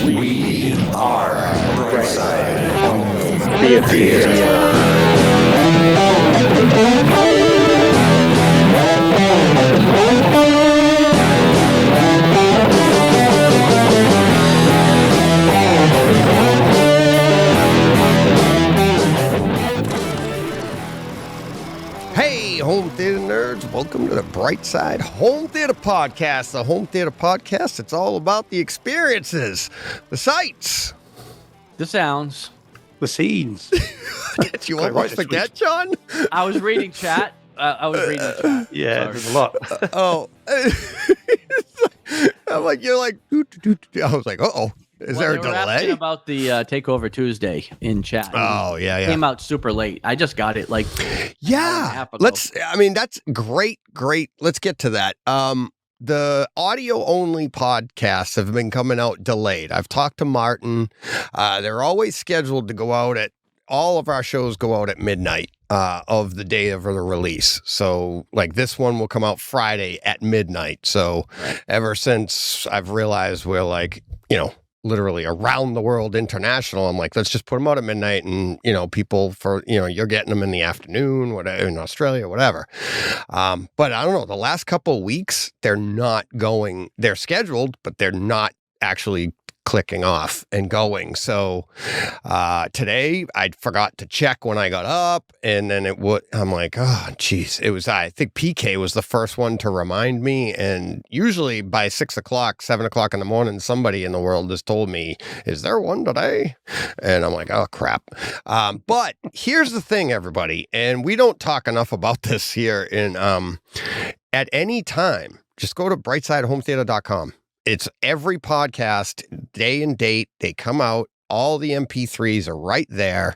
We are Brightside Home Theater. Hey, home theater nerds, welcome to the Brightside Home Theater Podcast. The Home Theater Podcast, it's all about the experiences, the sights, the sounds, the scenes. Did you almost forget, John? I was reading chat. I was reading chat. Yeah, there's a lot. Oh. I'm like, you're like, I was like, uh-oh. Is there a delay? About the Takeover Tuesday in chat. Oh, yeah. Came out super late. I just got it like that's great. Let's get to that. The audio only podcasts have been coming out delayed. I've talked to Martin. They're always scheduled to go out all of our shows go out at midnight of the day of the release. So like this one will come out Friday at midnight. So ever since I've realized we're like, literally around the world international, I'm like, let's just put them out at midnight and, people you're getting them in the afternoon, whatever, in Australia, whatever. But I don't know, the last couple of weeks, they're scheduled, but they're not actually clicking off and going. So today I forgot to check when I got up, and then I'm like, oh geez, I think PK was the first one to remind me, and usually by 6 o'clock, 7 o'clock in the morning, somebody in the world has told me, is there one today? And I'm like, oh crap. But here's the thing, everybody, and we don't talk enough about this here at any time, just go to brightsidehometheater.com. It's every podcast, day and date. They come out. All the MP3s are right there.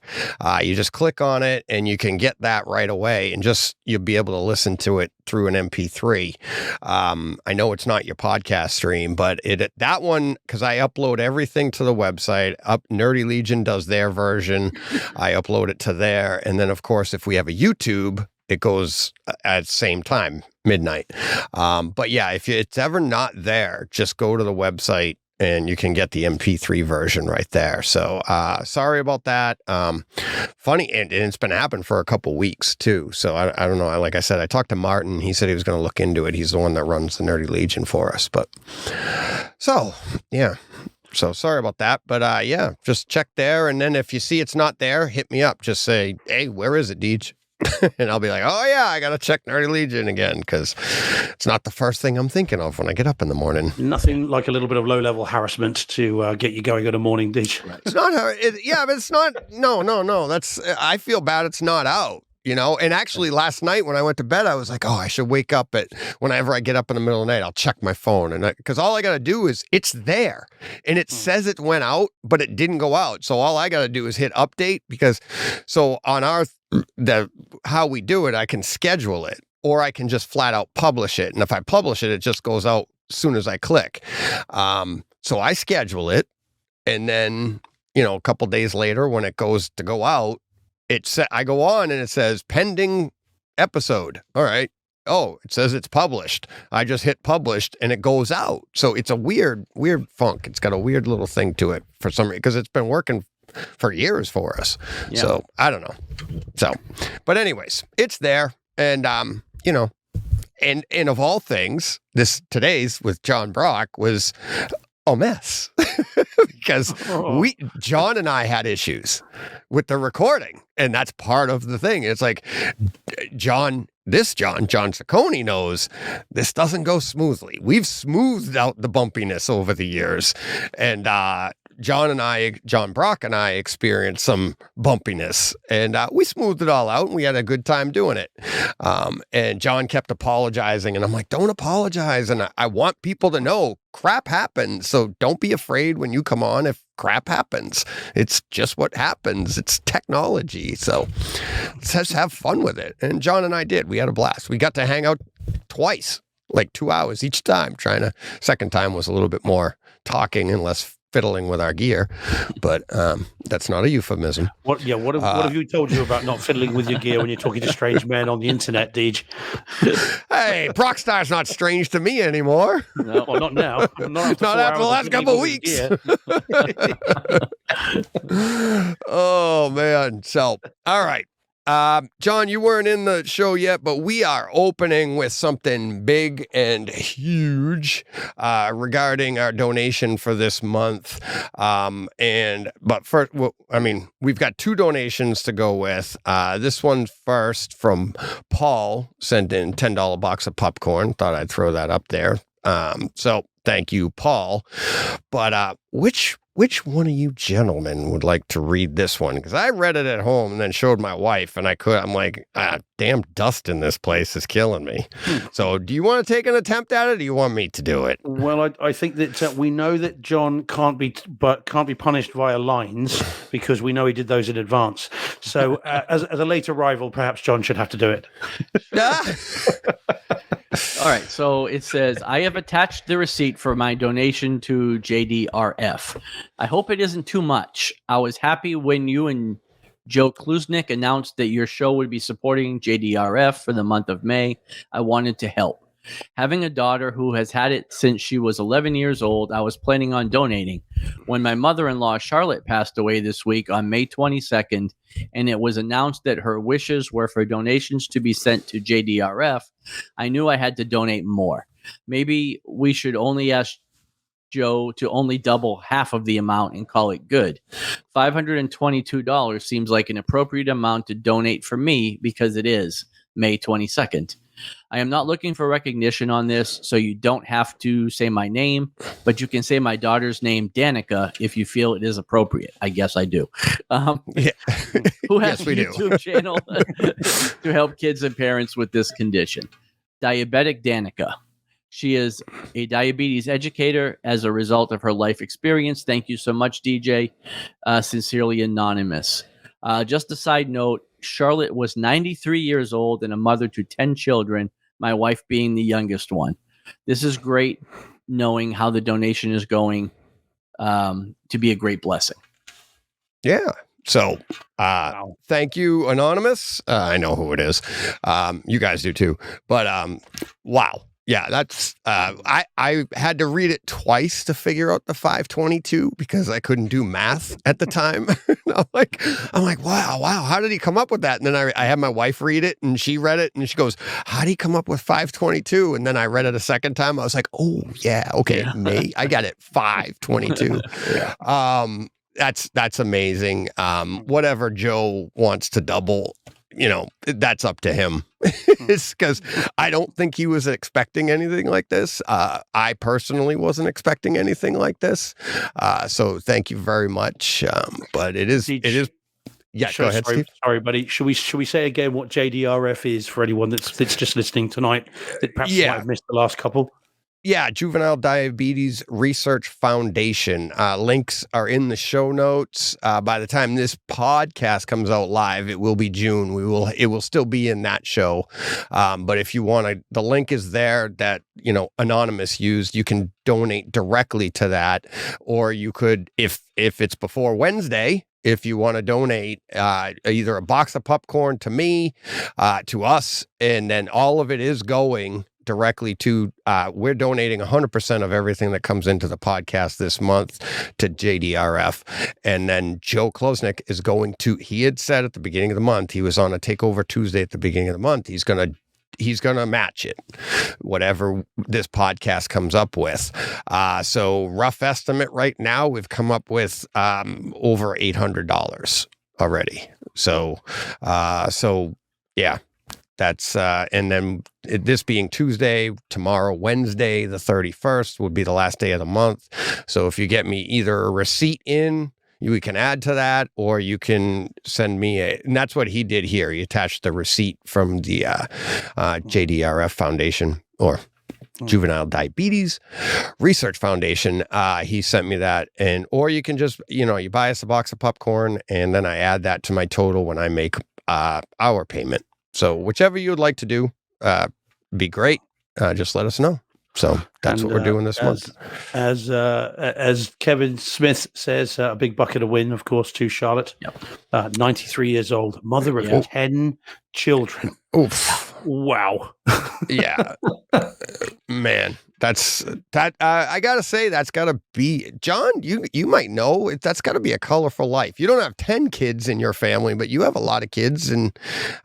You just click on it and you can get that right away, and you'll be able to listen to it through an MP3. I know it's not your podcast stream, but that one, because I upload everything to the website. Nerdy Legion does their version. I upload it to there. And then, of course, if we have a YouTube, it goes at the same time, midnight. But yeah, if it's ever not there, just go to the website and you can get the MP3 version right there. So sorry about that. Funny, and it's been happening for a couple weeks too. So I don't know. Like I said, I talked to Martin. He said he was going to look into it. He's the one that runs the Nerdy Legion for us. But so, yeah. So sorry about that. But just check there. And then if you see it's not there, hit me up. Just say, hey, where is it, Deej? And I'll be like, oh yeah, I got to check Nerdy Legion again, because it's not the first thing I'm thinking of when I get up in the morning. Nothing like a little bit of low-level harassment to get you going on a morning dish. It's not, but it's not, no. I feel bad it's not out. And actually last night when I went to bed, I was like, oh, I should wake up whenever I get up in the middle of the night, I'll check my phone. And because all I got to do is it's there and it says it went out, but it didn't go out. So all I got to do is hit update, so on how we do it, I can schedule it, or I can just flat out publish it. And if I publish it, it just goes out as soon as I click. So I schedule it. And then, a couple days later when it goes to go out, I go on and it says pending episode. All right. Oh, it says it's published. I just hit published and it goes out. So it's a weird funk. It's got a weird little thing to it for some reason, because it's been working for years for us. Yeah. So I don't know. So, but anyways, it's there. And, and of all things, today's with John Brock was a mess because John and I had issues with the recording, and that's part of the thing. It's like John Ciccone knows this doesn't go smoothly. We've smoothed out the bumpiness over the years, and John Brock and I experienced some bumpiness, and we smoothed it all out, and we had a good time doing it. And John kept apologizing, and I'm like, don't apologize. And I want people to know crap happens. So don't be afraid when you come on if crap happens. It's just what happens. It's technology. So let's just have fun with it. And John and I did. We had a blast. We got to hang out twice, like 2 hours each time. Second time was a little bit more talking and less fiddling with our gear, but that's not a euphemism. What have you told you about not fiddling with your gear when you're talking to strange men on the internet, Deej? Hey, Procstar's not strange to me anymore. No. Well, not now. Not After the last couple of weeks. Oh, man. So, all right. John, you weren't in the show yet, but we are opening with something big and huge regarding our donation for this month. But first, we've got 2 donations to go with. This one first from Paul, sent in $10 box of popcorn. Thought I'd throw that up there. So thank you, Paul. But which one of you gentlemen would like to read this one? Because I read it at home and then showed my wife, and I'm like, damn dust in this place is killing me. So do you want to take an attempt at it, or do you want me to do it? Well, I think that we know that John can't be punished via lines because we know he did those in advance. So as a late arrival, perhaps John should have to do it. All right, so it says, I have attached the receipt for my donation to JDRF. I hope it isn't too much. I was happy when you and Joe Klusnick announced that your show would be supporting JDRF for the month of May. I wanted to help. Having a daughter who has had it since she was 11 years old, I was planning on donating. When my mother-in-law, Charlotte, passed away this week on May 22nd, and it was announced that her wishes were for donations to be sent to JDRF, I knew I had to donate more. Maybe we should only ask Joe to only double half of the amount and call it good. $522 seems like an appropriate amount to donate for me because it is May 22nd. I am not looking for recognition on this, so you don't have to say my name, but you can say my daughter's name, Danica, if you feel it is appropriate. I guess I do. Who has a YouTube channel to help kids and parents with this condition? Diabetic Danica. She is a diabetes educator as a result of her life experience. Thank you so much, DJ. Sincerely Anonymous. Just a side note, Charlotte was 93 years old and a mother to 10 children, my wife being the youngest one. This is great knowing how the donation is going to be a great blessing. Yeah. So thank you, Anonymous. I know who it is. You guys do too. But wow. Yeah, that's I had to read it twice to figure out the 522 because I couldn't do math at the time. I'm like, wow, how did he come up with that? And then I had my wife read it, and she read it, and she goes, how did he come up with 522? And then I read it a second time. I was like, oh yeah, okay, I got it, 522. That's amazing. Whatever Joe wants to double, that's up to him. It's because I don't think he was expecting anything like this. I personally wasn't expecting anything like this. So thank you very much. But it is. Yeah, go ahead, Steve. Sorry, buddy. Should we say again what JDRF is for anyone that's just listening tonight that perhaps might have missed the last couple? Yeah, Juvenile Diabetes Research Foundation. Links are in the show notes. By the time this podcast comes out live, it will be June. It will still be in that show. But if you want to, the link is there that, Anonymous used. You can donate directly to that, or you could, if it's before Wednesday, if you want to donate either a box of popcorn to me, to us, and then all of it is going directly to, we're donating 100% of everything that comes into the podcast this month to JDRF. And then Joe Klusnick is going to, he had said at the beginning of the month, he was on a Takeover Tuesday at the beginning of the month, he's going to match it, whatever this podcast comes up with. So rough estimate right now, we've come up with over $800 already. So yeah. That's and then this being Tuesday, tomorrow, Wednesday, the 31st would be the last day of the month. So if you get me either a receipt in, we can add to that, or you can send me and that's what he did here. He attached the receipt from the JDRF Foundation or Juvenile Diabetes Research Foundation. He sent me that, or you can just, you buy us a box of popcorn and then I add that to my total when I make our payment. So whichever you would like to do, be great. Just let us know. So that's And, what we're doing this month. As Kevin Smith says, a big bucket of win, of course, to Charlotte. Yep. 93 years old, mother of Yeah. 10 children. Oof. Wow. Yeah. Man, that's that. I gotta say, that's gotta be John. You might know that's gotta be a colorful life. You don't have 10 kids in your family, but you have a lot of kids, and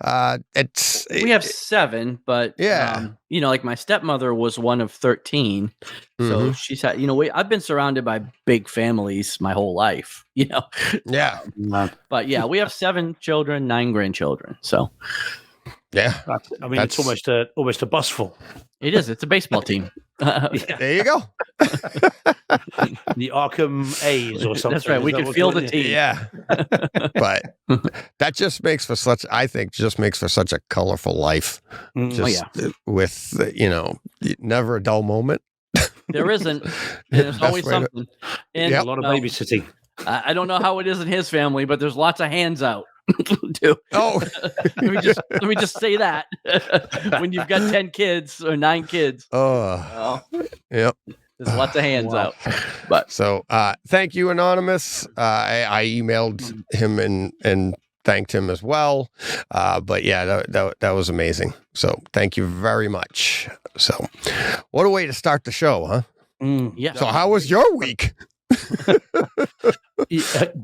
we have 7, but Yeah. like my stepmother was one of 13, so Mhm. she's had. I've been surrounded by big families my whole life. Yeah. But yeah, we have 7 children, 9 grandchildren. So Yeah. It's almost a bus full. it is. It's a baseball team. There you go. The Arkham A's or something. That's right. Is We that could what field it a is? team. Yeah. But that just makes for such. I think just makes for such a colorful life. Mm. Just with never a dull moment. There isn't. There's Best always way to- something. And Yep. A lot of babysitting. I don't know how it is in his family, but there's lots of hands out. Too. Oh, let me just say that when you've got 10 kids or 9 kids, oh, yep. there's lots of hands Wow. out. But So, thank you, Anonymous. I emailed him and thanked him as well. But yeah, that was amazing. So, thank you very much. So, what a way to start the show, huh? Mm. yeah, So, how was your week?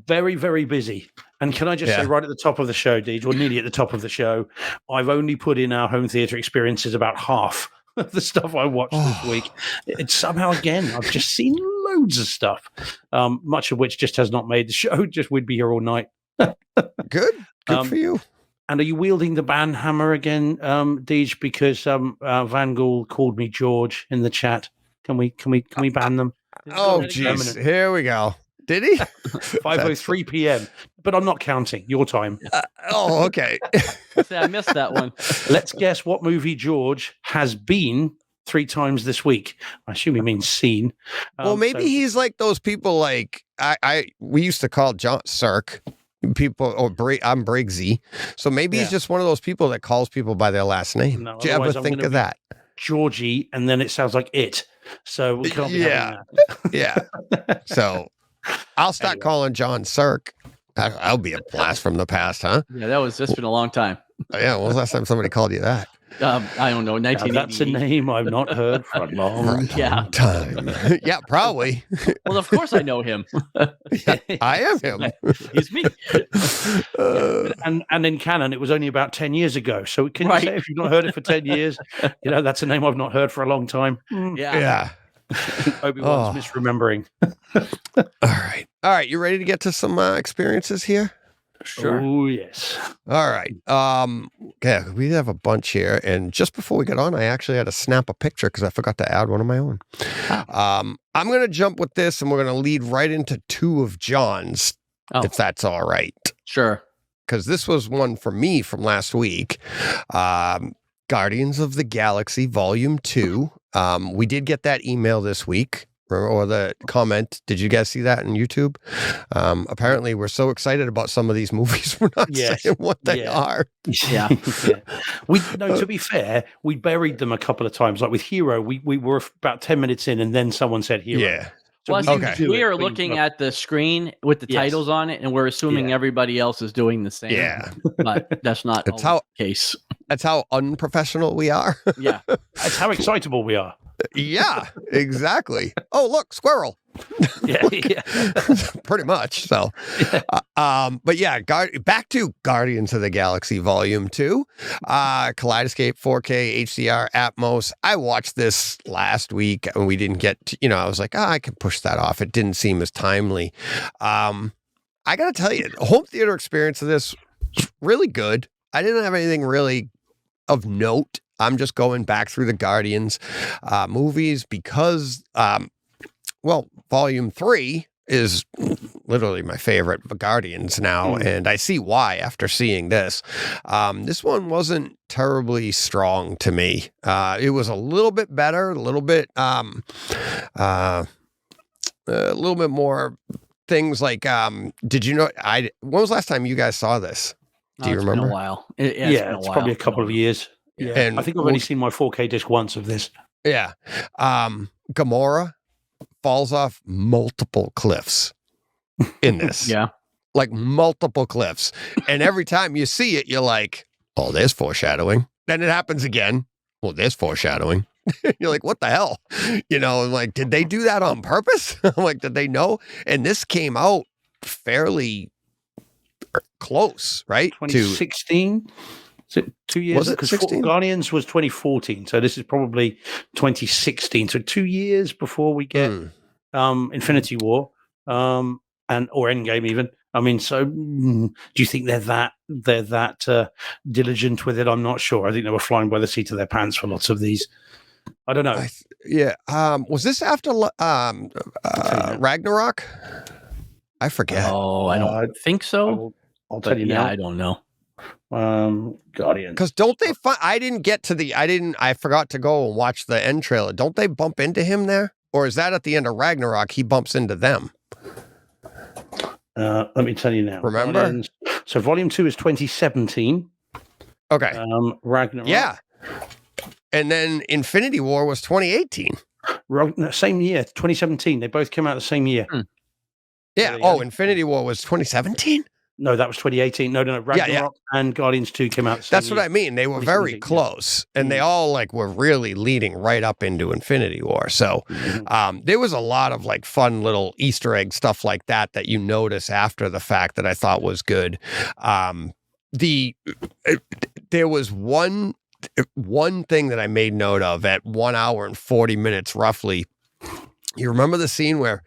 Very, very busy. And can I just say right at the top of the show, Deej, or nearly at the top of the show, I've only put in our home theater experiences about half of the stuff I watched this week. It's somehow, again, I've just seen loads of stuff, much of which just has not made the show. Just we'd be here all night. Good for you. And are you wielding the ban hammer again, Deej? Because Van Gool called me George in the chat. Can we ban them? Oh, geez. Here we go. Did he? 5:03 p.m. But I'm not counting your time. Oh, okay. I missed that one. Let's guess what movie George has been 3 times this week. I assume he means seen. Well, maybe he's like those people like we used to call John Cirque people, or I'm Briggsy. So maybe he's just one of those people that calls people by their last name. No, Do you ever otherwise I'm think gonna of be that? Georgie, and then it sounds like it. So we can't be having that. Yeah. So I'll start calling John Cirque. That'll be a blast from the past, huh? Yeah, that's been a long time. Yeah. When was the last time somebody called you that? I don't know. Now, 1988. that's a name I've not heard for a long Yeah. Time. Yeah, probably. Well, of course I know him. I am him. He's me. And in canon, it was only about 10 years ago. So can Right. you say if you've not heard it for 10 years, that's a name I've not heard for a long time. Yeah. Obi-Wan's misremembering. All right. You ready to get to some experiences here? Sure. Oh, yes. All right. Yeah, we have a bunch here. And just before we get on, I actually had to snap a picture because I forgot to add one of my own. I'm going to jump with this, and we're going to lead right into 2 of John's, if that's all right. Sure. Because this was one for me from last week. Guardians of the Galaxy Volume 2. We did get that email this week, or the comment. Did you guys see that on YouTube? Apparently, we're so excited about some of these movies, we're not saying what they are. Yeah. To be fair, we buried them a couple of times. Like with Hero, we were about 10 minutes in, and then someone said Hero. Yeah. So Well, we we are looking at the screen with the titles on it, and we're assuming everybody else is doing the same. Yeah. But that's not It's always the case. That's how unprofessional we are. Yeah. That's how excitable we are. Yeah, exactly. Oh, look, squirrel. Yeah. Pretty much. So, but yeah, back to Guardians of the Galaxy Volume 2, Kaleidescape 4K HDR Atmos. I watched this last week, and we didn't get to, I was like, I can push that off. It didn't seem as timely. I got to tell you, home theater experience of this was really good. I didn't have anything really of note. I'm just going back through the Guardians movies because, Volume 3 is literally my favorite of Guardians now, and I see why after seeing this. This one wasn't terribly strong to me. It was a little bit better, a little bit more things like, did you know, when was the last time you guys saw this? Do you remember? Been a while. It's probably a couple of years. Yeah, And I think I've only seen my 4K disc once of this. Yeah. Gamora falls off multiple cliffs in this. Yeah. Like multiple cliffs. And every time you see it, you're like, oh, there's foreshadowing. Then it happens again. Well, there's foreshadowing. You're like, what the hell? You know, like, did they do that on purpose? Like, did they know? And this came out fairly close, right? 2016? Is it 2 years? Was it Because 16? Guardians was 2014, so this is probably 2016. So 2 years before we get Infinity War, or Endgame even. I mean, so do you think they're that diligent with it? I'm not sure. I think they were flying by the seat of their pants for lots of these. I don't know. Was this after Ragnarok? I forget. Oh, I don't think so. I'll tell you now. I don't know. Guardians. Because don't they I forgot to go and watch the end trailer. Don't they bump into him there? Or is that at the end of Ragnarok? He bumps into them. Let me tell you now. Remember? Guardians. So Volume 2 is 2017. Okay. Ragnarok. Yeah. And then Infinity War was 2018. Same year, 2017. They both came out the same year. Yeah. Oh, Infinity War was 2017? No, that was 2018. No. Ragnarok and Guardians 2 came out the same That's year. what I mean. They were very close. And they all were really leading right up into Infinity War. So there was a lot of fun little Easter egg stuff like that you notice after the fact that I thought was good. There was one thing that I made note of at 1 hour and 40 minutes roughly. You remember the scene where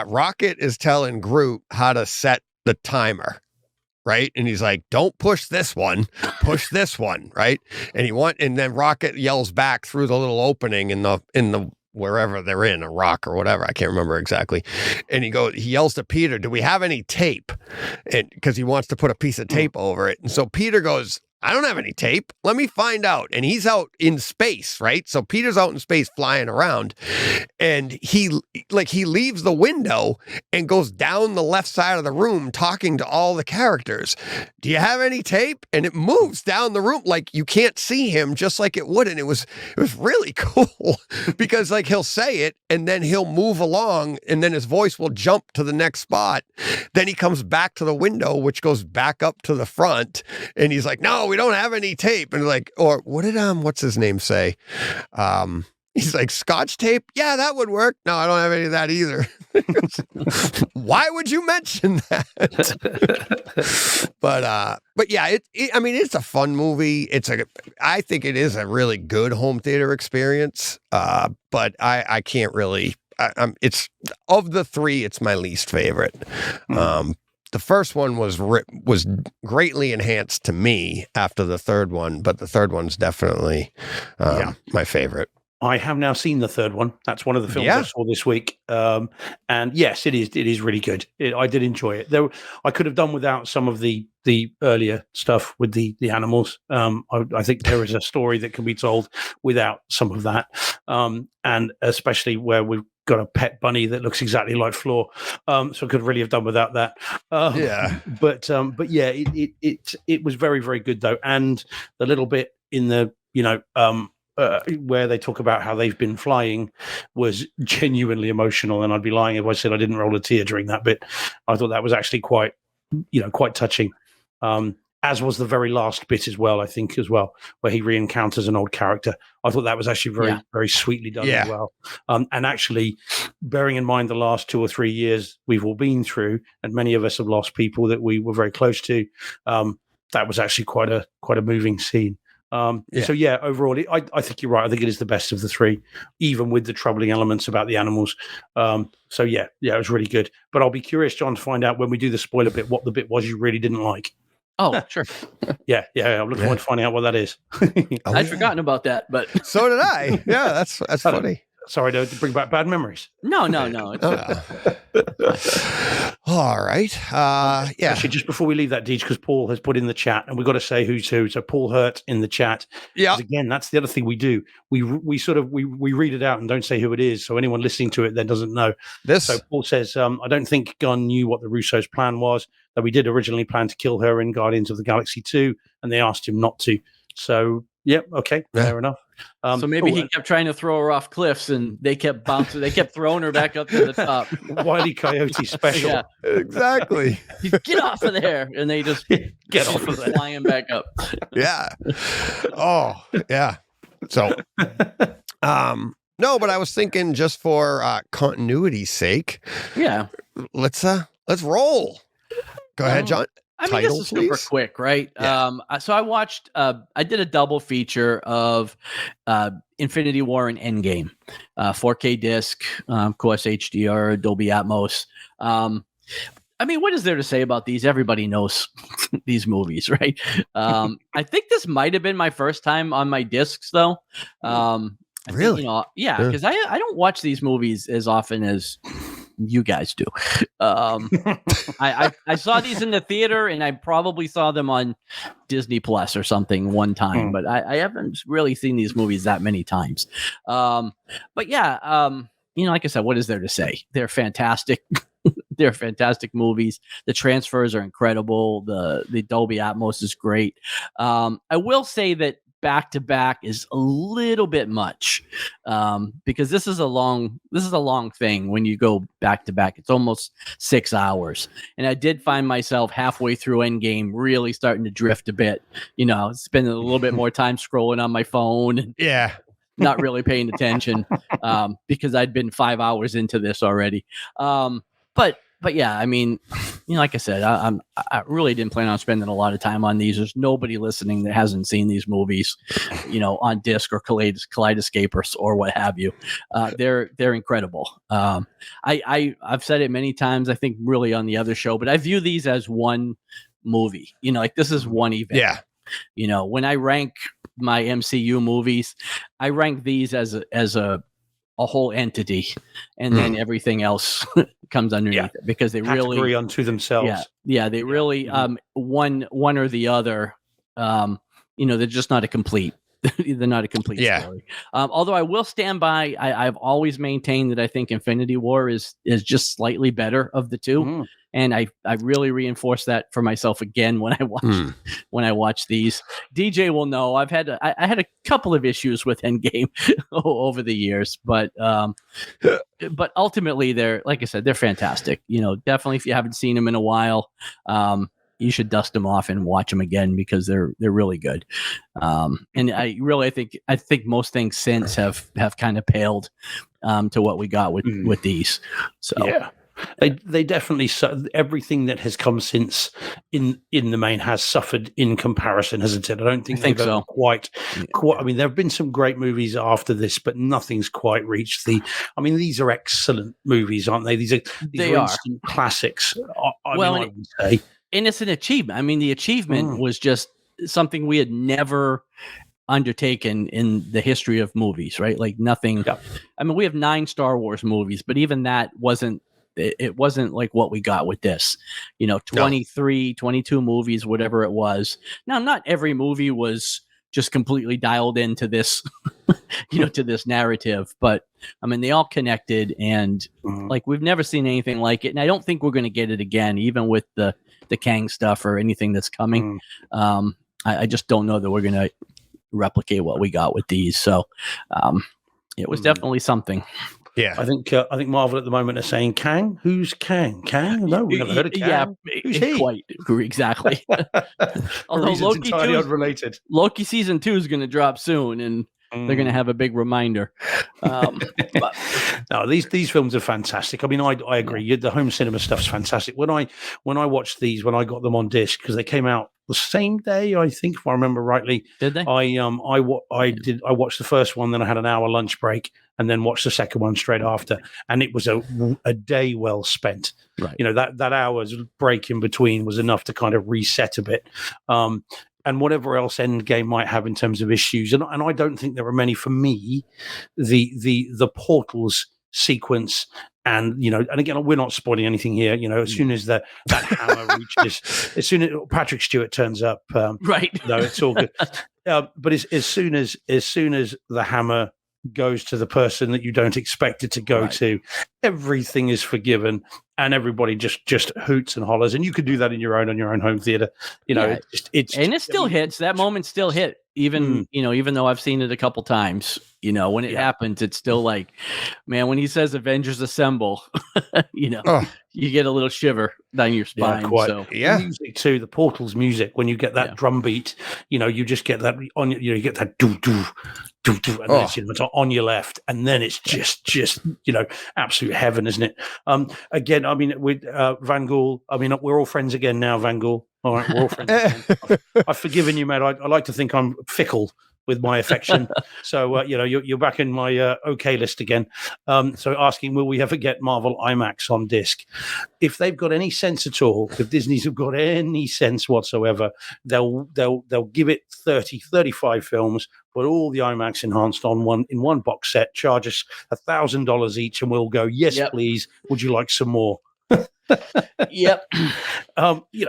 Rocket is telling Groot how to set the timer, right? And he's like, don't push this one, push this one, right? And then Rocket yells back through the little opening in the wherever they're in, a rock or whatever. I can't remember exactly. And he yells to Peter, do we have any tape? And because he wants to put a piece of tape over it. And so Peter goes, I don't have any tape. Let me find out. And he's out in space, right? So Peter's out in space flying around, and he leaves the window and goes down the left side of the room talking to all the characters. Do you have any tape? And it moves down the room like you can't see him, just like it would. And it was really cool because he'll say it and then he'll move along and then his voice will jump to the next spot. Then he comes back to the window, which goes back up to the front, and he's like, no, we don't have any tape. And or what did what's his name say? He's like, Scotch tape? Yeah, that would work. No, I don't have any of that either. Why would you mention that? But yeah, it's a fun movie. I think it is a really good home theater experience. But I can't really. It's of the three, it's my least favorite. The first one was greatly enhanced to me after the third one, but the third one's definitely my favorite. I have now seen the third one. That's one of the films I saw this week. And yes, it is really good. I did enjoy it. I could have done without some of the earlier stuff with the animals. I think there is a story that can be told without some of that. And especially where we've got a pet bunny that looks exactly like Floor. So I could really have done without that. But yeah, it was very, very good though. And the little bit in the, where they talk about how they've been flying was genuinely emotional. And I'd be lying if I said I didn't roll a tear during that bit. I thought that was actually quite touching. As was the very last bit as well, I think, where he re-encounters an old character. I thought that was actually very, very sweetly done as well. And actually, bearing in mind the last 2 or 3 years we've all been through, and many of us have lost people that we were very close to, that was actually quite a moving scene. So yeah, overall, I think you're right. I think it is the best of the three, even with the troubling elements about the animals. So yeah, it was really good. But I'll be curious, John, to find out when we do the spoiler bit, what the bit was you really didn't like. Oh, sure. Yeah. I'm looking forward to finding out what that is. I'd forgotten about that, but so did I. Yeah, that's funny. Sorry to bring back bad memories. No. It's all right. Actually, just before we leave that, Deej, because Paul has put in the chat, and we've got to say who's who. So Paul Hurt in the chat. Yeah. Again, that's the other thing we do. We read it out and don't say who it is, so anyone listening to it then doesn't know. So Paul says, I don't think Gunn knew what the Russo's plan was. That we did originally plan to kill her in Guardians of the Galaxy 2, and they asked him not to. So Yep. Okay. Yeah. Fair enough. So maybe he kept trying to throw her off cliffs, and they kept bouncing. They kept throwing her back up to the top. Wile E. Coyote special. Yeah, Exactly. get off of there, and they just Get off of there. flying back up. Yeah. Oh, yeah. So, no, but I was thinking just for continuity's sake, Yeah, let's roll. Go ahead, John. I mean, Title, this is super please? quick, right? Yeah. So I watched. I did a double feature of Infinity War and Endgame, 4K disc, of course, HDR, Dolby Atmos. I mean, what is there to say about these? Everybody knows these movies, right? I think this might have been my first time on my discs, though. I think, Really? yeah, because I don't watch these movies as often as you guys do. I saw these in the theater, and I probably saw them on Disney Plus or something one time, but I haven't really seen these movies that many times. But yeah, like I said, what is there to say? They're fantastic. They're fantastic movies. The transfers are incredible. The Dolby Atmos is great. I will say that back to back is a little bit much, because this is a long thing. When you go back to back, it's almost 6 hours, and I did find myself halfway through Endgame really starting to drift a bit. Spending a little bit more time scrolling on my phone and Yeah. not really paying attention, because I'd been 5 hours into this already. But yeah, I mean, like I said, I really didn't plan on spending a lot of time on these. There's nobody listening that hasn't seen these movies, on disc or Kaleidescape or what have you. They're incredible. I've said it many times, I think, really on the other show, but I view these as one movie. Like this is one event. Yeah. When I rank my MCU movies, I rank these as a whole entity, and then everything else comes underneath it, because they Category really unto themselves. Yeah, they really one or the other. They're just not a complete. They're not a complete story. Although I will stand by, I've always maintained that I think Infinity War is just slightly better of the two. And I really reinforced that for myself again when I watched these. DJ will know I had a couple of issues with Endgame over the years, but ultimately they're, like I said, they're fantastic. Definitely if you haven't seen them in a while, you should dust them off and watch them again, because they're really good. And I think most things since have kind of paled to what we got with these. So yeah. They definitely, everything that has come since in the main has suffered in comparison, hasn't it? I don't think they've so. Ever quite. I mean, there have been some great movies after this, but nothing's quite reached I mean, these are excellent movies, aren't they? These are instant classics. I would say. And it's an achievement. I mean, the achievement was just something we had never undertaken in the history of movies, right? Like nothing. Yeah. I mean, we have 9 Star Wars movies, but even that wasn't like what we got with this, 23, 22 movies, whatever it was. Now, not every movie was just completely dialed into this, to this narrative, but I mean, they all connected, and like, we've never seen anything like it. And I don't think we're going to get it again, even with the Kang stuff or anything that's coming. I just don't know that we're going to replicate what we got with these. So it was definitely something. Yeah, I think Marvel at the moment are saying Kang. Who's Kang? Kang? No, we've never heard of Kang. Yeah, who's he? Quite exactly. Although Loki entirely unrelated. Loki season 2 is going to drop soon, and they're going to have a big reminder. But no, these films are fantastic. I mean, I agree. The home cinema stuff's fantastic. When I watched these, when I got them on disc, because they came out the same day, I think, if I remember rightly. Did they? I watched the first one, then I had an hour lunch break, and then watched the second one straight after, and it was a day well spent. Right. That hour's break in between was enough to kind of reset a bit. And whatever else Endgame might have in terms of issues, and I don't think there are many for me. The portals sequence, and and again, we're not spoiling anything here. As soon as that hammer reaches, as soon as Patrick Stewart turns up, right? No, it's all good. But as soon as the hammer goes to the person that you don't expect it to go to, everything is forgiven, and everybody just hoots and hollers. And you could do that on your own home theater. It's and it still hits. That moment still hit even even though I've seen it a couple times, when it happens, it's still like, man, when he says Avengers Assemble, you get a little shiver down your spine. Yeah, quite. So The music too, the Portals music, when you get that drum beat, you just get that on, you get that doo doo doo doo, and then it's on your left, and then it's just absolute heaven, isn't it? Again, I mean, with Van Gool, I mean, we're all friends again now, Van Gool. All right, we're all friends again. I've forgiven you, mate. I like to think I'm fickle with my affection. So, you're back in my okay list again. So asking, will we ever get Marvel IMAX on disc? If they've got any sense at all, if Disney's have got any sense whatsoever, they'll give it 30, 35 films, put all the IMAX enhanced in one box set, charge us $1,000 each, and we'll go, yes, please. Would you like some more? Yep.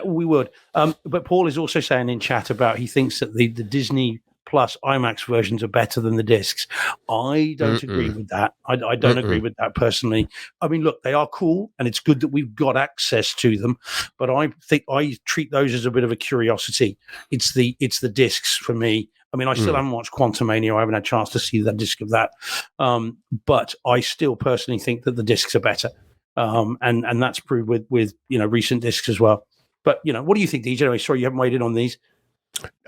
We would. But Paul is also saying in chat about he thinks that the Disney Plus IMAX versions are better than the discs. I don't agree with that. I don't agree with that personally. I mean, look, they are cool, and it's good that we've got access to them. But I think I treat those as a bit of a curiosity. It's the discs for me. I mean, I still haven't watched Quantumania. I haven't had a chance to see the disc of that. But I still personally think that the discs are better. And that's proved with recent discs as well. But what do you think, DJ? Anyway, sorry you haven't weighed in on these.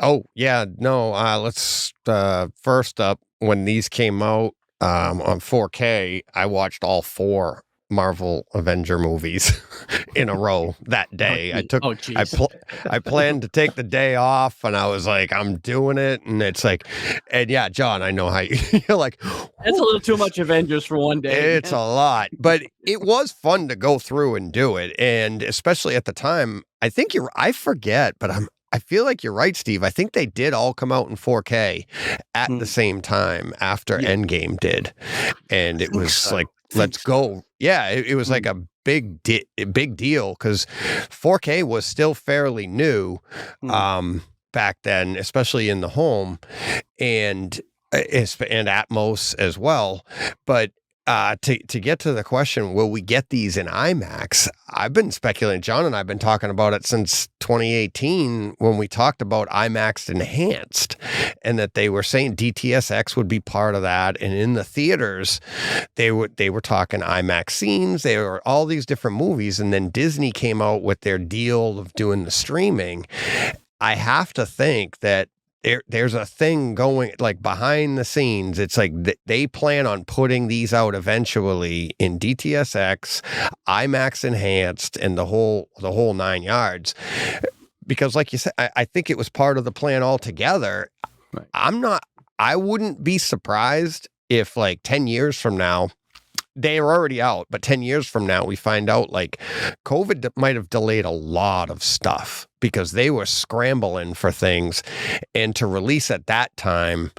Oh yeah, no. Let's first up, when these came out on 4K, I watched all 4 Marvel Avenger movies in a row that day. I planned to take the day off, and I was like, I'm doing it. And it's like, and yeah, John, I know how you're like, it's a little too much Avengers for one day. It's a lot, but it was fun to go through and do it. And especially at the time, I forget, but I feel like you're right, Steve. I think they did all come out in 4K at the same time after Endgame did. And it was like, let's go. Yeah, it was like a big deal, because 4K was still fairly new back then, especially in the home, and Atmos as well. But to get to the question, will we get these in IMAX? I've been speculating. John and I have been talking about it since 2018 when we talked about IMAX Enhanced, and that they were saying DTSX would be part of that. And in the theaters, they were talking IMAX scenes. They were all these different movies. And then Disney came out with their deal of doing the streaming. I have to think that there's a thing going, like, behind the scenes. It's like they plan on putting these out eventually in DTSX, IMAX Enhanced, and the whole 9 yards. Because, like you said, I think it was part of the plan altogether. Right. I wouldn't be surprised if, like, 10 years from now, they are already out, but 10 years from now, we find out, like, COVID might have delayed a lot of stuff because they were scrambling for things, and to release at that time,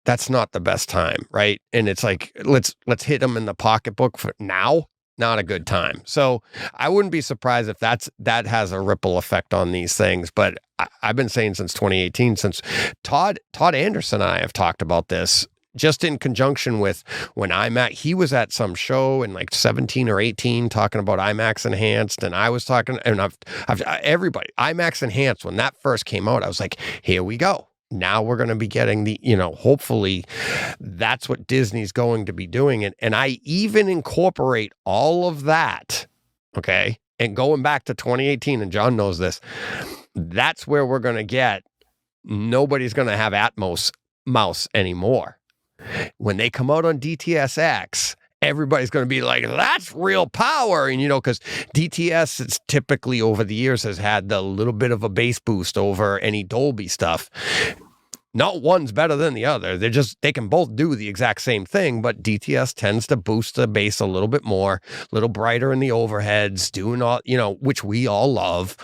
that's not the best time, right? And it's like, let's hit them in the pocketbook for now. Not a good time. So I wouldn't be surprised if that has a ripple effect on these things. But I've been saying since 2018, since Todd Anderson and I have talked about this, just in conjunction with when he was at some show in like 17 or 18 talking about IMAX Enhanced, and I was talking, and everybody, IMAX Enhanced, when that first came out, I was like, here we go. Now we're going to be getting hopefully that's what Disney's going to be doing. And I even incorporate all of that, okay? And going back to 2018, and John knows this, that's where we're going to get, nobody's going to have Atmos mouse anymore. When they come out on DTSX, everybody's going to be like, that's real power. And, because DTS, it's typically over the years has had the little bit of a bass boost over any Dolby stuff. Not one's better than the other. They can both do the exact same thing, but DTS tends to boost the bass a little bit more, a little brighter in the overheads, doing all, which we all love.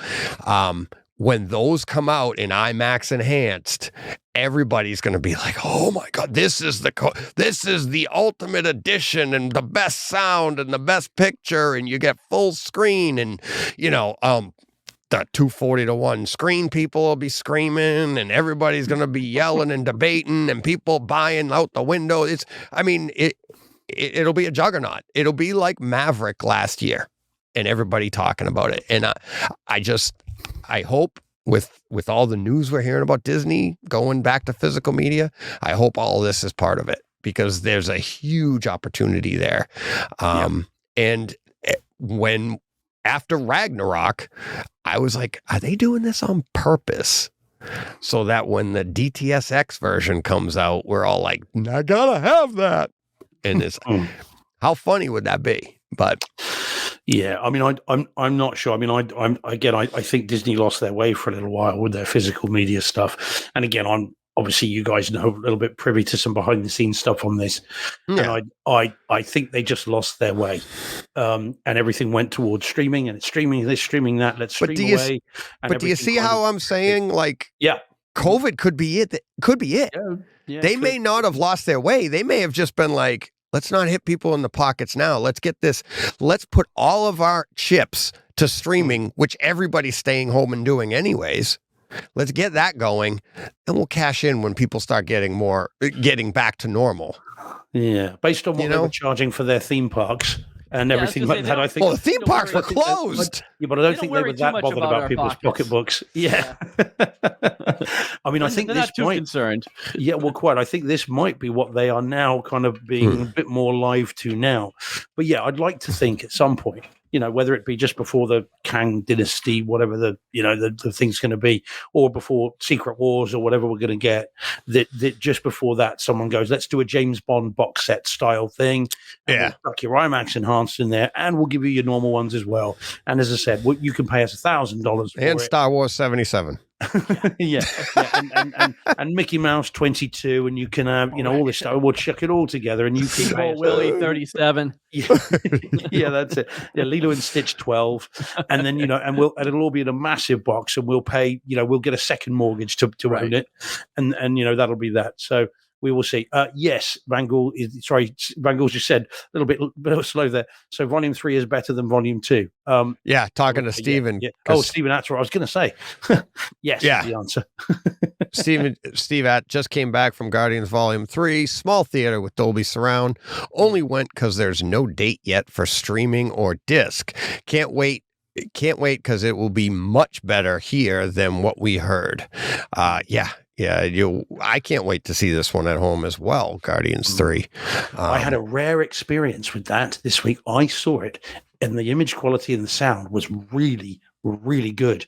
When those come out in IMAX Enhanced, everybody's going to be like, oh my God, this is the ultimate edition, and the best sound and the best picture, and you get full screen, and, the 240-1 screen, people will be screaming, and everybody's going to be yelling and debating, and people buying out the window. It'll be a juggernaut. It'll be like Maverick last year, and everybody talking about it. And I hope with all the news we're hearing about Disney going back to physical media, I hope all this is part of it, because there's a huge opportunity there. And when after Ragnarok, I was like, are they doing this on purpose? So that when the DTSX version comes out, we're all like, I gotta have that. And it's how funny would that be? But yeah, I mean, I'm not sure. I mean, I think Disney lost their way for a little while with their physical media stuff. And again, I'm obviously, you guys know a little bit privy to some behind the scenes stuff on this. Yeah. And I think they just lost their way. And everything went towards streaming, and it's streaming this, streaming that. Let's stream away. But do you see how I'm saying, like, COVID could be it? Could be it. Yeah, they may not have lost their way. They may have just been like, let's not hit people in the pockets now. Let's get this. Let's put all of our chips to streaming, which everybody's staying home and doing anyways. Let's get that going, and we'll cash in when people start getting back to normal. Yeah, based on what they were charging for their theme parks and everything like that. I think. Well, the theme parks were closed. But I don't think they were that bothered about people's pocketbooks. Yeah. I mean, I think they're this not too concerned. Yeah, well, quite. I think this might be what they are now kind of being a bit more live to now. But yeah, I'd like to think at some point, whether it be just before the Kang dynasty, whatever the thing's going to be, or before Secret Wars or whatever we're going to get, that just before that, someone goes, let's do a James Bond box set style thing. And we'll stuck your IMAX enhanced in there, and we'll give you your normal ones as well. And as I said, you can pay us $1,000 for and it. Star Wars 77. And Mickey Mouse 22, and you can have all this stuff. We'll chuck it all together, and you can pay us. Willie 37. Yeah, that's it. Yeah, Lilo and Stitch 12, and then and it'll all be in a massive box, and we'll pay. We'll get a second mortgage to own it, and that'll be that. So we will see. Yes, Vangul just said a little bit slow there. So Volume 3 is better than Volume 2. Talking to Stephen. Yeah. Oh, Stephen, that's what I was going to say. Yes, is the answer. Steve Att just came back from Guardians Volume 3, small theater with Dolby Surround. Only went because there's no date yet for streaming or disc. Can't wait because it will be much better here than what we heard. I can't wait to see this one at home as well, Guardians 3. I had a rare experience with that this week. I saw it, and the image quality and the sound was really, really good.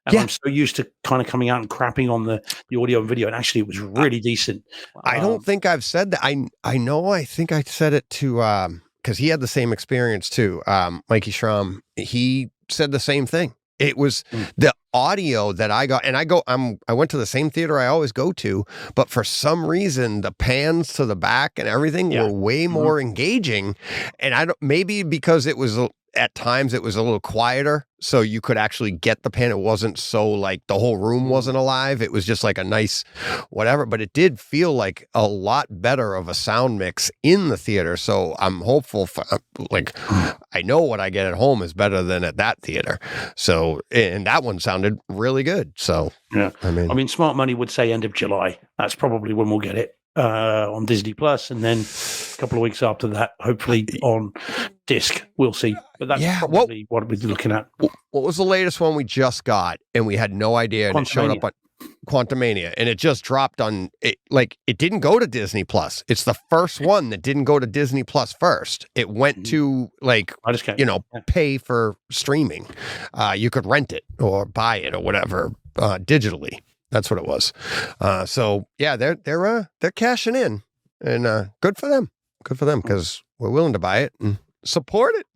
And I'm so used to kind of coming out and crapping on the audio and video, and actually it was really decent. I don't think I've said that. I think I said it to, because he had the same experience too. Mikey Schramm, he said the same thing. It was the audio that I got, and I went to the same theater I always go to, but for some reason the pans to the back and everything were way more engaging, and maybe because it was at times it was a little quieter, so you could actually get the pan. It wasn't so like the whole room wasn't alive. It was just like a nice whatever, but it did feel like a lot better of a sound mix in the theater. So I'm hopeful for, I know what I get at home is better than at that theater. So, and that one sounded really good. So, I mean, Smart Money would say end of July. That's probably when we'll get it on Disney Plus, and then a couple of weeks after that, hopefully on disc. We'll see. But that's probably what we're looking at. What was the latest one we just got, and we had no idea, and it showed up on Quantumania, and it just dropped on it. Like, it didn't go to Disney Plus. It's the first one that didn't go to Disney Plus first. It went to pay for streaming. You could rent it or buy it or whatever digitally. That's what it was. They're cashing in, and good for them. Good for them, because we're willing to buy it and support it.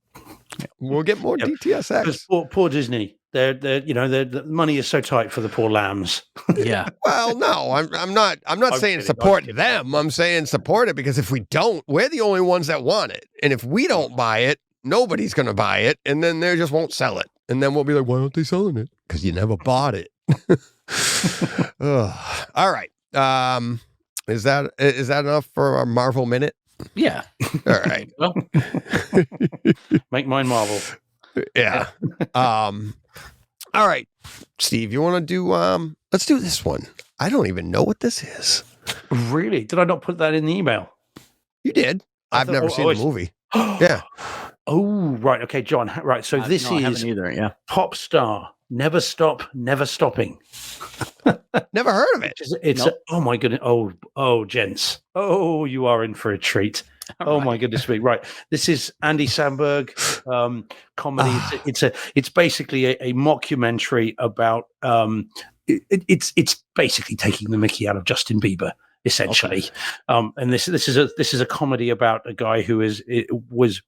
We'll get more DTSX. Poor Disney. The money is so tight for the poor lambs. Yeah. Well, no, I'm not saying support them. I'm saying support it, because if we don't, we're the only ones that want it. And if we don't buy it, nobody's going to buy it, and then they just won't sell it. And then we'll be like, why aren't they selling it? Because you never bought it. All right. Is that enough for our Marvel minute? Yeah. All right. Well, make mine Marvel. Yeah. All right, Steve, you want to do let's do this one. I don't even know what this is. Really? Did I not put that in the email? You did. I've never seen the movie. Yeah. Oh, right. Okay, John. Right. So this is either. Yeah. Popstar, Never Stop, Never Stopping. Never heard of it. It's oh my goodness. Oh, gents. Oh, you are in for a treat. Oh my goodness me! Right, this is Andy Samberg comedy. It's basically a mockumentary about it's basically taking the Mickey out of Justin Bieber, essentially. Okay. And this is a comedy about a guy who was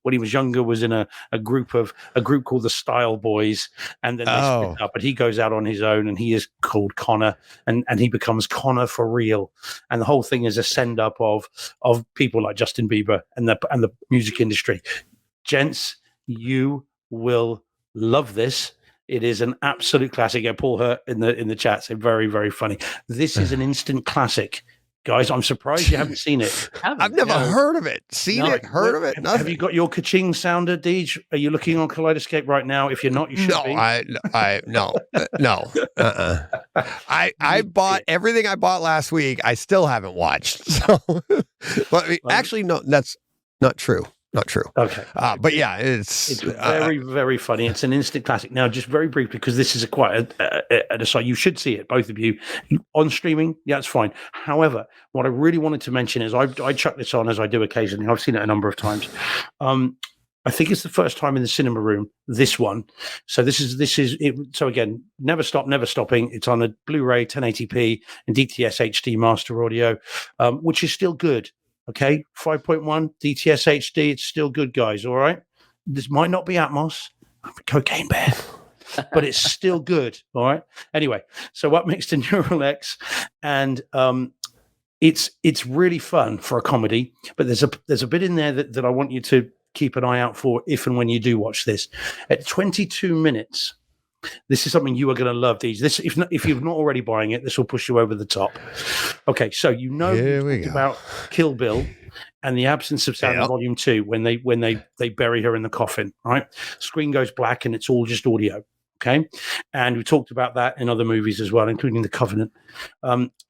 when he was younger was in a group called the Style Boys, and then they split up. But he goes out on his own, and he is called Connor, and he becomes Connor for real. And the whole thing is a send up of people like Justin Bieber and the music industry. Gents, you will love this. It is an absolute classic. Yeah, Paul Hurt in the chat said very, very funny. This is an instant classic. Guys, I'm surprised you haven't seen it. I've never heard of it. Heard of it? Nothing. Have you got your ka-ching sounder, Deej? Are you looking on Kaleidescape right now? If you're not, you should be. No. I bought everything I bought last week. I still haven't watched. So, actually, no, that's not true. Not true. Okay. But yeah, it's very, very funny. It's an instant classic. Now, just very briefly, because this is quite an aside, you should see it, both of you, on streaming. Yeah, it's fine. However, what I really wanted to mention is I chuck this on as I do occasionally. I've seen it a number of times. I think it's the first time in the cinema room, this one. So this is it. So again, Never Stop, Never Stopping. It's on a Blu-ray 1080p and DTS HD master audio, which is still good. Okay, 5.1 DTS HD. It's still good, guys. All right. This might not be Atmos, Cocaine Bear, but it's still good. All right. Anyway, so Up Mixed in Neural X, and it's really fun for a comedy. But there's a bit in there that I want you to keep an eye out for if and when you do watch this. At 22 minutes. This is something you are going to love, these. This, if you're not already buying it, this will push you over the top. Okay, so about Kill Bill and the absence of sound in Volume 2 when they bury her in the coffin. Right, screen goes black and it's all just audio. Okay, and we talked about that in other movies as well, including The Covenant.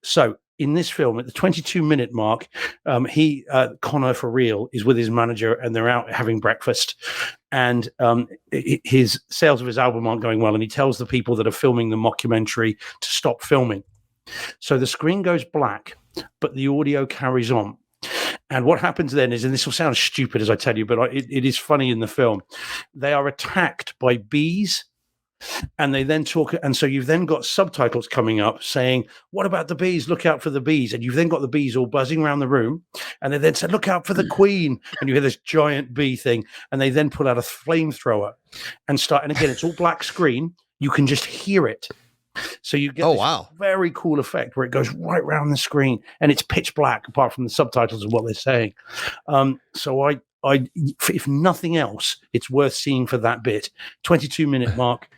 So in this film, at the 22-minute mark, Connor for real is with his manager, and they're out having breakfast. And his sales of his album aren't going well, and he tells the people that are filming the mockumentary to stop filming. So the screen goes black, but the audio carries on. And what happens then is, and this will sound stupid as I tell you, but it is funny in the film, they are attacked by bees. And they then talk, and so you've then got subtitles coming up saying, "What about the bees? Look out for the bees!" And you've then got the bees all buzzing around the room, and they then said, "Look out for the queen!" And you hear this giant bee thing, and they then pull out a flamethrower and start. And again, it's all black screen. You can just hear it, so you get this very cool effect where it goes right around the screen, and it's pitch black apart from the subtitles and what they're saying. So I, if nothing else, it's worth seeing for that bit. 22-minute mark.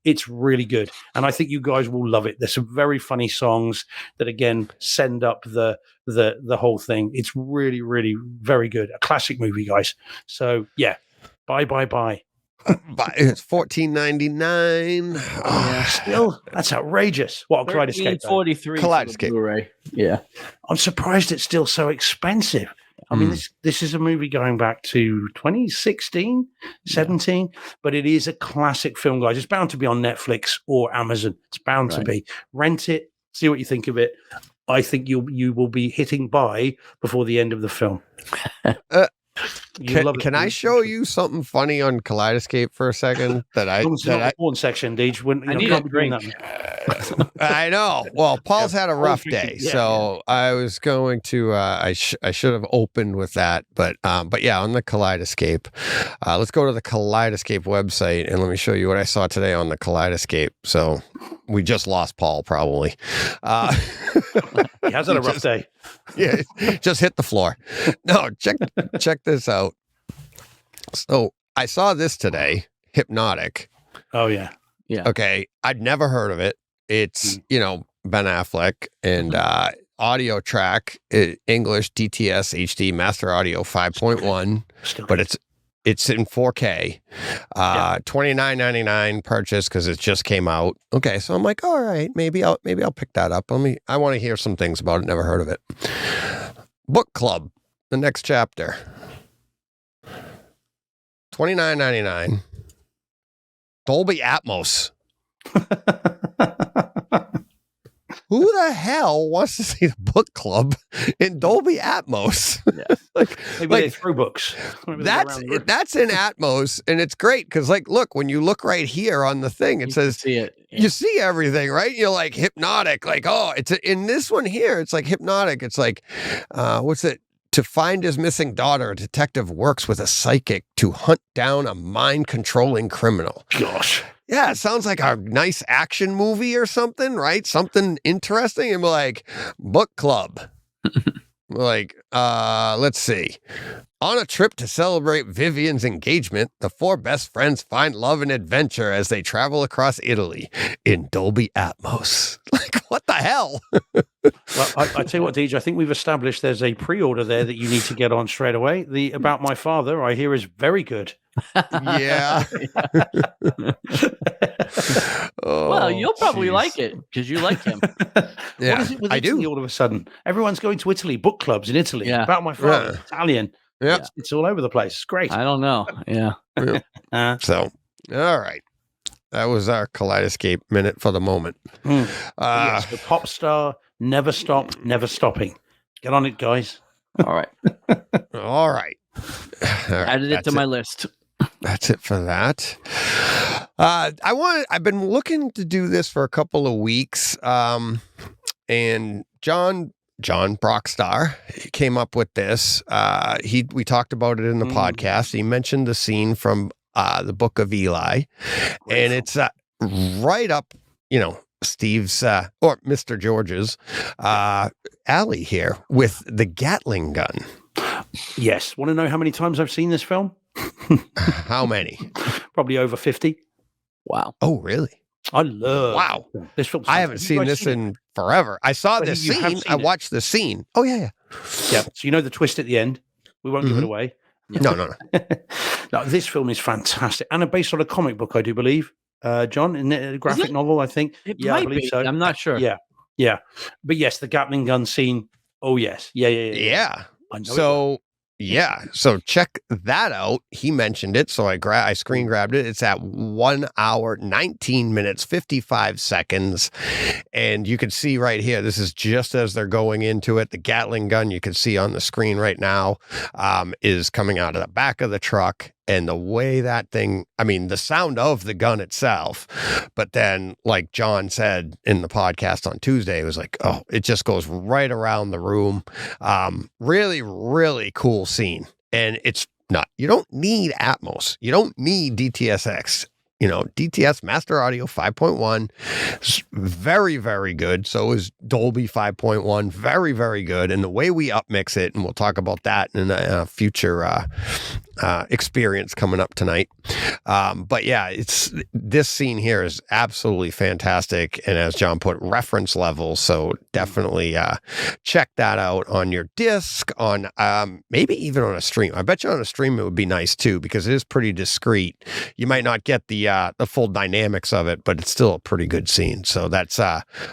It's really good, and I think you guys will love it. There's some very funny songs that again send up the whole thing. It's really, really very good. A classic movie, guys. So yeah, bye. It's $14.99. Still, that's outrageous. What a Kaleidescape? $43. Kaleidescape. Blu-ray. Yeah, I'm surprised it's still so expensive. I mean, this is a movie going back to 2016, 17, but it is a classic film, guys. It's bound to be on Netflix or Amazon. It's bound to be. Rent it, see what you think of it. I think you will be hitting buy before the end of the film. Can I show you something funny on Kaleidescape for a second? Porn section, Deej. I need a drink. I know. Well, Paul's had a rough day, so I was going to. I should have opened with that, but yeah, on the Kaleidescape. Let's go to the Kaleidescape website and let me show you what I saw today on the Kaleidescape. So we just lost Paul, probably. He has had a rough day. Yeah, just hit the floor. No, check this out. So I saw this today, Hypnotic. Oh yeah. Okay, I'd never heard of it. It's Ben Affleck and audio track English DTS HD Master Audio 5.1, but it's in 4K. $29.99 purchase because it just came out. Okay, so I'm like, all right, maybe I'll pick that up. I want to hear some things about it. Never heard of it. Book Club, the next chapter. $29.99. Dolby Atmos. Who the hell wants to see the book club in Dolby Atmos? Yeah. Maybe they throw books. Maybe they go around the room. That's in Atmos, and it's great because, like, look, when you look right here on the thing, it You says can see it. Yeah. you see everything, right? You're like hypnotic, like, oh, it's in this one here. It's like hypnotic. It's like, what's it? To find his missing daughter, a detective works with a psychic to hunt down a mind-controlling criminal. Gosh. Yeah, it sounds like a nice action movie or something, right? Something interesting. And we're like, book club. We're like, let's see. On a trip to celebrate Vivian's engagement, the four best friends find love and adventure as they travel across Italy in Dolby Atmos. Like, what the hell? Well, I tell you what, DJ, I think we've established there's a pre-order there that you need to get on straight away. The About My Father, I hear, is very good. Yeah. Well, you'll probably jeez. like it because you like him. Yeah, What is it with I Italy do. all of a sudden? Everyone's going to Italy, book clubs in Italy. Yeah. About My Father, Yeah. Italian. Yeah. It's all over the place. It's great. I don't know. Yeah. So, all right. That was our Kaleidescape minute for the moment. Yes, the Popstar, never stop, never stopping. Get on it, guys. All right. All right. Added it That's to my list. That's it for that. I've been looking to do this for a couple of weeks. And John Brockstar came up with this. We talked about it in the podcast. He mentioned the scene from the Book of Eli, and it's right up, Steve's or Mr. George's alley here with the Gatling gun. Yes. Want to know how many times I've seen this film? How many? Probably over 50. Wow. Oh, really? I love Wow. this film. I haven't seen this in forever. I saw But this you have scene. seen I it. watched the scene. Oh, yeah. Yeah. So you know the twist at the end. We won't give it away. No. No, this film is fantastic. And based on a comic book, I do believe. John, in a graphic novel, I think. It I might believe be. so. I'm not sure. Yeah. But yes, the Gatling gun scene. Oh, yes. Yeah. Yeah. I know it So check that out. He mentioned it, so I screen grabbed it. It's at 1 hour, 19 minutes, 55 seconds. And you can see right here, this is just as they're going into it. The Gatling gun you can see on the screen right now is coming out of the back of the truck. And the way that thing, the sound of the gun itself, but then like John said in the podcast on Tuesday, it was like, oh, it just goes right around the room. Really, really cool scene. And it's not, you don't need Atmos. You don't need DTSX. DTS Master Audio 5.1 is very, very good. So is Dolby 5.1. Very, very good. And the way we upmix it, and we'll talk about that in a future experience coming up tonight. But yeah, this scene here is absolutely fantastic. And as John put, reference level. So definitely check that out on your disc, on maybe even on a stream. I bet you on a stream it would be nice too, because it is pretty discreet. You might not get the full dynamics of it, but it's still a pretty good scene. So that's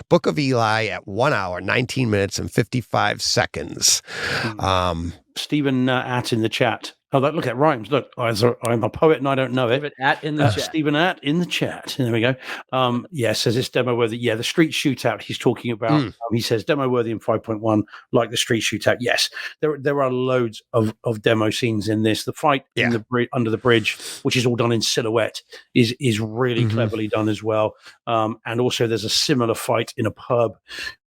Book of Eli at 1 hour, 19 minutes and 55 seconds. Stephen Att in the chat. Oh, look at rhymes. Look, I'm a poet and I don't know it. At in the chat. Stephen Att in the chat. There we go. Says it's demo worthy. Yeah, the street shootout he's talking about. He says demo worthy in 5.1, like the street shootout. Yes, there are loads of demo scenes in this. The fight in the under the bridge, which is all done in silhouette, is really cleverly done as well. And also there's a similar fight in a pub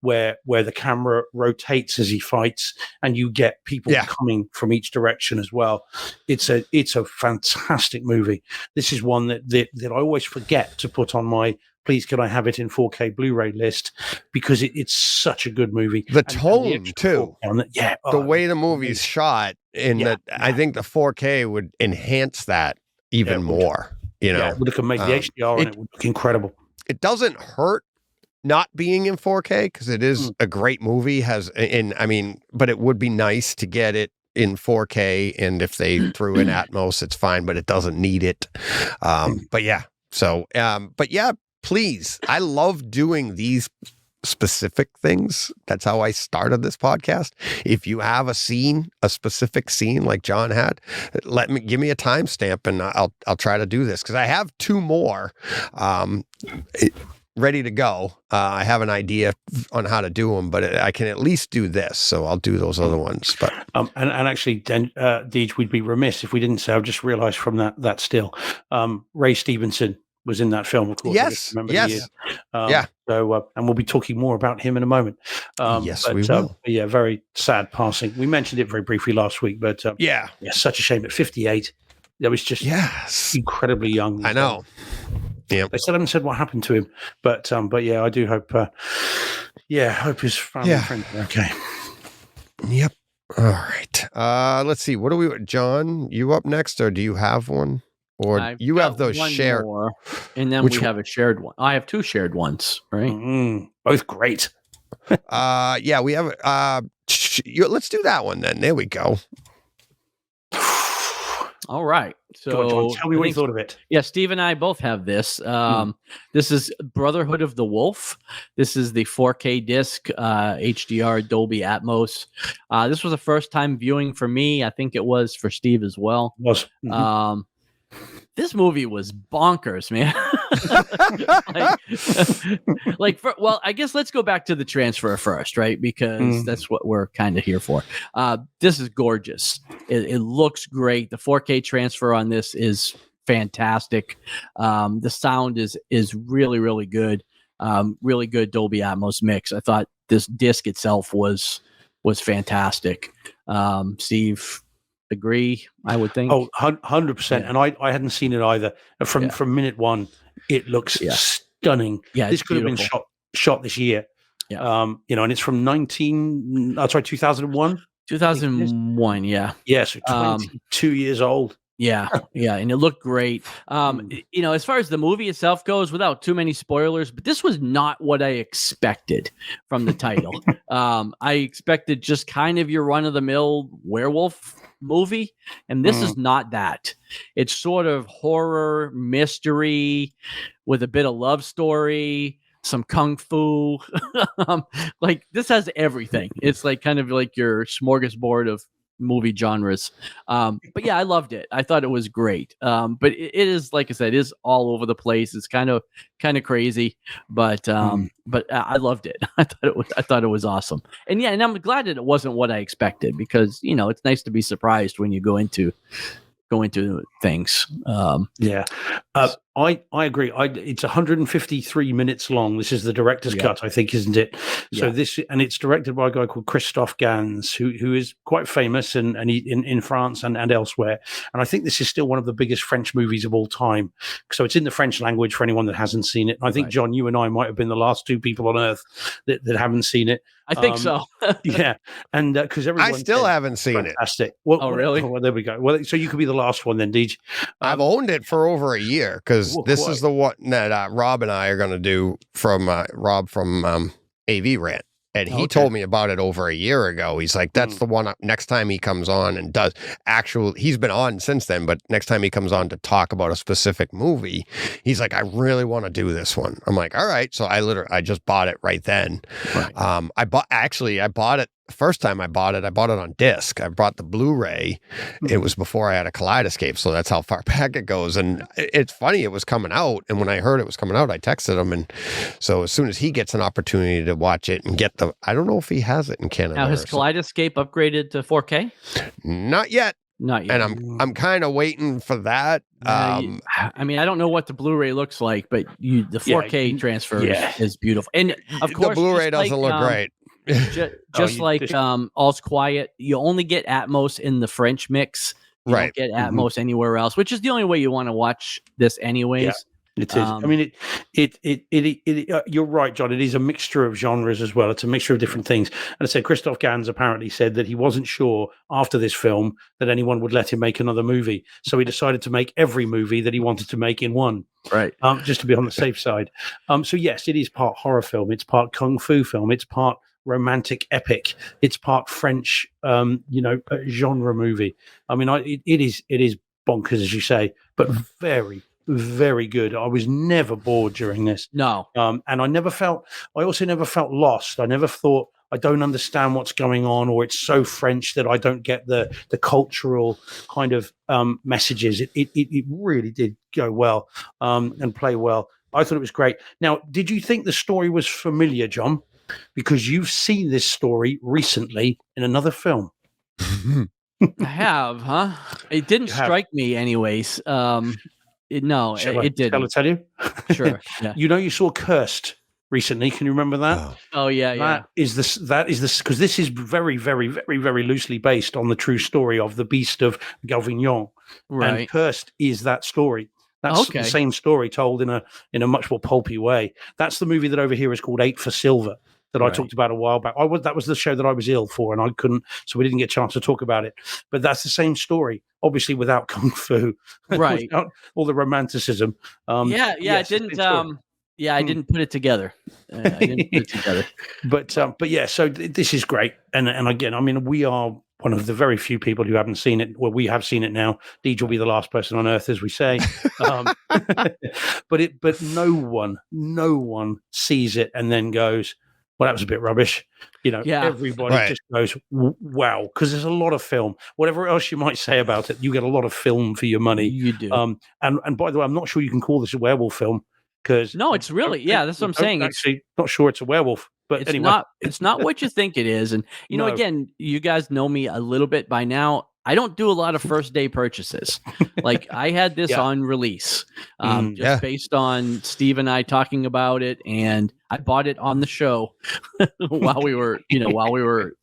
where the camera rotates as he fights, and you get people coming from each direction as well. It's a fantastic movie. This is one that I always forget to put on my please can I have it in 4K Blu-ray list, because it's such a good movie. The tone too. The way the movie's shot I think the 4K would enhance that even more. It would have made the HDR and it would look incredible. It doesn't hurt not being in 4K because it is a great movie. But it would be nice to get it in 4K, and if they threw in Atmos, it's fine, but it doesn't need it. But yeah, please, I love doing these specific things. That's how I started this podcast. If you have a specific scene like John had, give me a timestamp and I'll try to do this, because I have two more ready to go. I have an idea on how to do them, but I can at least do this, so I'll do those other ones. But and actually, Deej, we'd be remiss if we didn't say. I've just realised from that still, Ray Stevenson was in that film, of course. Yes. Yeah. So, and we'll be talking more about him in a moment. Yes, we will. Yeah, very sad passing. We mentioned it very briefly last week, but yeah, such a shame. At 58, that was just incredibly young. I know. Yeah, they still haven't said what happened to him, but yeah, I do hope. Hope his family and friends are okay. Yep. All right. Let's see. What do we? John, you up next, or do you have one? Or you have those shared, more, and then we have a shared one. I have two shared ones, right? Both great. Yeah, we have. Let's do that one then. There we go. All right. So on, John, tell me what you thought of it. Yeah, Steve and I both have this. This is Brotherhood of the Wolf. This is the 4K disc, HDR, Dolby Atmos. This was a first time viewing for me. I think it was for Steve as well. It was. Mm-hmm. This movie was bonkers, man. Well, I guess let's go back to the transfer first, right? Because that's what we're kind of here for. This is gorgeous. It looks great. The 4K transfer on this is fantastic. The sound is really, really good. Really good Dolby Atmos mix. I thought this disc itself was fantastic. Steve, agree, I would think. 100%. And I hadn't seen it either. From minute one, it looks stunning. Yeah, this could beautiful. have been shot this year. Yeah. And it's from 2001. 2001, yeah. Yeah, so 22 years old. Yeah, and it looked great. As far as the movie itself goes, without too many spoilers, but this was not what I expected from the title. I expected just kind of your run-of-the-mill werewolf movie, and this is not that. It's sort of horror, mystery, with a bit of love story, some kung fu. This has everything. It's kind of like your smorgasbord of movie genres. But yeah, I loved it. I thought it was great. But it is, like I said, it is all over the place. It's kind of crazy, but I loved it. I thought it was awesome. And yeah, and I'm glad that it wasn't what I expected, because it's nice to be surprised when you go into things. I agree. It's 153 minutes long. This is the director's cut, I think, isn't it? So it's directed by a guy called Christophe Gans, who is quite famous and he, in France and elsewhere. And I think this is still one of the biggest French movies of all time. So it's in the French language for anyone that hasn't seen it. And I think, John, you and I might have been the last two people on earth that haven't seen it. I think so. Yeah. And because everyone, I still haven't seen it. Fantastic. Well, really? Well, there we go. Well, so you could be the last one then, Deej. I've owned it for over a year, because this is the one that Rob and I are going to do from Rob from AV Rant. And he told me about it over a year ago. He's like, that's the one next time he comes on and does he's been on since then, but next time he comes on to talk about a specific movie, he's like, I really want to do this one. I'm like, all right. So I just bought it right then. Right. I bought it. First time I bought it on disc. I bought the Blu-ray. It was before I had a Kaleidescape, so that's how far back it goes. And it's funny, it was coming out, and when I heard it was coming out, I texted him, and so as soon as he gets an opportunity to watch it and I don't know if he has it in Canada. Now, has Kaleidescape upgraded to 4K? Not yet. And I'm kind of waiting for that. I don't know what the Blu-ray looks like, but the 4K transfer is beautiful. And of course, the Blu-ray doesn't look great. All's Quiet, you only get Atmos in the French mix. You don't get Atmos anywhere else, which is the only way you want to watch this anyways. Yeah. It is. I mean, you're right, John. It is a mixture of genres as well. It's a mixture of different things. And I said, Christophe Gans apparently said that he wasn't sure after this film that anyone would let him make another movie. So he decided to make every movie that he wanted to make in one. Right. Just to be on the safe side. So yes, it is part horror film. It's part kung fu film. It's part romantic epic. It's part French, genre movie. I mean, it is bonkers, as you say, but very, very good. I was never bored during this. No. And I also never felt lost. I never thought I don't understand what's going on, or it's so French that I don't get the cultural kind of messages. It really did go well and play well. I thought it was great. Now, did you think the story was familiar, John? Because you've seen this story recently in another film. I have, huh? It didn't strike me anyways. It didn't. Shall I tell you? Sure. Yeah. You saw Cursed recently. Can you remember that? Oh yeah. That is this because this is very, very, very, very loosely based on the true story of the Beast of Galvignon. Right. And Cursed is that story. That's the same story told in a much more pulpy way. That's the movie that over here is called 8 for Silver that I talked about a while back. That was the show that I was ill for, and I couldn't, so we didn't get a chance to talk about it. But that's the same story, obviously without kung fu, right? Without all the romanticism. I didn't. I didn't put it together. But yeah, so this is great, and again, I mean, we are one of the very few people who haven't seen it. Well, we have seen it now. Deej will be the last person on earth, as we say. But no one sees it and then goes, well, that was a bit rubbish. Everybody just goes, wow, because there's a lot of film. Whatever else you might say about it, you get a lot of film for your money. You do. And by the way, I'm not sure you can call this a werewolf film. No, it's really, that's what I'm saying. Actually, not sure it's a werewolf, but it's anyway. It's not what you think it is. And, again, you guys know me a little bit by now. I don't do a lot of first day purchases. Like I had this on release, based on Steve and I talking about it, and I bought it on the show while we were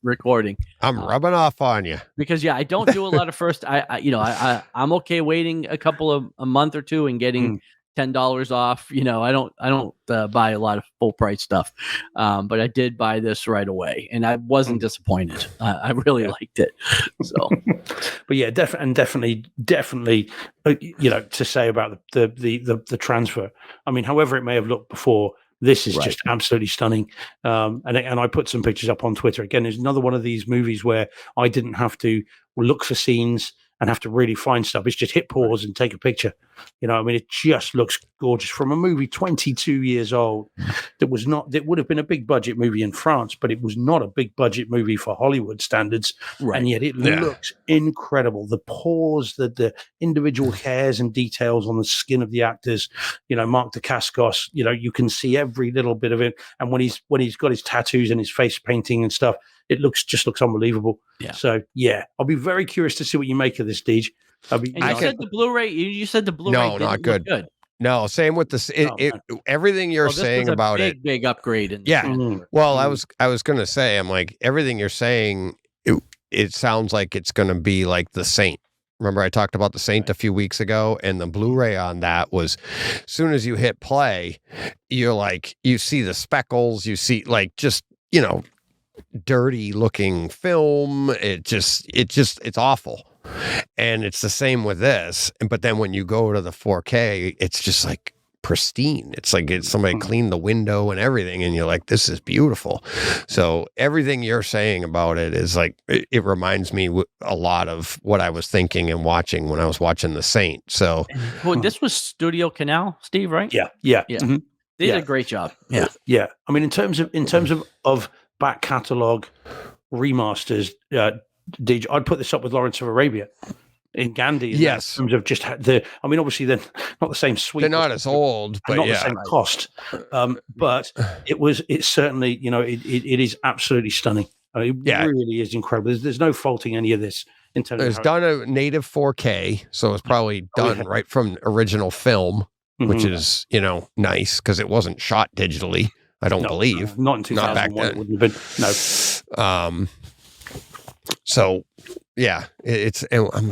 recording. I'm rubbing off on you because I don't do a lot of first. I'm okay waiting a month or two and getting $10 off. I don't buy a lot of full price stuff, but I did buy this right away, and I wasn't disappointed. I really liked it. So, but yeah, definitely, to say about the transfer. I mean, however it may have looked before, this is just absolutely stunning. And I put some pictures up on Twitter. Again, there's another one of these movies where I didn't have to look for scenes and have to really find stuff. It's just hit pause and take a picture. I mean, it just looks gorgeous from a movie 22 years old. That would have been a big budget movie in France, but it was not a big budget movie for Hollywood standards. Right. And yet it looks incredible. The pores, the individual hairs and details on the skin of the actors, Mark Dacascos, you can see every little bit of it. And when he's got his tattoos and his face painting and stuff, it looks unbelievable. Yeah. So I'll be very curious to see what you make of this, Deej. You said the Blu-ray. You said the Blu-ray. No, not good. No, same with everything you're saying about it. Big upgrade. Well, I was going to say, I'm like, everything you're saying, it sounds like it's going to be like The Saint. Remember I talked about The Saint a few weeks ago, and the Blu-ray on that was, as soon as you hit play, you're like, you see the speckles, you see like just, dirty looking film. It's awful. And it's the same with this. But then when you go to the 4K, it's just like pristine. It's like somebody cleaned the window and everything, and you're like, this is beautiful. So everything you're saying about it is like, it reminds me a lot of what I was thinking and watching when I was watching The Saint. So this was Studio Canal, Steve, right? Yeah. Mm-hmm. They did a great job. Yeah. I mean, in terms of back catalog remasters, Deej, I'd put this up with Lawrence of Arabia in Gandhi. Yes. In terms of just obviously they're not the same suite. They're not as old, but not the same cost. But it's certainly, it is absolutely stunning. It really is incredible. There's no faulting any of this in terms of. It's done a native 4K, so it's probably done right from original film, which is, nice because it wasn't shot digitally. I don't believe. Not in 2001. Not back then. It wouldn't have been. No. So, I'm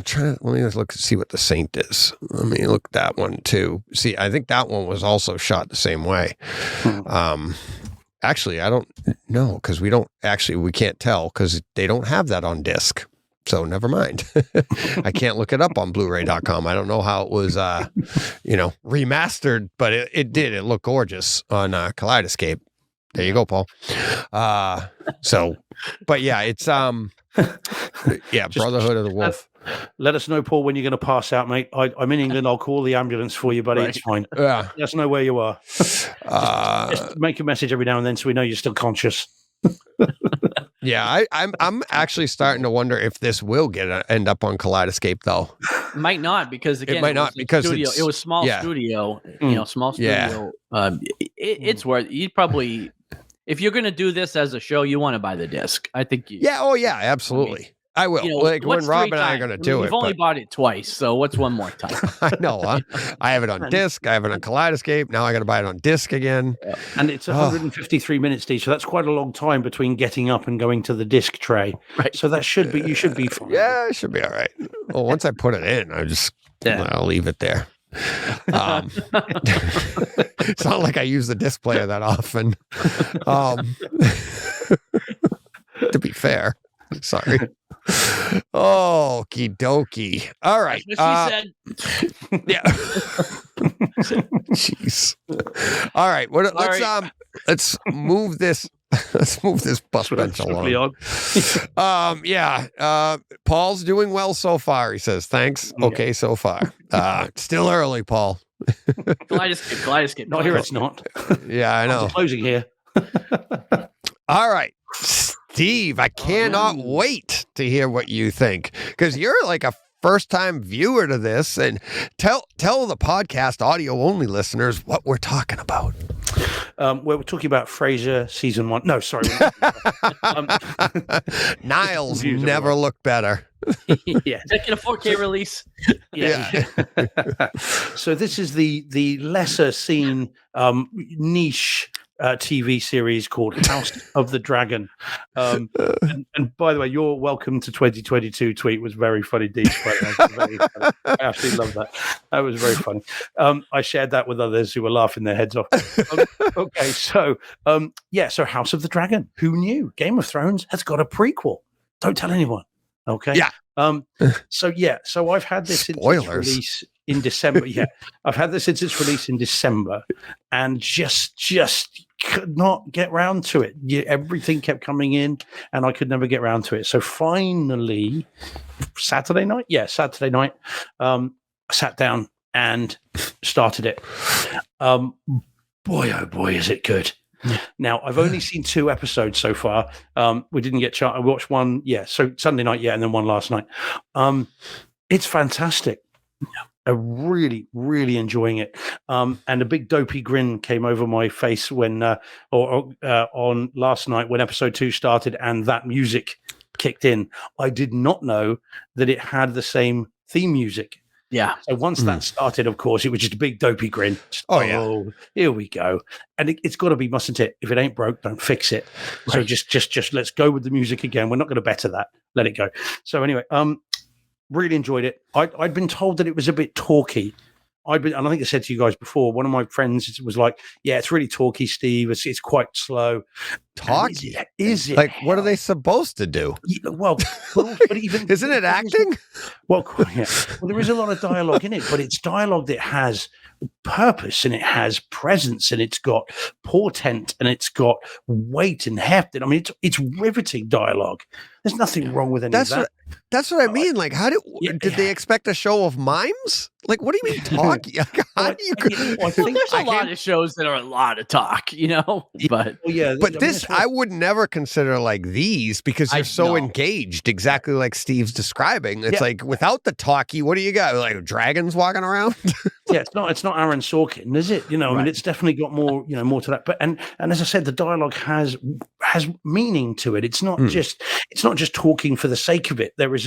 trying to, let me look and see what The Saint is. Let me look at that one too. See, I think that one was also shot the same way. Actually, I don't know because we can't tell because they don't have that on disc. So never mind. I can't look it up on Blu-ray.com. I don't know how it was, remastered, but it did. It looked gorgeous on Kaleidescape. There you go, Paul. But yeah, it's Yeah, Brotherhood of the Wolf. Let us know, Paul, when you're going to pass out, mate. I'm in England. I'll call the ambulance for you, buddy. Right. It's fine. Yeah. Let us know where you are. Just make a message every now and then so we know you're still conscious. Yeah, I'm actually starting to wonder if this will end up on Kaleidescape, though. Might not, because again, it might not because it was small studio. Small studio. It's worth. You'd probably, if you're going to do this as a show, you want to buy the disc. I think. Oh yeah, absolutely. I will. Like when Rob and I are going to do it. We've only bought it twice, so what's one more time? I know. Huh? I have it on disc. I have it on Kaleidescape. Now I got to buy it on disc again. And it's 153 minutes, Steve. So that's quite a long time between getting up and going to the disc tray. Right. So that should be. You should be fine. Yeah, it should be all right. Well, once I put it in, I'll leave it there. It's not like I use the disc player that often. To be fair, sorry. Okie dokie. All right. That's what she said. Yeah. Jeez. All right. Let's move this. Let's move this bus bench along. Paul's doing well so far. He says, "Thanks. Okay, so far. Still early, Paul." Kaleidescape. Not here. It's not. Yeah, I know. Closing here. All right. Steve, I cannot wait to hear what you think, because you're like a first-time viewer to this, and tell the podcast audio-only listeners what we're talking about. We're talking about Frasier season 1. No, sorry. Niles never looked better. Yeah, taking a 4K release. Yeah. So this is the lesser seen niche TV series called House of the Dragon. And by the way, your welcome to 2022 tweet was very funny, Deej. I absolutely love that. That was very funny. I shared that with others who were laughing their heads off. Okay, so so House of the Dragon. Who knew? Game of Thrones has got a prequel. Don't tell anyone. Okay. Yeah. So I've had this since its release in December. Yeah, I've had this since its release in December, and just could not get round to it. Everything kept coming in, and I could never get round to it. So finally, Saturday night, I sat down and started it. Boy, oh boy, is it good! Now, I've only seen 2 episodes so far. We didn't get I watched one, so Sunday night, and then one last night. It's fantastic. I'm really, really enjoying it. And a big dopey grin came over my face when, on last night when episode 2 started and that music kicked in. I did not know that it had the same theme music. Yeah. So once that started, of course, it was just a big dopey grin. Here we go. And it's got to be, mustn't it? If it ain't broke, don't fix it. Right. So just let's go with the music again. We're not going to better that. Let it go. So anyway, really enjoyed it. I'd been told that it was a bit talky. And I think I said to you guys before, one of my friends was like, yeah, it's really talky, Steve. It's quite slow. Talky? Is it? Like, what are they supposed to do? Yeah, but even isn't it acting? Well, there is a lot of dialogue in it, but it's dialogue that has purpose and it has presence and it's got portent and it's got weight and heft. I mean, it's riveting dialogue. There's nothing wrong with any of that. That's what I mean. Like, did they expect a show of mimes? Like, what do you mean talky? I think there's a lot of shows that are a lot of talk, but this I would never consider like these because you're so engaged, exactly like Steve's describing. It's like without the talky, what do you got? Like dragons walking around? It's not Aaron Sorkin, is it? I mean, it's definitely got more, more to that. But and as I said, the dialogue has meaning to it. It's not just talking for the sake of it. There is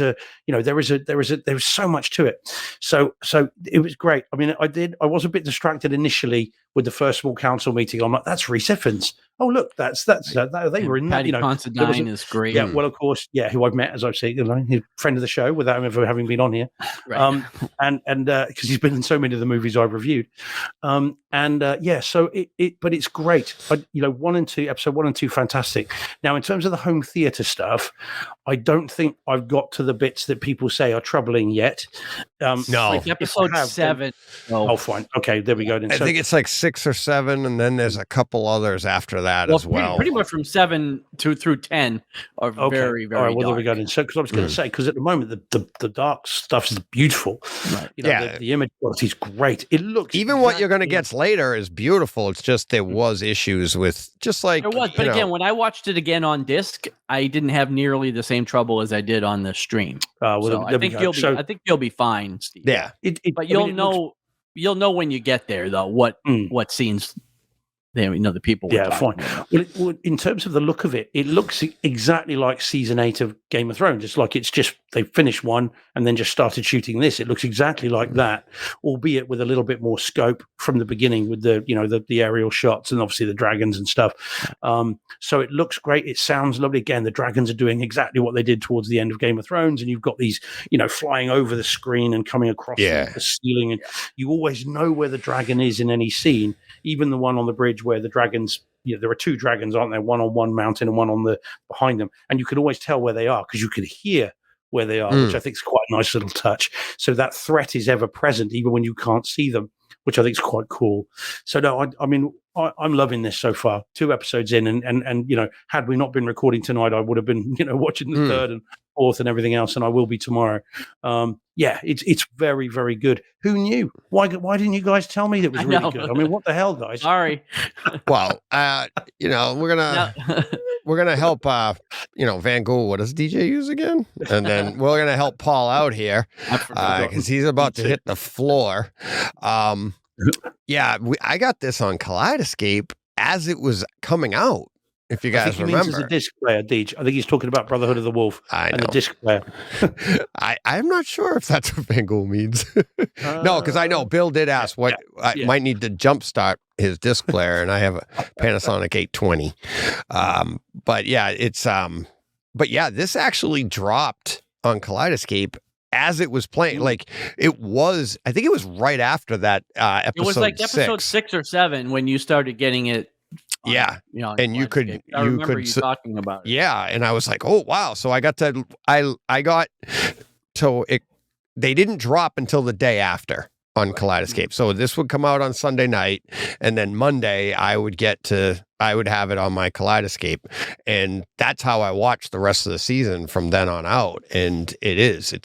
so much to it. So it was great. I mean, I was a bit distracted initially with the first small council meeting. I'm like, that's Rhys Ifans. Oh, look, that's they were in that. Patty Considine is great. Yeah, well, of course, who I've met, as I've said, he's a friend of the show without him ever having been on here. Right. And because he's been in so many of the movies I've reviewed. And And so but it's great. Episode 1 and 2, fantastic. Now, in terms of the home theater stuff, I don't think I've got to the bits that people say are troubling yet. No, like episode 7. Oh, fine. Okay, there we go. Then. I think it's like 6 or 7, and then there's a couple others after that as well. Pretty much from 7 through 10 are very, very all right, well, dark. there we go. Then. So, because I was going to say, because at the moment the dark stuff is beautiful. Right. The image quality is great. It looks even what you're going to get later is beautiful. It's just there was issues with just like there was, but again, when I watched it again on disc, I didn't have nearly the same trouble as I did on the stream. I think you'll be fine, Steve. Yeah, but you'll know when you get there though what scenes the people were talking about. Well, in terms of the look of it, it looks exactly like season 8 of Game of Thrones. It's like they finished one and then just started shooting this. It looks exactly like that, albeit with a little bit more scope from the beginning with the aerial shots and obviously the dragons and stuff. So it looks great. It sounds lovely. Again, the dragons are doing exactly what they did towards the end of Game of Thrones, and you've got these flying over the screen and coming across the ceiling, and you always know where the dragon is in any scene, even the one on the bridge where the dragons, there are 2 dragons, aren't there? One on one mountain and one on the behind them, and you can always tell where they are because you can hear where they are, which I think is quite a nice little touch. So that threat is ever present, even when you can't see them, which I think is quite cool. So no, I'm loving this so far. 2 episodes in, and had we not been recording tonight, I would have been watching the 3rd and 4th and everything else, and I will be tomorrow. It's very, very good. Who knew? Why didn't you guys tell me that it was really good? I mean, what the hell, guys? Sorry. Well, we're gonna help. Van Gogh. What does DJ use again? And then we're gonna help Paul out here because he's about to hit the floor. I got this on Kaleidescape as it was coming out. If you guys remember, means as a disc player, Deej. I think he's talking about Brotherhood of the Wolf and the disc player. I'm not sure if that's what Van Gogh means. No, because I know Bill did ask what I might need to jumpstart his disc player, and I have a Panasonic 820. This actually dropped on Kaleidescape as it was playing. Like I think it was right after that episode. It was like episode 6 or 7 when you started getting it. And you could talking about it. Yeah, and I was like, oh wow. So I got to they didn't drop until the day after on Kaleidescape. So this would come out on Sunday night, and then Monday I would have it on my Kaleidescape, and that's how I watched the rest of the season from then on out. And it's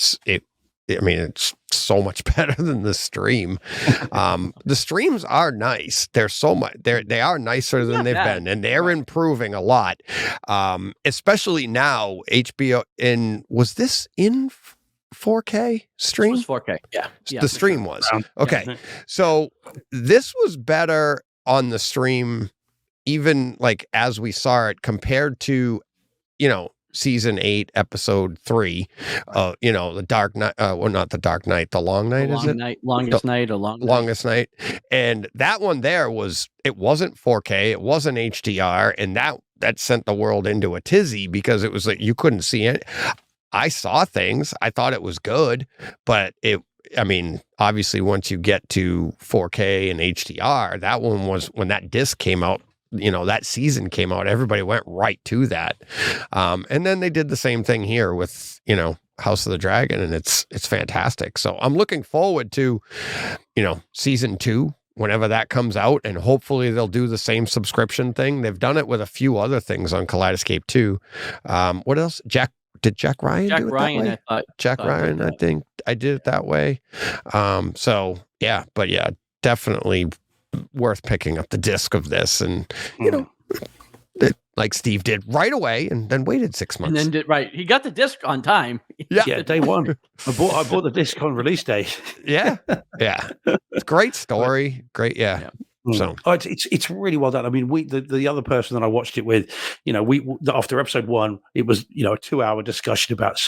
so much better than the stream. The streams are nice. They're so much. They are nicer than they've been, and they're improving a lot. Especially now, HBO. Was this in 4K stream? It was 4K. Yeah. The stream was okay. So this was better on the stream, even like as we saw it compared to, season 8, episode 3, the Dark Night, not the Dark Night, the Long Night, Longest Night. And that one there it wasn't 4K, it wasn't HDR, and that sent the world into a tizzy because it was like you couldn't see it. I saw things, I thought it was good, but obviously once you get to 4K and HDR, that one was when that disc came out. That season came out, everybody went right to that. And then they did the same thing here with, House of the Dragon, and it's fantastic. So I'm looking forward to, season 2, whenever that comes out, and hopefully they'll do the same subscription thing. They've done it with a few other things on Kaleidescape too. What else? Did Jack Ryan do it that way? Jack Ryan, I think I did it that way. Definitely worth picking up the disc of this, and like Steve did right away, and then waited 6 months. And then he got the disc on time. Yeah, day one. I bought the disc on release day. Yeah. Great story. Great. Yeah. So it's really well done. I mean, the other person that I watched it with, after episode 1, it was a 2-hour discussion about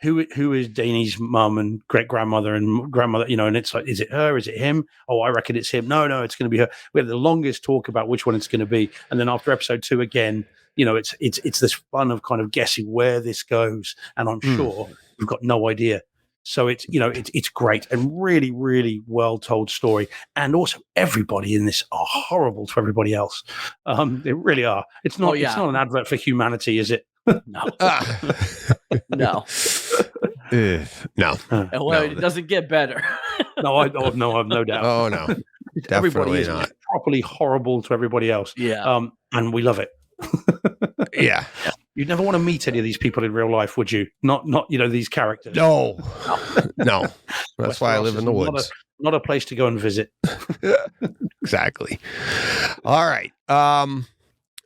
who is Dani's mum and great grandmother and grandmother, and it's like, is it her? Is it him? Oh, I reckon it's him. No, it's going to be her. We had the longest talk about which one it's going to be, and then after episode 2 again, it's this fun of kind of guessing where this goes, and I'm sure we've got no idea. So it's it's great and really, really well told story. And also everybody in this are horrible to everybody else. They really are. It's not it's not an advert for humanity, is it? No. No. No. Well, it doesn't get better. No, I've no doubt. Oh no. Everybody Definitely is not. properly horrible to everybody else. Yeah. And we love it. Yeah. You'd never want to meet any of these people in real life, would you? Not these characters. No. No. That's why I live in the woods. Not a place to go and visit. Exactly. All right. All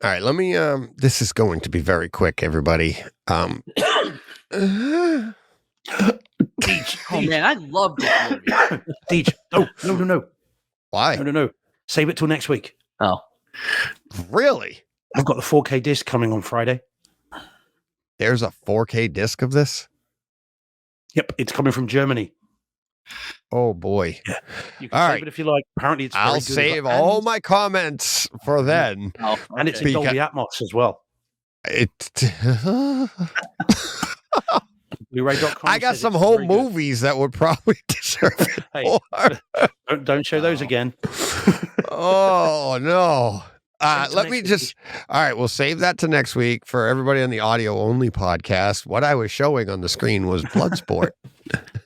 right. Let me. This is going to be very quick, everybody. Oh man, I love this movie. Deej, no. Why? No. Save it till next week. Oh, Really? I've got the 4K disc coming on Friday. There's a 4K disc of this? Yep, it's coming from Germany. Oh boy. Yeah. You can All save right. it if you like. Apparently, it's very I'll good. save all my comments for then. oh And it's okay. in Dolby Atmos as well. Blu-ray.com. I got says some it's home very good. movies that would probably deserve it Hey, more. don't show those again. Oh no. Save it to Let me next just. All right, we'll save that to next week for everybody on the audio only podcast. What I was showing on the screen was Bloodsport.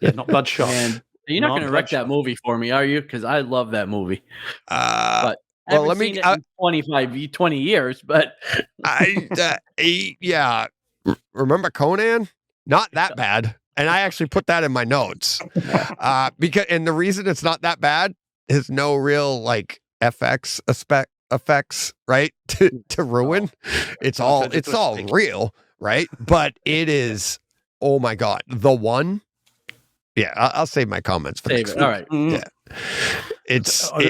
Yeah, not Bloodshot. And you're not Not going to wreck Bloodshot. that movie for me, are you? Because I love that movie. Well, I haven't let me. seen it in 20 years, but Yeah. Remember Conan? Not that bad. And I actually put that in my notes. And the reason it's not that bad is no real like effects, right? to ruin. It's all real, right? But it is, oh my God. The One. Yeah, I'll save my comments for save next it. week. All right. Yeah.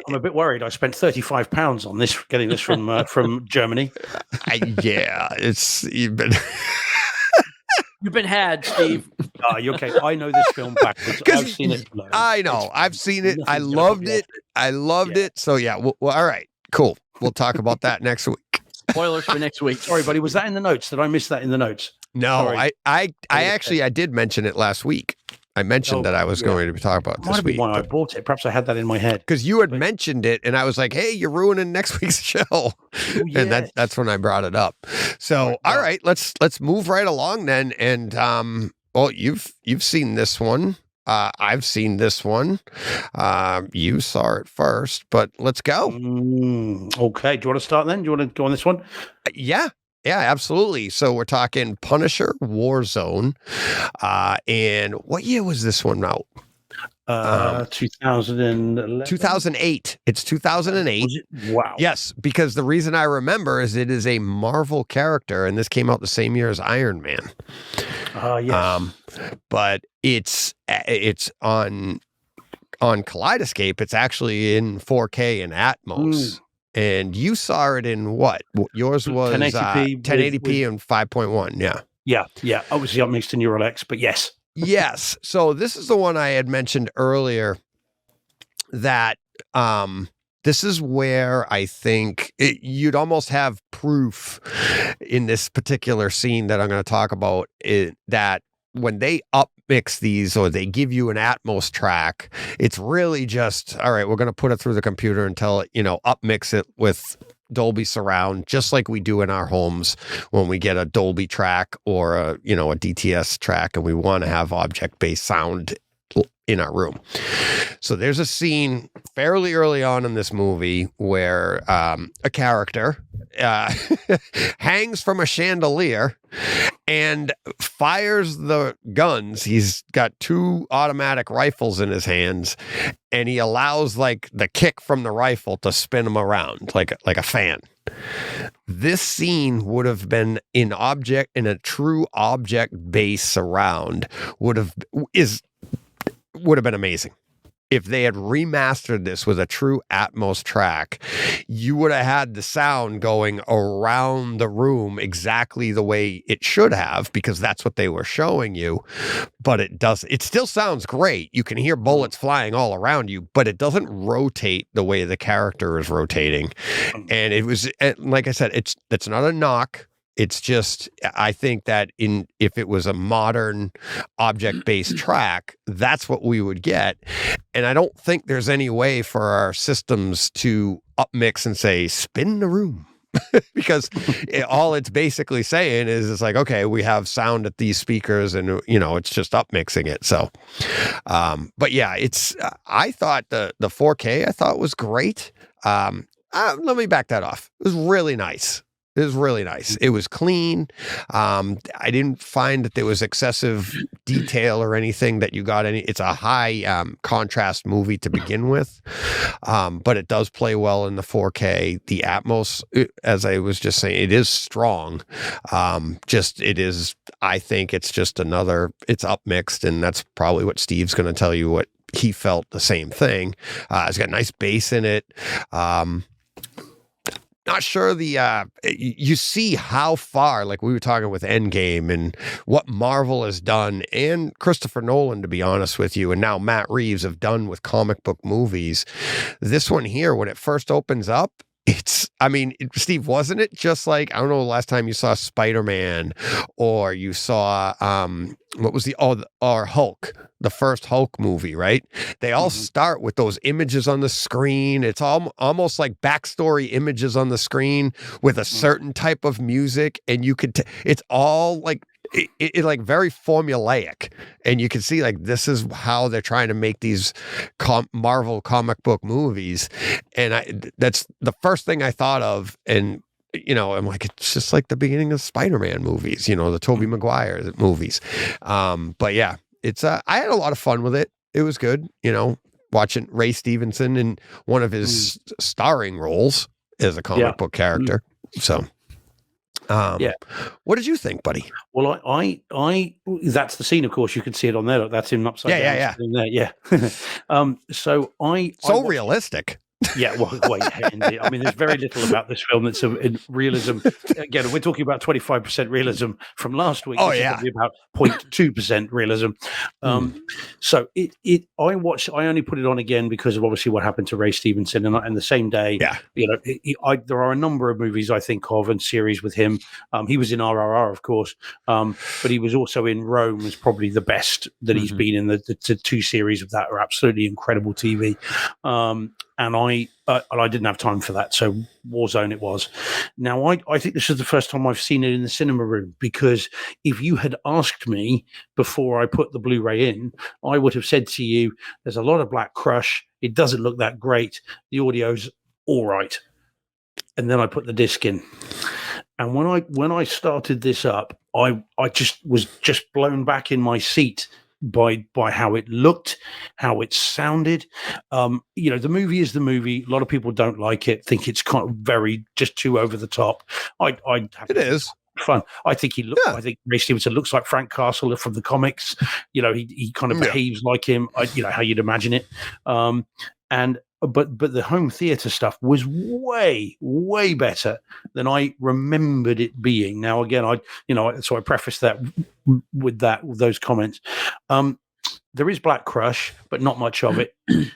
I'm a bit worried. I spent £35 on this, getting this from Germany. It's even. You've been had, Steve. You're okay. I know this film backwards. I've seen it. I know. I've seen it. I Nothing's gonna loved put me it. I loved it. So yeah. Well, all right. Cool. We'll talk about that next week. Spoilers for next week. Sorry, buddy. Was that in the notes? Did I miss that in the notes? No, Sorry. I actually I did mention it last week. I mentioned that I was going to be talking about Might this have been week why I bought it. Perhaps I had that in my head. because you had mentioned it, and I was like, "Hey, you're ruining next week's show," and that's when I brought it up. So, all right, let's move right along then. And well, you've seen this one. I've seen this one. You saw it first, but let's go. Okay. Do you want to start then? Do you want to go on this one? Yeah, absolutely. So we're talking Punisher Warzone. And what year was this one out? 2011. 2008. It's 2008. Was it? Wow. Yes, because the reason I remember is it is a Marvel character, and this came out the same year as Iron Man. Yes. But it's on Kaleidescape. It's actually in 4K and Atmos. And you saw it in what? Yours was 1080p 1080p and 5.1. Yeah. Yeah. Obviously, I'm mixed in Neural X, but yes. Yes. So this is the one I had mentioned earlier that this is where I think you'd almost have proof in this particular scene that I'm going to talk about that when they upmix these or they give you an Atmos track, it's really just, all right, we're going to put it through the computer and tell it, upmix it with Dolby surround, just like we do in our homes when we get a Dolby track or a DTS track and we want to have object-based sound in our room. So there's a scene fairly early on in this movie where a character hangs from a chandelier and fires the guns. He's got 2 automatic rifles in his hands, and he allows like the kick from the rifle to spin him around like a fan. This scene would have been in a true object-based surround would have been amazing. If they had remastered this with a true Atmos track, you would have had the sound going around the room exactly the way it should have, because that's what they were showing you. But it doesn't. It still sounds great. You can hear bullets flying all around you, but it doesn't rotate the way the character is rotating. And it was, like I said, it's not a knock. It's just, I think that if it was a modern object-based track, that's what we would get. And I don't think there's any way for our systems to upmix and say, spin the room. Because all it's basically saying is it's like, okay, we have sound at these speakers and, it's just upmixing it. So, but yeah, I thought the 4K I thought was great. Let me back that off. It was really nice. It was really nice. It was clean. I didn't find that there was excessive detail or anything that you got it's a high contrast movie to begin with. But it does play well in the 4K. The Atmos, as I was just saying, it is strong. I think it's just it's upmixed, and that's probably what Steve's going to tell you what he felt the same thing. It's got nice bass in it. Not sure you see how far, like we were talking with Endgame and what Marvel has done, and Christopher Nolan, to be honest with you, and now Matt Reeves have done with comic book movies. This one here, when it first opens up, Steve, wasn't it just like, I don't know, the last time you saw Spider-Man or you saw, or Hulk, the first Hulk movie, right? They all start with those images on the screen. It's almost like backstory images on the screen with a certain type of music. And you could, it's all like, it like very formulaic, and you can see like this is how they're trying to make these Marvel comic book movies, and that's the first thing I thought of. And I'm like, it's just like the beginning of Spider-Man movies, the Tobey Maguire movies. But yeah, it's I had a lot of fun with it. It was good, watching Ray Stevenson in one of his starring roles as a comic book character. So. What did you think, buddy? Well, I that's the scene. Of course, you can see it on there. Look, that's him upside down. Yeah. So realistic. Yeah, well, indeed. I mean, there's very little about this film that's in realism. Again, we're talking about 25% realism from last week. Oh, yeah. About 0.2% realism. So I only put it on again because of obviously what happened to Ray Stevenson, and the same day, there are a number of movies I think of and series with him. He was in RRR, of course, but he was also in Rome, is probably the best that he's been in. The two series of that are absolutely incredible TV. And I didn't have time for that, so Warzone it was. Now, I think this is the first time I've seen it in the cinema room, because if you had asked me before I put the Blu-ray in, I would have said to you, there's a lot of black crush, it doesn't look that great, the audio's all right. And then I put the disc in. And when I started this up, I was blown back in my seat by how it looked, how it sounded. The movie is the movie. A lot of people don't like it, think it's kind of very just too over the top. It is fun. I think I think Ray Stevenson looks like Frank Castle from the comics. He kind of behaves like him. How you'd imagine it. But the home theater stuff was way, way better than I remembered it being. Now, again, so I preface that with those comments. There is Black Crush, but not much of it.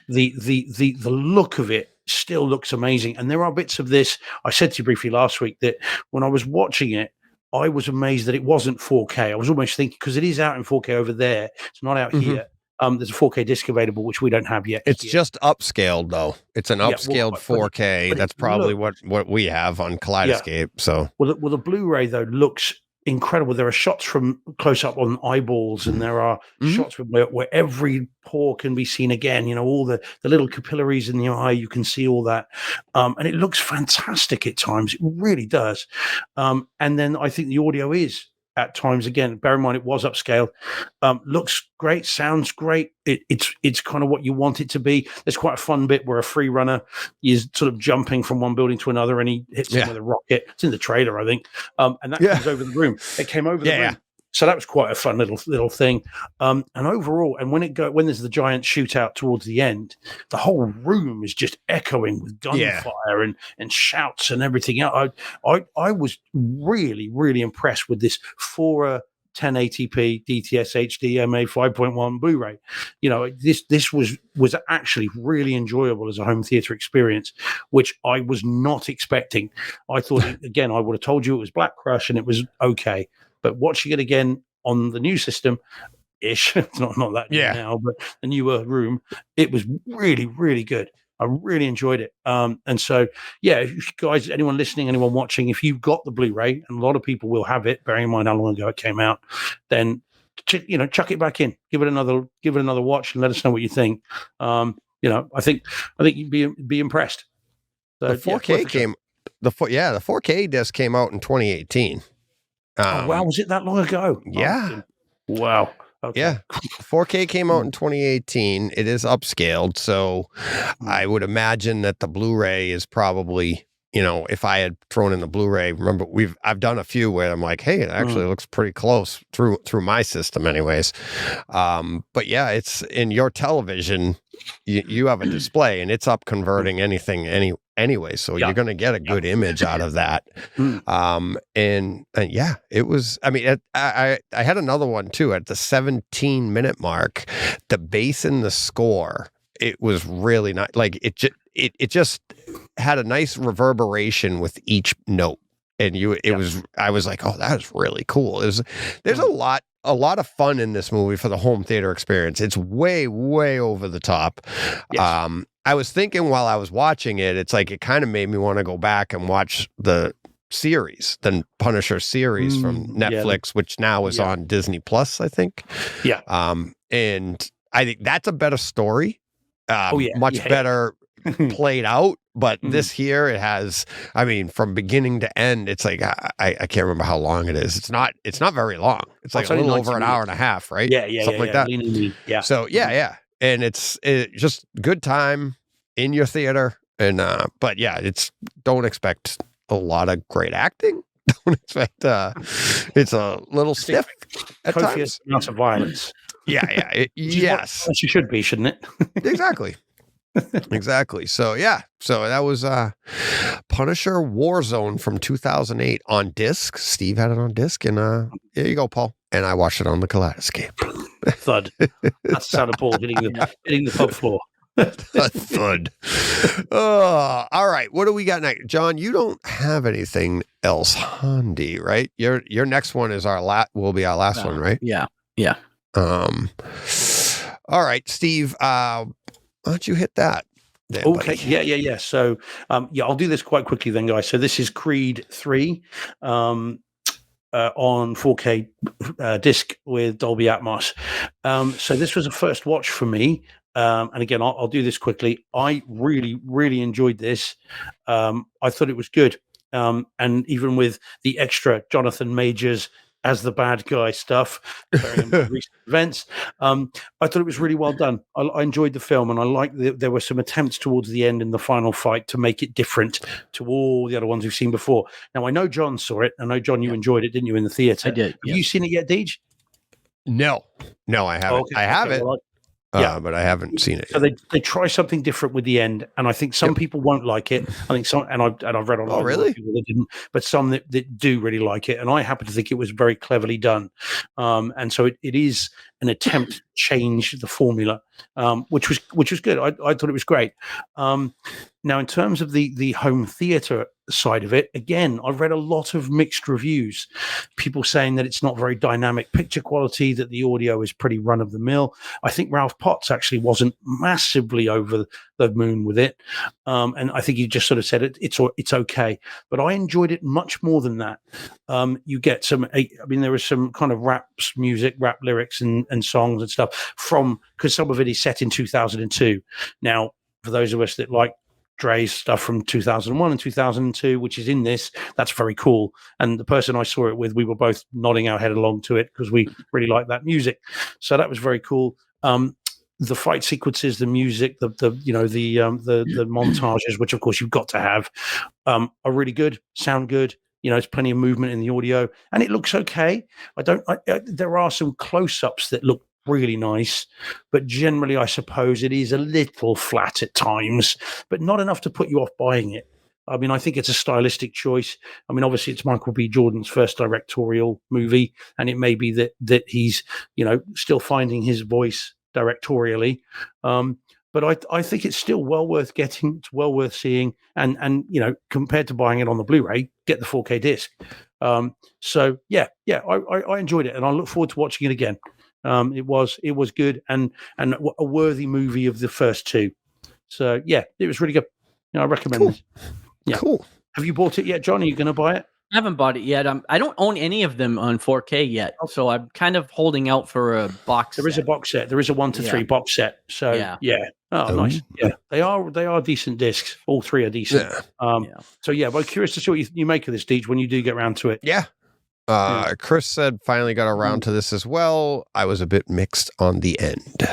The look of it still looks amazing. And there are bits of this. I said to you briefly last week that when I was watching it, I was amazed that it wasn't 4K. I was almost thinking, because it is out in 4K over there, it's not out here. There's a 4K disc available, which we don't have yet. It's just upscaled, though. It's an upscaled 4K. That's probably what we have on Kaleidescape. So, well, the Blu-ray though looks incredible. There are shots from close up on eyeballs, and there are shots where every pore can be seen again. All the little capillaries in the eye, you can see all that, and it looks fantastic at times. It really does. And then I think the audio is. At times, again, bear in mind it was upscale. Looks great, sounds great. It's kind of what you want it to be. There's quite a fun bit where a free runner is sort of jumping from one building to another, and he hits him with a rocket. It's in the trailer, I think, and that comes over the room. It came over the room. So that was quite a fun little thing. And overall, and when there's the giant shootout towards the end, the whole room is just echoing with gunfire and shouts and everything else. I was really, really impressed with this for 1080p DTS HD MA 5.1 Blu-ray. This was actually really enjoyable as a home theater experience, which I was not expecting. I thought, again, I would have told you it was Black Crush and it was okay, but watching it again on the new system ish, it's not that new now, but the newer room, it was really, really good. I really enjoyed it. And so, if you guys, anyone listening, anyone watching, if you've got the Blu-ray, and a lot of people will have it, bearing in mind how long ago it came out, then chuck it back in, give it another watch, and let us know what you think. I think you'd be impressed. So, the 4K the 4K disc came out in 2018. Wow, was it that long ago? Yeah. Wow. Okay. Yeah, 4K came out in 2018. It is upscaled, so I would imagine that the Blu-ray is probably, if I had thrown in the Blu-ray, remember I've done a few where I'm like, hey, it actually looks pretty close through my system, anyways. But yeah, it's in your television. You have a display, and it's up converting anything anyway, so you're going to get a good image out of that. And yeah, it was. I mean, I had another one too at the 17-minute mark. The bass in the score, it was really not like it just had a nice reverberation with each note, and I was like, oh, that is really cool. There's a lot of fun in this movie for the home theater experience. It's way, way over the top. Yes. I was thinking while I was watching it, it's like it kind of made me want to go back and watch the series, the Punisher series from Netflix, which now is on Disney Plus, I think. Yeah. And I think that's a better story. Much better played out. But this here, it has, I mean, from beginning to end, it's like, I can't remember how long it is. It's not very long. It's like a little over an hour and a half, right? Something like that. Yeah. So and it's just good time in your theater. And, but yeah, don't expect a lot of great acting. Don't expect, it's a little stiff at times. Amounts of violence. Yes. As you should be, shouldn't it? Exactly. Exactly. So that was Punisher Warzone from 2008 on disc. Steve had it on disc, and here you go, Paul. And I watched it on the Kaleidescape. Thud. That's the sound of Paul hitting the pub floor. A thud. Oh, all right. What do we got next, John? You don't have anything else handy, right? Your next one is will be our last one, right? Yeah. All right, Steve. Why don't you hit that? There, okay. buddy. Yeah. So, I'll do this quite quickly then, guys. So this is Creed 3 on 4K disc with Dolby Atmos. So this was a first watch for me. And again, I'll do this quickly. I really, really enjoyed this. I thought it was good. And even with the extra Jonathan Majors as the bad guy stuff, recent events, I thought it was really well done. I enjoyed the film, and I liked that there were some attempts towards the end in the final fight to make it different to all the other ones we've seen before. Now, I know John saw it. I know, John, you enjoyed it, didn't you, in the theater? I did. Have you seen it yet, Deej? No, I haven't. Okay, I have it. Well, but I haven't seen it. So they try something different with the end, and I think some people won't like it. I think some, and I've read a lot of people that didn't, but some that do really like it. And I happen to think it was very cleverly done. And so it is an attempt to change the formula, which was good. I thought it was great. Now, in terms of the home theater side of it, again, I've read a lot of mixed reviews. People saying that it's not very dynamic picture quality, that the audio is pretty run of the mill. I think Ralph Potts actually wasn't massively over the moon with it, and I think he just sort of said it's okay. But I enjoyed it much more than that. You get there was some kind of rap lyrics and songs and stuff because some of it is set in 2002. Now, for those of us that like Dre's stuff from 2001 and 2002, which is in this, that's very cool. And the person I saw it with, we were both nodding our head along to it because we really like that music. So that was very cool. The fight sequences, the music, the montages, which of course you've got to have, are really good, sound good. There's plenty of movement in the audio, and it looks okay. There are some close-ups that look really nice, but generally I suppose it is a little flat at times, but not enough to put you off buying it. I mean, I think it's a stylistic choice. I mean, obviously, it's Michael B. Jordan's first directorial movie, and it may be that he's, still finding his voice directorially. But I think it's still well worth getting. It's well worth seeing, and compared to buying it on the Blu-ray, get the 4K disc. So I enjoyed it, and I look forward to watching it again. It was good and a worthy movie of the first two. So yeah, it was really good. I recommend this. Yeah. Cool. Have you bought it yet, John? Are you going to buy it? I haven't bought it yet. I don't own any of them on 4K yet, so I'm kind of holding out for a box. There is a box set. There is a 1 to 3 box set. So yeah. Oh, nice. Yeah, they are decent discs. All three are decent. So yeah, but I'm curious to see what you make of this, Deej, when you do get around to it. Yeah. Chris said finally got around to this as well. I was a bit mixed on the end.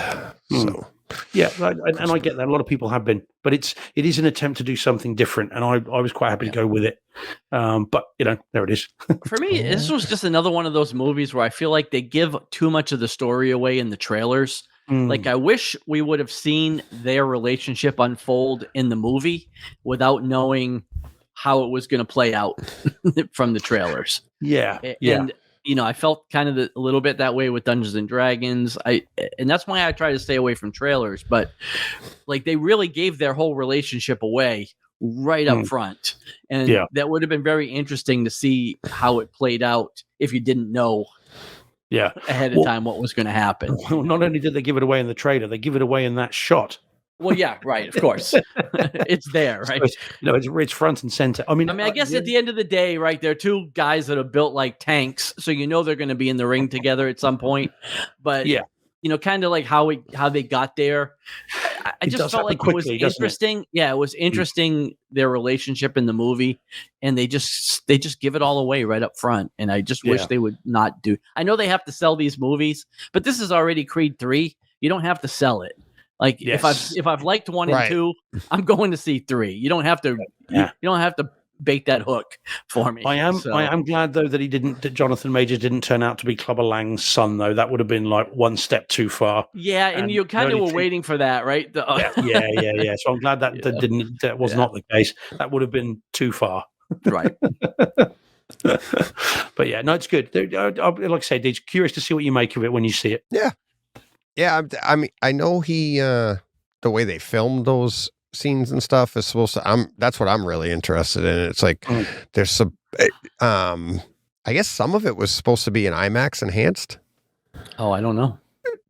So yeah, and I get that. A lot of people have been, but it is an attempt to do something different, and I was quite happy to go with it. But there it is. For me, this was just another one of those movies where I feel like they give too much of the story away in the trailers. Like, I wish we would have seen their relationship unfold in the movie without knowing how it was going to play out from the trailers. Yeah. And I felt kind of a little bit that way with Dungeons and Dragons. And that's why I try to stay away from trailers. But like, they really gave their whole relationship away right up front, and that would have been very interesting to see how it played out if you didn't know. Ahead of time what was going to happen. Well, not only did they give it away in the trailer, they give it away in that shot. Well, yeah, right. Of course, it's there, right? So it's front and center. I mean, I guess at the end of the day, right, they're two guys that are built like tanks, so they're going to be in the ring together at some point. But kind of like how they got there. I just felt like it was interesting. Yeah, it was interesting their relationship in the movie, and they just give it all away right up front. And I just wish they would not do. I know they have to sell these movies, but this is already Creed 3. You don't have to sell it. Like if I've liked 1 and 2, I'm going to see 3. You don't have to. You don't have to bait that hook for me. I am glad though that Jonathan Majors didn't turn out to be Clubber Lang's son, though. That would have been like one step too far. Yeah, and you kind of were waiting for that, right? Yeah. So I'm glad that was not the case. That would have been too far. Right. But yeah, no, it's good. Like I said, it's curious to see what you make of it when you see it. Yeah. I mean, I know the way they filmed those scenes and stuff is supposed to. That's what I'm really interested in. It's like there's some. I guess some of it was supposed to be an IMAX enhanced. Oh, I don't know.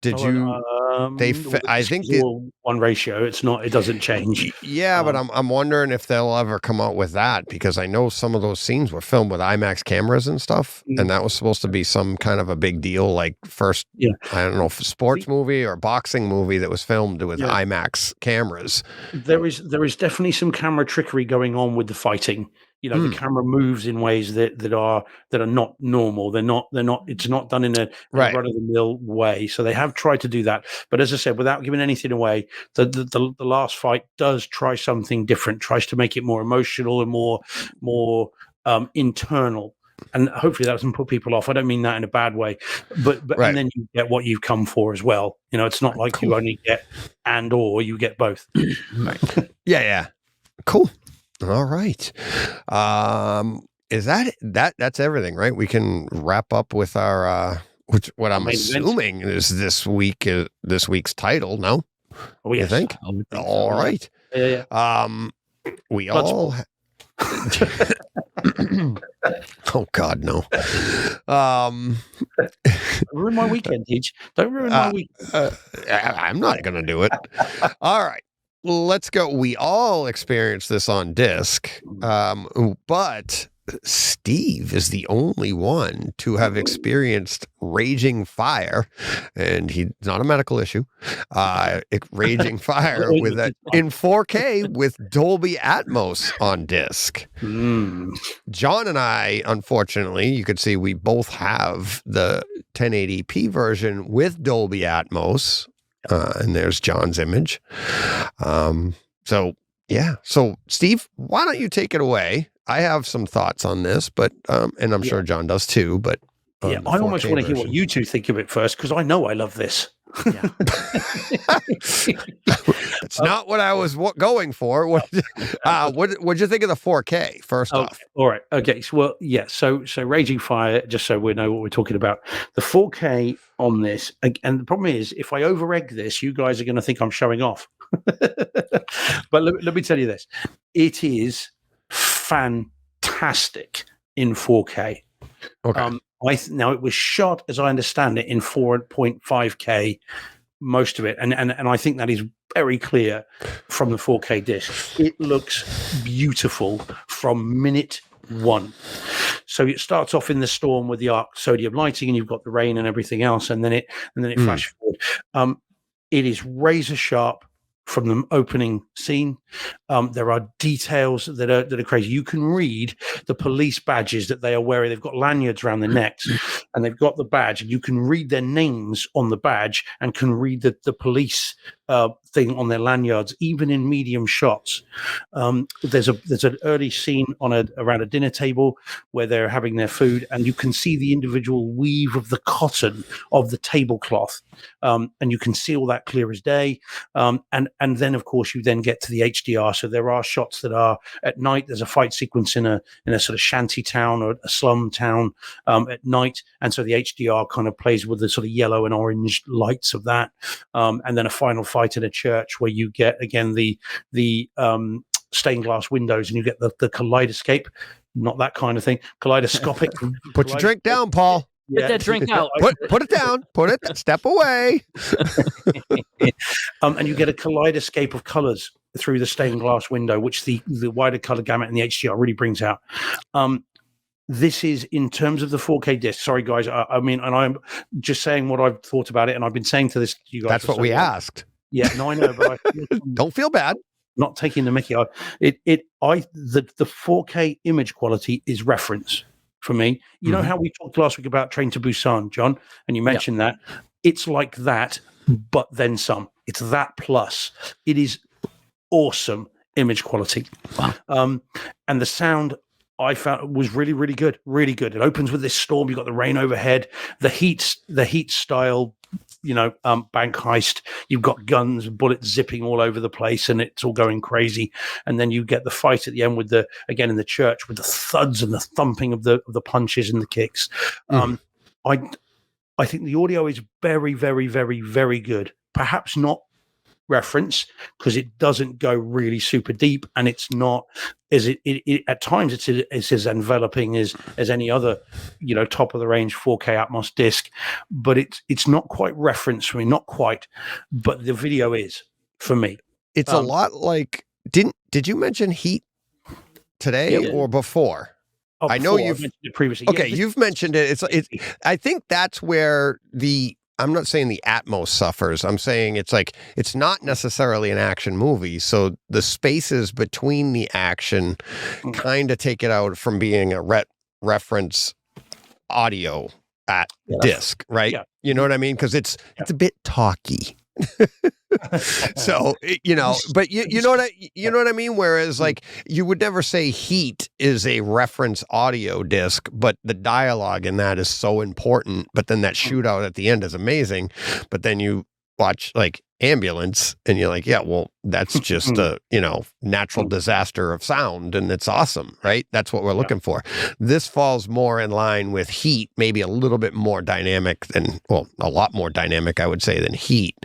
Did you? I think one ratio. It's not. It doesn't change. Yeah, but I'm wondering if they'll ever come out with that, because I know some of those scenes were filmed with IMAX cameras and stuff, and that was supposed to be some kind of a big deal, like first, I don't know, sports movie or boxing movie that was filmed with IMAX cameras. There is definitely some camera trickery going on with the fighting. The camera moves in ways that are not normal. They're not. It's not done in a run of the mill way. So they have tried to do that. But as I said, without giving anything away, the last fight does try something different. Tries to make it more emotional and more internal. And hopefully that doesn't put people off. I don't mean that in a bad way, but and then you get what you've come for as well. It's not like you only get or you get both. Yeah. Cool. All right. Is that's everything, right? We can wrap up with our what I'm assuming is this week's title. No? Oh, yes. You think? All right. Yeah. We all oh God, no. Ruin my weekend, Teach. Don't ruin my weekend. I'm not gonna do it. All right. Let's go. We all experienced this on disc, but Steve is the only one to have experienced Raging Fire, and he's not a medical issue. Raging Fire in 4K with Dolby Atmos on disc. John and I, unfortunately, you could see we both have the 1080p version with Dolby Atmos. And there's John's image. So Steve, why don't you take it away? I have some thoughts on this, but and I'm sure John does too. But I almost want to hear what you two think of it first, because I know I love this. Yeah. It's not what I was going for. What'd you think of the 4K first off? All right. Okay. So, well, yeah. So Raging Fire, just so we know what we're talking about, the 4K on this, and the problem is, if I over egg this, you guys are going to think I'm showing off. But let me tell you this: it is fantastic in 4K. Okay. Now it was shot, as I understand it, in 4.5K, most of it, and I think that is very clear from the 4K disc. It looks beautiful from minute one. So it starts off in the storm with the arc sodium lighting, and you've got the rain and everything else, and then it flashes forward. It is razor sharp from the opening scene. There are details that are crazy. You can read the police badges that they are wearing. They've got lanyards around their necks, and they've got the badge, and you can read their names on the badge and can read the police thing on their lanyards, even in medium shots. There's an early scene around a dinner table where they're having their food, and you can see the individual weave of the cotton of the tablecloth, and you can see all that clear as day. And then, of course, you then get to the HDR. So there are shots that are at night. There's a fight sequence in a sort of shanty town or a slum town at night, and so the HDR kind of plays with the sort of yellow and orange lights of that. And then a final fight in a church where you get again the stained glass windows, and you get the kaleidescape, not that kind of thing, kaleidoscopic. Put your drink down, Paul. Get that drink out. Put it down. Put it. Step away. And you get a kaleidoscape of colors through the stained glass window, which the wider color gamut in the HDR really brings out. This is in terms of the 4K disc. Sorry, guys. I mean, and I'm just saying what I've thought about it, and I've been saying to this to you guys. That's what we asked. Yeah, no, I know, but don't feel bad. Not taking the mickey. The 4K image quality is reference for me. You know how we talked last week about Train to Busan, John, and you mentioned that it's like that, but then some. It's that plus. It is awesome image quality. Wow. And the sound I found was really, really good. Really good. It opens with this storm. You've got the rain overhead, the heat style, bank heist. You've got guns, bullets zipping all over the place, and it's all going crazy. And then you get the fight at the end with again in the church with the thuds and the thumping of the punches and the kicks. I think the audio is very, very, very, very good. Perhaps not reference because it doesn't go really super deep, and it's not at times it's as enveloping as any other top of the range 4K Atmos disc, but it's not quite reference for me, not quite, but the video is for me. It's a lot like did you mention Heat today or before? I know you've mentioned it previously. Okay, you've mentioned it. It's I think that's where I'm not saying the Atmos suffers. I'm saying it's not necessarily an action movie. So the spaces between the action kind of take it out from being a reference audio at disc, right? Yeah. You know what I mean? Because it's a bit talky. So but you know what I mean. Whereas you would never say Heat is a reference audio disc, but the dialogue in that is so important. But then that shootout at the end is amazing. But then you watch Ambulance and you're like, yeah, well, that's just a natural disaster of sound, and it's awesome, right? That's what we're looking for. This falls more in line with Heat, maybe a little bit more dynamic a lot more dynamic, I would say, than Heat.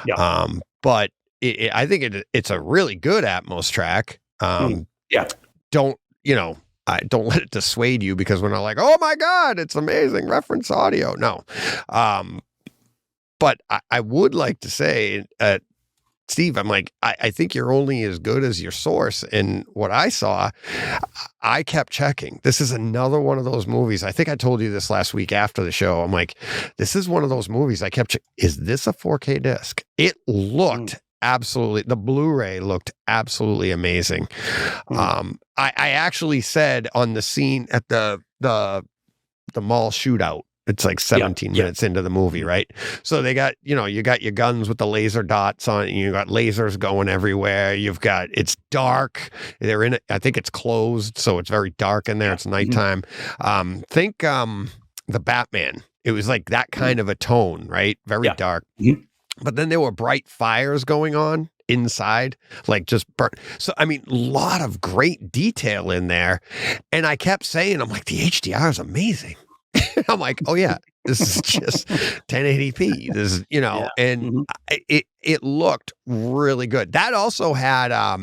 But I think it's a really good Atmos track. Don't let it dissuade you because we're not like, oh my God, it's amazing reference audio. No. But I would like to say, Steve, I'm I think you're only as good as your source. And what I saw, I kept checking. This is another one of those movies. I think I told you this last week after the show. I'm like, this is one of those movies I kept checking. Is this a 4K disc? It looked absolutely, the Blu-ray looked absolutely amazing. I actually said on the scene at the mall shootout, it's 17 minutes into the movie, right? So they got, you got your guns with the laser dots on it. You got lasers going everywhere. It's dark. They're in it. I think it's closed, so it's very dark in there. It's nighttime. Think the Batman. It was that kind of a tone, right? Very dark. but then there were bright fires going on inside, like just burnt. So, I mean, a lot of great detail in there. And I kept saying, I'm like, the HDR is amazing. I'm like, oh yeah, this is just 1080p. This is, and it looked really good. That also had, I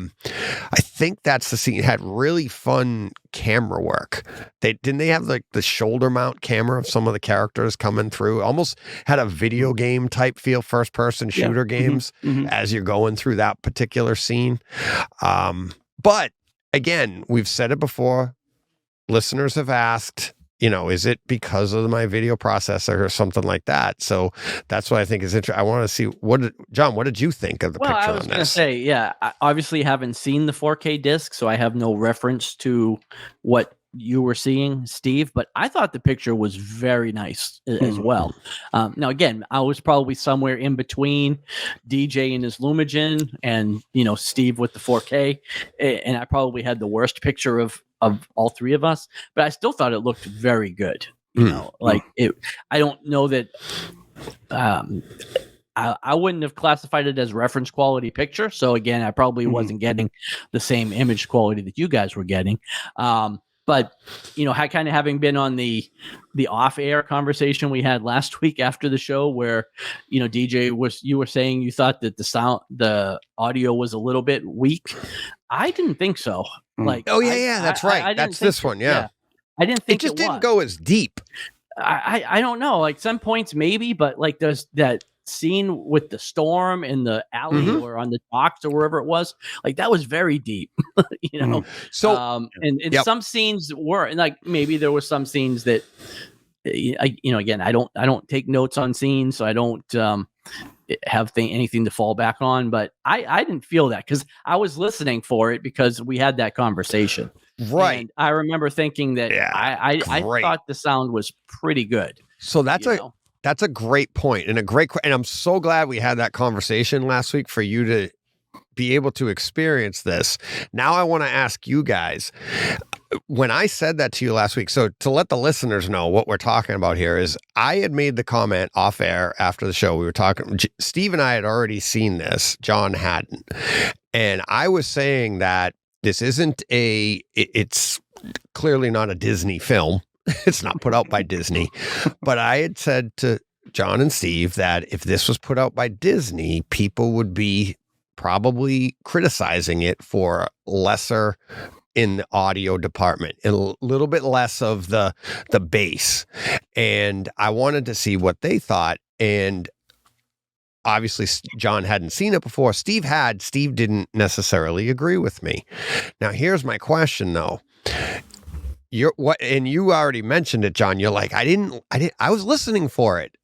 think that's the scene. It had really fun camera work. Didn't they have like the shoulder mount camera of some of the characters coming through? Almost had a video game type feel, first person shooter games as you're going through that particular scene. But again, we've said it before. Listeners have asked, is it because of my video processor or something like that? So that's what I think is interesting. I want to see John, what did you think of the picture on this? I was going to say, yeah, I obviously haven't seen the 4K disc, so I have no reference to what you were seeing, Steve, but I thought the picture was very nice as well. Now, again, I was probably somewhere in between DJ and his Lumigen and, Steve with the 4K, and I probably had the worst picture of all three of us, but I still thought it looked very good. I don't know that I wouldn't have classified it as reference quality picture. So again, I probably wasn't getting the same image quality that you guys were getting. But kind of having been on the off-air conversation we had last week after the show, where DJ you were saying you thought that the audio was a little bit weak. I didn't think so. Like, that's right. That's this one. Yeah. I didn't think it just didn't go as deep. I don't know. Like some points maybe, but like there's that scene with the storm in the alley or on the docks or wherever it was, like that was very deep. So and some scenes were, and like maybe there were some scenes that again, I don't take notes on scenes, so I don't have anything to fall back on, but I didn't feel that because I was listening for it because we had that conversation. Right. And I remember thinking that I thought the sound was pretty good. So that's a great point and and I'm so glad we had that conversation last week for you to be able to experience this. Now I want to ask you guys, when I said that to you last week, so to let the listeners know what we're talking about here is I had made the comment off air after the show. We were talking, Steve and I had already seen this, John hadn't. And I was saying that this isn't it's clearly not a Disney film. It's not put out by Disney. But I had said to John and Steve that if this was put out by Disney, people would be probably criticizing it for lesser in the audio department and a little bit less of the bass. And I wanted to see what they thought. And obviously John hadn't seen it before. Steve had. Steve didn't necessarily agree with me. Now here's my question though. And you already mentioned it, John. You're like, I was listening for it.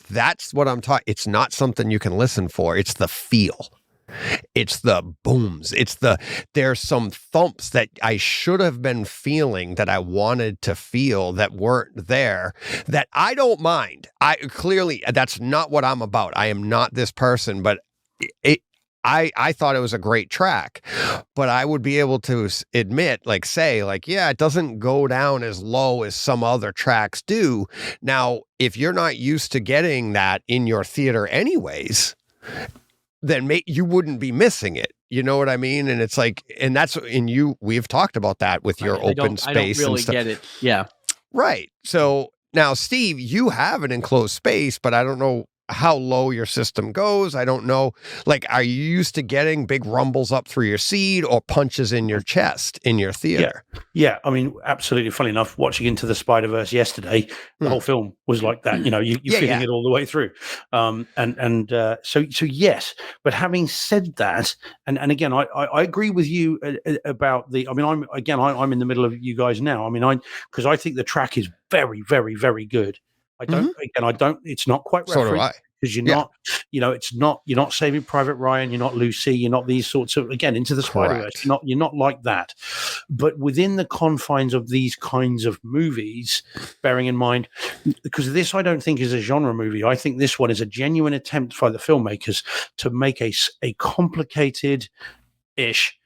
That's what I'm talking. It's not something you can listen for. It's the feel. It's the booms. There's some thumps that I should have been feeling that I wanted to feel that weren't there, that I don't mind. Clearly that's not what I'm about. I am not this person, but I thought it was a great track, but I would be able to admit, it doesn't go down as low as some other tracks do. Now, if you're not used to getting that in your theater anyways, then you wouldn't be missing it. You know what I mean? And it's like, and that's, we've talked about that with your open space. I don't really get it. Yeah. Right. So now, Steve, you have an enclosed space, but I don't know how low your system goes. I don't know. Like, are you used to getting big rumbles up through your seat or punches in your chest in your theater? Yeah. I mean, absolutely. Funny enough, watching Into the Spider-Verse yesterday, the whole film was like that. You're feeling it all the way through. So yes. But having said that, and again, I agree with you about I'm in the middle of you guys now. I mean, because I think the track is very, very, very good. It's not quite referenced because you're not, you're not Saving Private Ryan, you're not Lucy, you're not these sorts of, again, Into the Spider-Verse, you're not like that. But within the confines of these kinds of movies, bearing in mind, because this I don't think is a genre movie, I think this one is a genuine attempt by the filmmakers to make a complicated-ish,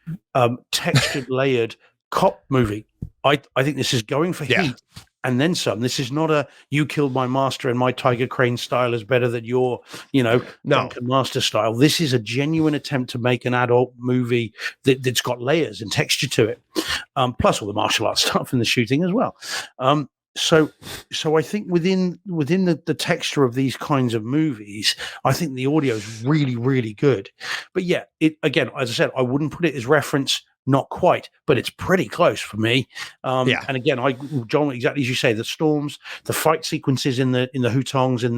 textured, layered cop movie. I think this is going for heat. and then some. This is not a "you killed my master and my Tiger Crane style is better than your, Duncan Master style." This is a genuine attempt to make an adult movie that's got layers and texture to it, plus all the martial arts stuff and the shooting as well. So I think within the texture of these kinds of movies, I think the audio is really, really good. But yeah, it again, as I said, I wouldn't put it as reference. Not quite, but it's pretty close for me. And again, John, exactly as you say, the storms, the fight sequences in the hutongs, in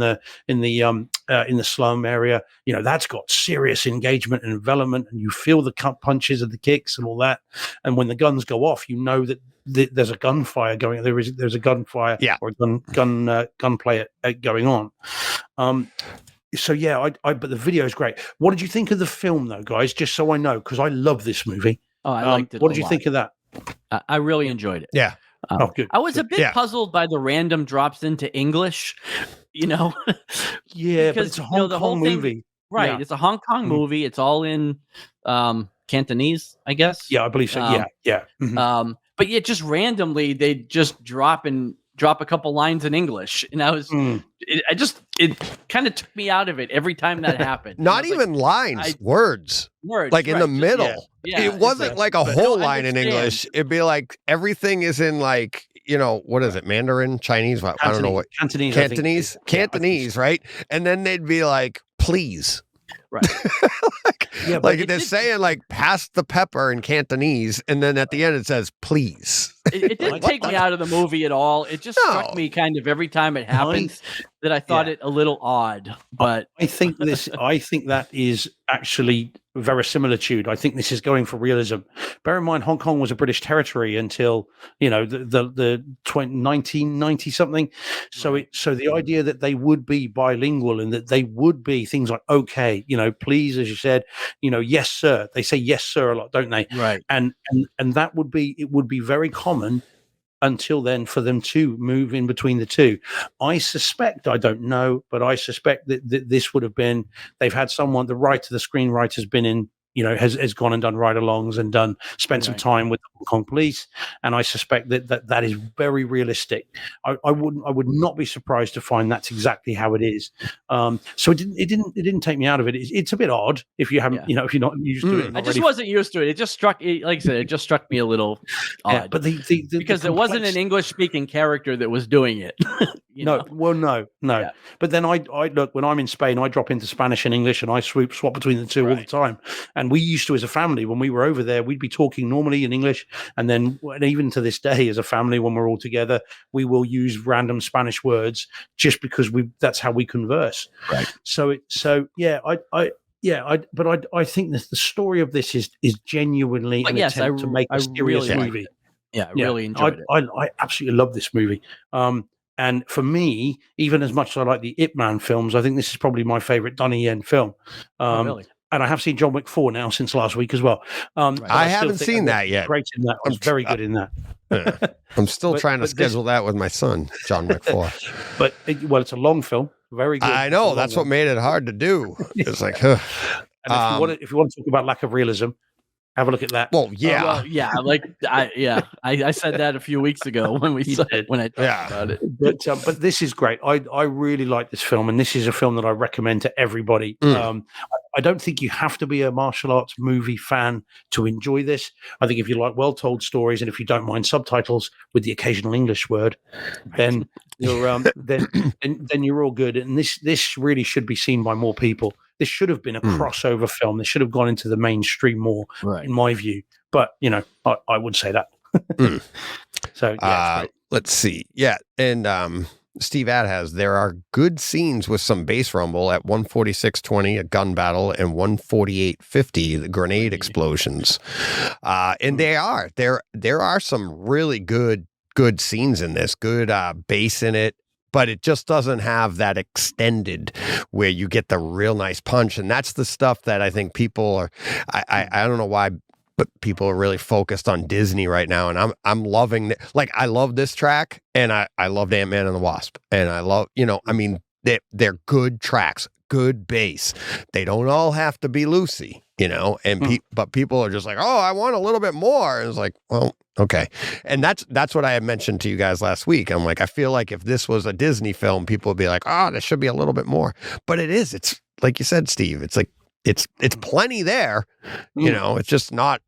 the slum area, that's got serious engagement and envelopment, and you feel the punches and the kicks and all that. And when the guns go off, that there's a gunfire going. There's a gunfire or a gunplay going on. So yeah, but the video is great. What did you think of the film, though, guys? Just so I know, because I love this movie. Oh, I liked it. What did you think of that? I really enjoyed it. Yeah. Good. I was a bit puzzled by the random drops into English, Yeah, because, but it's a Hong Kong movie. Right. Yeah. It's a Hong Kong movie. It's all in Cantonese, I guess. Yeah, I believe so. Yeah. Mm-hmm. But yeah, just randomly, they just drop a couple lines in English. And I was, it kind of took me out of it every time that happened. Not even lines, words. Like in the middle. Yeah, it wasn't like a whole line in English. It'd be like everything is in like, what is it? Mandarin, Chinese? I don't know what. Cantonese, right? And then they'd be like, please. Right. like they're saying like pass the pepper in Cantonese, and then at the end it says please. It didn't take me out of the movie at all. It just struck me kind of every time it happens that I thought it a little odd. But I think that is actually verisimilitude. I think this is going for realism. Bear in mind, Hong Kong was a British territory until the 1990 something. So the idea that they would be bilingual and that they would be things like okay, please, as you said, yes sir. They say yes sir a lot, don't they? Right. And that would be very common until then for them to move in between the two. I suspect, I don't know, but I suspect that this would have been, they've had someone, the screenwriter's been in, has gone and done ride-alongs and spent some time with the Hong Kong police, and I suspect that is very realistic. I would not be surprised to find that's exactly how it is. So it didn't take me out of it. It's a bit odd if you haven't, if you're not used to it. I just wasn't used to it. It just struck, like I said, it just struck me a little odd. Yeah, but because it wasn't an English-speaking character that was doing it. No. Yeah. But then I look, when I'm in Spain, I drop into Spanish and English, and I swap between the two all the time. And we used to, as a family, when we were over there, we'd be talking normally in English. And then even to this day, as a family, when we're all together, we will use random Spanish words just because that's how we converse. Right. I think that the story of this is genuinely an attempt to make a serious movie. I really enjoyed it. I absolutely love this movie. And for me, even as much as I like the Ip Man films, I think this is probably my favorite Donnie Yen film. Really? And I have seen John Wick 4 now since last week as well. I haven't seen that yet. Great in that. I was very good in that. I'm still trying to schedule that with my son, John Wick 4. But it's a long film. Very good. I know. That's what made it hard to do. It's like, and if you want to talk about lack of realism, have a look at that. Well, yeah. I said that a few weeks ago when I talked about it. But this is great. I really like this film, and this is a film that I recommend to everybody. I don't think you have to be a martial arts movie fan to enjoy this. I think if you like well-told stories, and if you don't mind subtitles with the occasional English word, then you're then you're all good. And this really should be seen by more people. This should have been a crossover film. This should have gone into the mainstream more, in my view. But I would say that. So let's see. Yeah, and Steve Ad has, there are good scenes with some bass rumble at 146.20, a gun battle, and 148.50, the grenade explosions. And there are some really good scenes in this, good bass in it. But it just doesn't have that extended where you get the real nice punch. And that's the stuff that I think people are, I don't know why, but people are really focused on Disney right now. And I'm loving, I love this track, and I loved Ant-Man and the Wasp. And I love, they're good tracks, good bass. They don't all have to be Lucy, and but people are just like, oh, I want a little bit more. And it's like, well, okay. And that's what I had mentioned to you guys last week. I'm like, I feel like if this was a Disney film, people would be like, oh, there should be a little bit more. But it is. It's like you said, Steve. It's like it's plenty there. It's just not.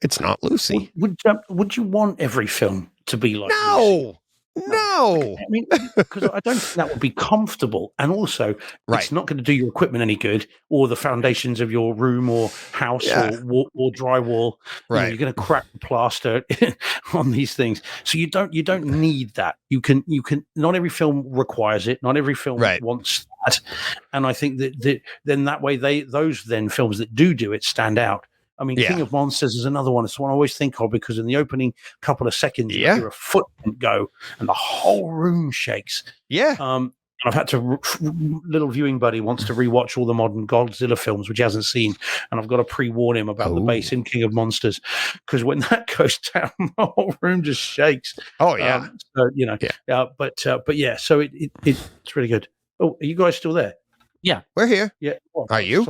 It's not Lucy. Would you want every film to be like Lucy? No. I mean, because I don't think that would be comfortable. And also, it's not going to do your equipment any good or the foundations of your room or house or drywall. Right. You're going to crack the plaster on these things. So you don't need that. You can, not every film requires it. Not every film wants that. And I think that then that way those films that do it stand out. I mean, King of Monsters is another one. It's one I always think of because in the opening couple of seconds, you hear a footprint go and the whole room shakes. Yeah. I've had to, little viewing buddy wants to rewatch all the modern Godzilla films, which he hasn't seen. And I've got to pre-warn him about the bass in King of Monsters because when that goes down, the whole room just shakes. Oh, yeah. So so it's really good. Oh, are you guys still there? Yeah, we're here. Yeah, are you?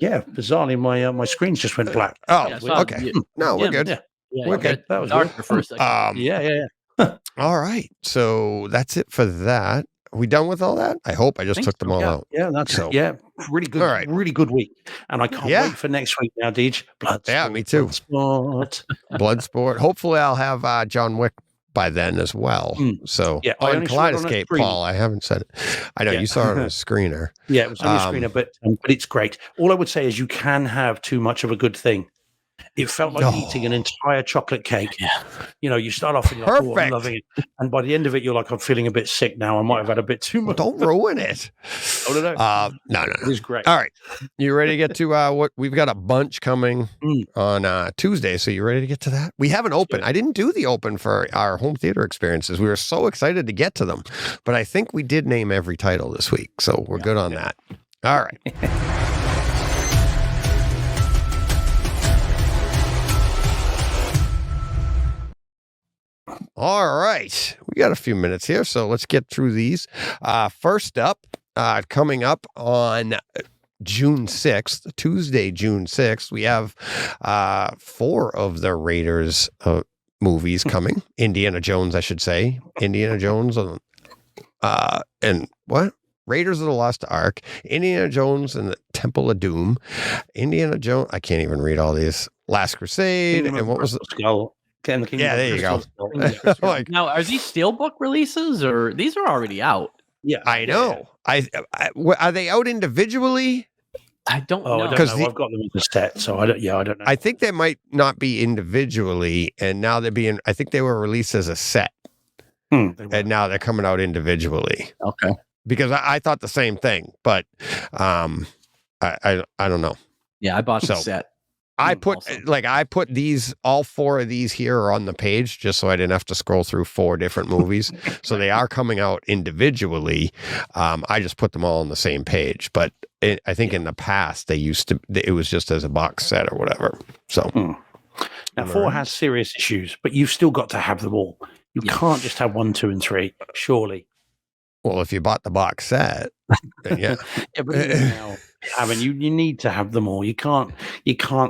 Yeah, bizarrely, my screens just went black. Oh, okay. No, we're good. We're good. That was dark good. for a second. Yeah. All right, so that's it for that. Are we done with all that? I hope I just took them all out. Yeah, that's really good. All right. Really good week, and I can't wait for next week now, Deej. Bloodsport, me too. Bloodsport. Hopefully, I'll have John Wick by then as well. So on Kaleidescape, Paul, I haven't said it. I know you saw it on a screener. Yeah, it was on a screener, but it's great. All I would say is you can have too much of a good thing. It felt like eating an entire chocolate cake. Yeah. You start off and you're like, oh, I'm loving it. And by the end of it, you're like, I'm feeling a bit sick now. I might have had a bit too much. Don't ruin it. No. No. It was great. All right. You ready to get to what we've got a bunch coming on Tuesday. So you ready to get to that? We have an open. I didn't do the open for our home theater experiences. We were so excited to get to them, but I think we did name every title this week. So we're good on that. All right. All right. We got a few minutes here, so let's get through these. First up, coming up on June 6th, Tuesday, June 6th, we have 4 of the Raiders movies coming. Indiana Jones, I should say. Indiana Jones and what? Raiders of the Lost Ark, Indiana Jones and the Temple of Doom, Indiana Jones, I can't even read all these, Last Crusade, and what was it? Yeah, there you go. Now, are these steelbook releases or these are already out? Yeah, I know. Are they out individually? I don't know. Because I've got them in the set, so I don't know. I think they might not be individually, and now they're being. I think they were released as a set, and now they're coming out individually. Okay. Because I thought the same thing, but I don't know. Yeah, I bought the set. I put these, all 4 of these here are on the page just so I didn't have to scroll through 4 different movies. So they are coming out individually. I just put them all on the same page, but I think in the past it was just as a box set or whatever. So now 4 has serious issues, but you've still got to have them all. You can't just have 1, 2, and 3, surely. Well, if you bought the box set, then yeah. But now, you need to have them all. You can't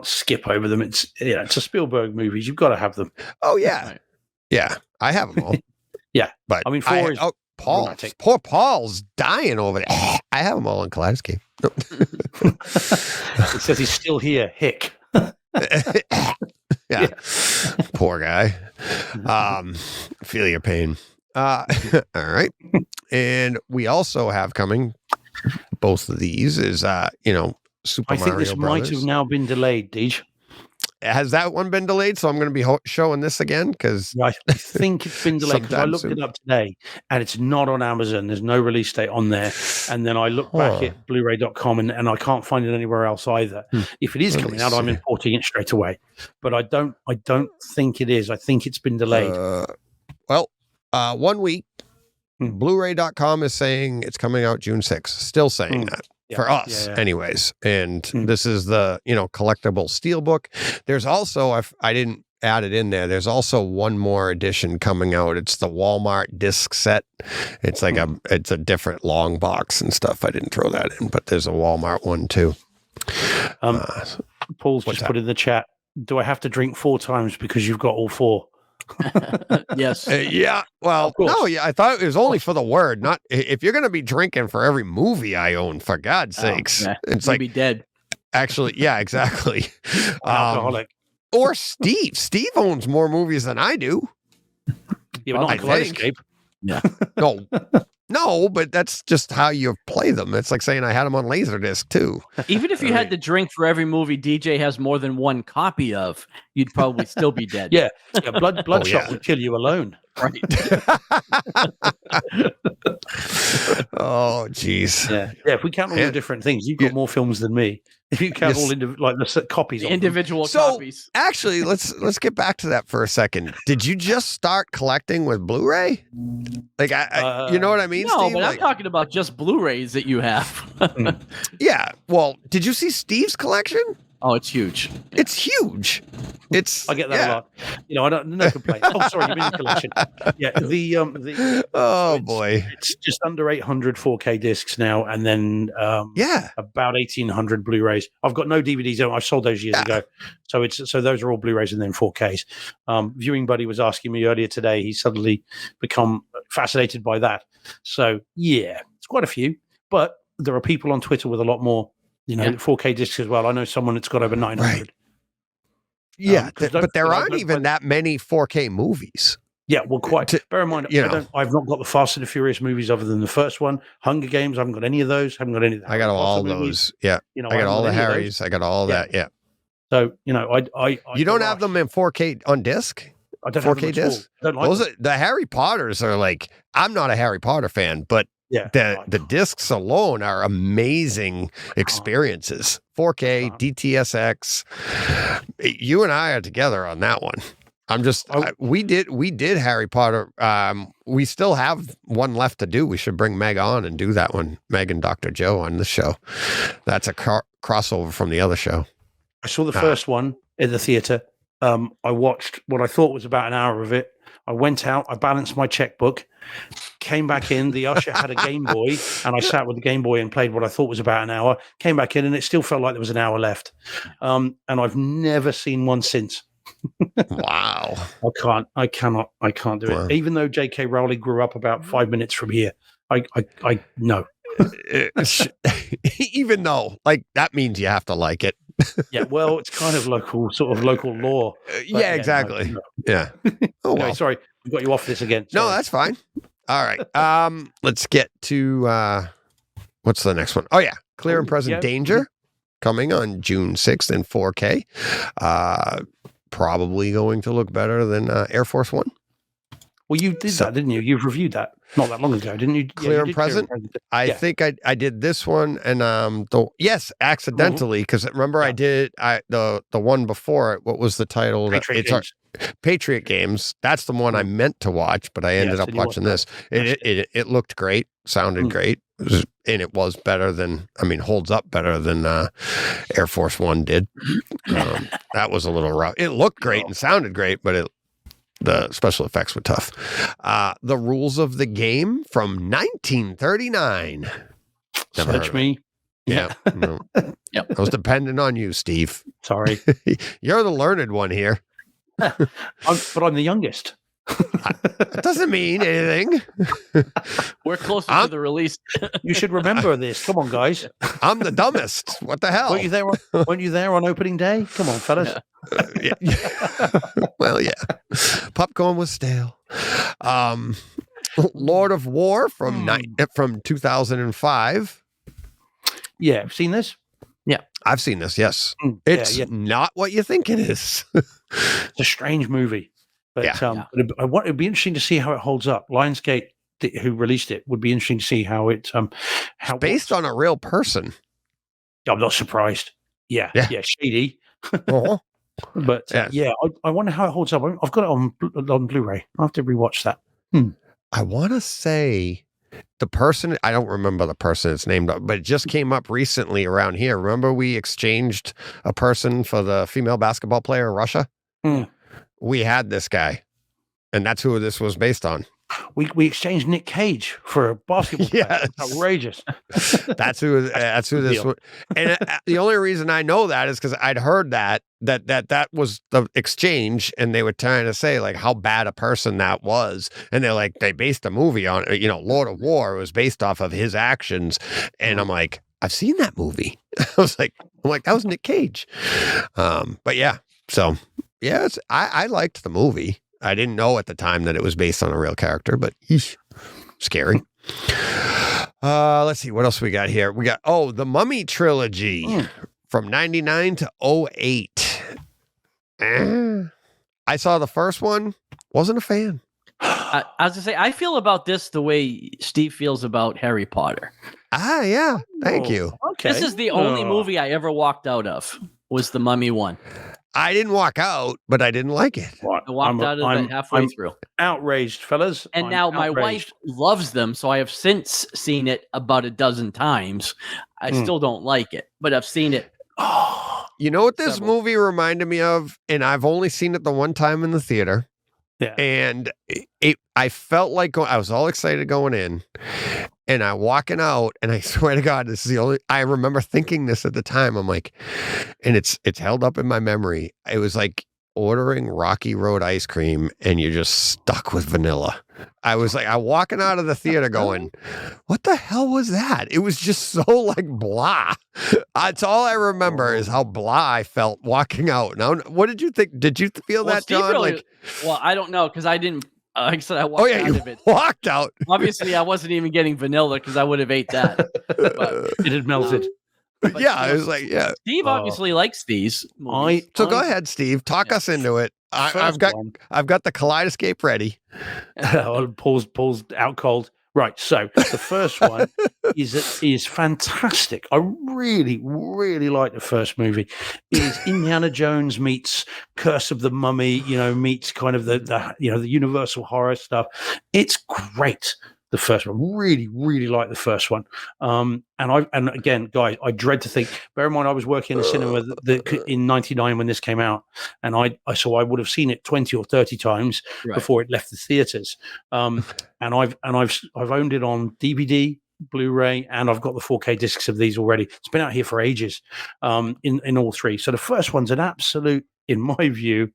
skip over them. It's a Spielberg movies. You've got to have them. Oh yeah, yeah. I have them all. Yeah, but I mean, 4 is poor Paul's dying over there. I have them all on Kaleidescape. It says he's still here. Hick. Yeah. Poor guy. Feel your pain. All right. And we also have coming, both of these is, Super Mario Brothers. I think this might have now been delayed, Deej. Has that one been delayed? So I'm going to be showing this again because I think it's been delayed because I looked it up today and it's not on Amazon. There's no release date on there. And then I look back at Blu-ray.com and I can't find it anywhere else either. If it is coming out, I'm importing it straight away. But I don't think it is. I think it's been delayed. 1 week. Blu-ray.com is saying it's coming out June 6th. Still saying that. For us, anyways. And this is the, collectible steelbook. There's also, I didn't add it in there, there's also one more edition coming out. It's the Walmart disc set. It's like it's a different long box and stuff. I didn't throw that in, but there's a Walmart one too. Paul's What's just put in the chat. Do I have to drink 4 times because you've got all 4? Yes. Yeah. Well, Of course. no, yeah, I thought it was only for the word, not if you're going to be drinking for every movie I own, for God's sakes. Yeah. It's You'd like, be dead. actually, yeah, exactly. An alcoholic. Or Steve. Steve owns more movies than I do. Yeah, but not I on think. Kaleidescape. Yeah. No, but that's just how you play them. It's like saying I had them on Laserdisc too. Even if you had to drink for every movie DJ has more than one copy of, you'd probably still be dead. Yeah, Bloodshot yeah. would kill you alone. Right. Oh, jeez. Yeah. If we count all the different things, you've got more films than me. If you count all like the copies, The of them. individual So, copies. actually, let's get back to that for a second. Did you just start collecting with Blu-ray? Like, you know what I mean, No, Steve? but Like, I'm talking about just Blu-rays that you have. yeah. Well, did you see Steve's collection? Oh, it's huge. It's huge. It's I get that a lot. I don't no complaint. Oh, sorry, you mean the collection? Yeah, the oh it's- boy. It's just under 800 4K discs now, and then Yeah. about 1,800 Blu-rays. I've got no DVDs. I've sold those years ago, so those are all Blu-rays and then 4Ks. Viewing Buddy was asking me earlier today. He's suddenly become fascinated by that. So yeah, it's quite a few, but there are people on Twitter with a lot more. 4K discs as well. I know someone that's got over 900. Right. Yeah, 'cause but there aren't don't- even that many 4K movies. Yeah, well, quite. Bear in mind, I've not got the Fast and the Furious movies other than the first one. Hunger Games, I haven't got any of those. Haven't got any of that. I got all those. Yeah. I got all the Harrys. I got all that. Yeah. So, I You don't have them in 4K on disc? I don't 4K have them at all. disc? Don't like Those them. are, the Harry Potters are like, I'm not a Harry Potter fan, but Yeah. the discs alone are amazing experiences. 4K, DTSX. You and I are together on that one. I'm just we did Harry Potter. We still have one left to do. We should bring Meg on and do that one. Meg and Dr. Joe on the show. That's a crossover from the other show. I saw the first one in the theater. I watched what I thought was about an hour of it. I went out, I balanced my checkbook, came back in. The usher had a Game Boy, and I sat with the Game Boy and played what I thought was about an hour. Came back in, and it still felt like there was an hour left. And I've never seen one since. Wow. I can't do Wow. it. Even though J.K. Rowling grew up about 5 minutes from here, I no. Even though, like, that means you have to like it. Yeah, well, it's kind of local law. Yeah, exactly. No. Yeah. Oh, Anyway, well. sorry, we got you off this again. No, Sorry. that's fine. All right. Let's get to what's the next one? Oh yeah, Clear and Present yeah. Danger, coming on June 6th in 4K. Probably going to look better than Air Force One. Well, you did that, didn't you? You've reviewed that not that long ago, didn't you? Clear you and did Present? I think I did this one and accidentally, because remember I did the one before it. What was the title? Patriot Games. Patriot Games. That's the one I meant to watch, but I ended up so you watching watched this. It looked great, sounded great, and it was better than, holds up better than Air Force One did. That was a little rough. It looked great and sounded great, but the special effects were tough. The Rules of the Game from 1939. Never heard Search of me. it. Yeah. No. Yep. I was depending on you, Steve. Sorry, You're the learned one here. but I'm the youngest. That doesn't mean anything. We're closer to the release. You should remember this. Come on, guys. I'm the dumbest. What the hell? Weren't you there on opening day? Come on, fellas. Yeah. Well, yeah. Popcorn was stale. Lord of War from 2005. Yeah, seen this? I've seen this. Yes, Mm, it's not what you think it is. It's a strange movie, but it'd be interesting to see how it holds up. Lionsgate, who released it, would be interesting to see how it Based on a real person. I'm not surprised. Yeah, shady. Uh-huh. But I wonder how it holds up. I've got it on Blu-ray. I have to rewatch that. I want to say the person, I don't remember the person it's named, but it just came up recently around here. Remember we exchanged a person for the female basketball player in Russia? Hmm. We had this guy, and that's who this was based on. we exchanged Nick Cage for a basketball player. Yes. It's outrageous. That's who this was. And the only reason I know that is because I'd heard that was the exchange, and they were trying to say like how bad a person that was, and they're like they based a movie on it. Lord of War was based off of his actions, and I'm like, I've seen that movie. I'm like that was Nick Cage. But yeah, so yeah, I liked the movie. I didn't know at the time that it was based on a real character, but scary. Let's see what else we got here. We got the Mummy trilogy from 99 to 08. I saw the first one, wasn't a fan. I was gonna say I feel about this the way Steve feels about Harry Potter. Yeah, thank you. Okay. This is the only movie I ever walked out of. Was the Mummy one? I didn't walk out, but I didn't like it. I walked out of it halfway through. Outraged, fellas. And I'm now my outraged. wife loves them, so I have since seen it about a dozen times. I still don't like it, but I've seen it. You know what this Several. movie reminded me of? And I've only seen it the one time in the theater. Yeah. And I felt like I was all excited going in, and I'm walking out, and I swear to God, this is the only, I remember thinking this at the time. I'm like, and it's held up in my memory. It was like ordering Rocky Road ice cream, and you're just stuck with vanilla. I was like, I'm walking out of the theater going, what the hell was that? It was just so like blah. That's all I remember is how blah I felt walking out. Now, what did you think? Did you feel that, Steve John? really- well, I don't know because I didn't. Like I said, I walked out you of it. walked out. Obviously, I wasn't even getting vanilla because I would have ate that. But, It had melted. but, Yeah, I you know, was like, yeah. Steve obviously likes these movies. So go ahead, Steve. Talk us into it. I've got the Kaleidescape ready. Paul's out cold. Right, so the first one is fantastic. I really, really like the first movie. It is Indiana Jones meets Curse of the Mummy, meets kind of the Universal horror stuff. It's great. The first one, really, really like the first one. And again, guys, I dread to think. Bear in mind, I was working in a cinema in '99 when this came out, and I would have seen it 20 or 30 times before it left the theaters. And I've owned it on DVD, Blu-ray, and I've got the 4K discs of these already. It's been out here for ages. In all three. So the first one's an absolute, in my view,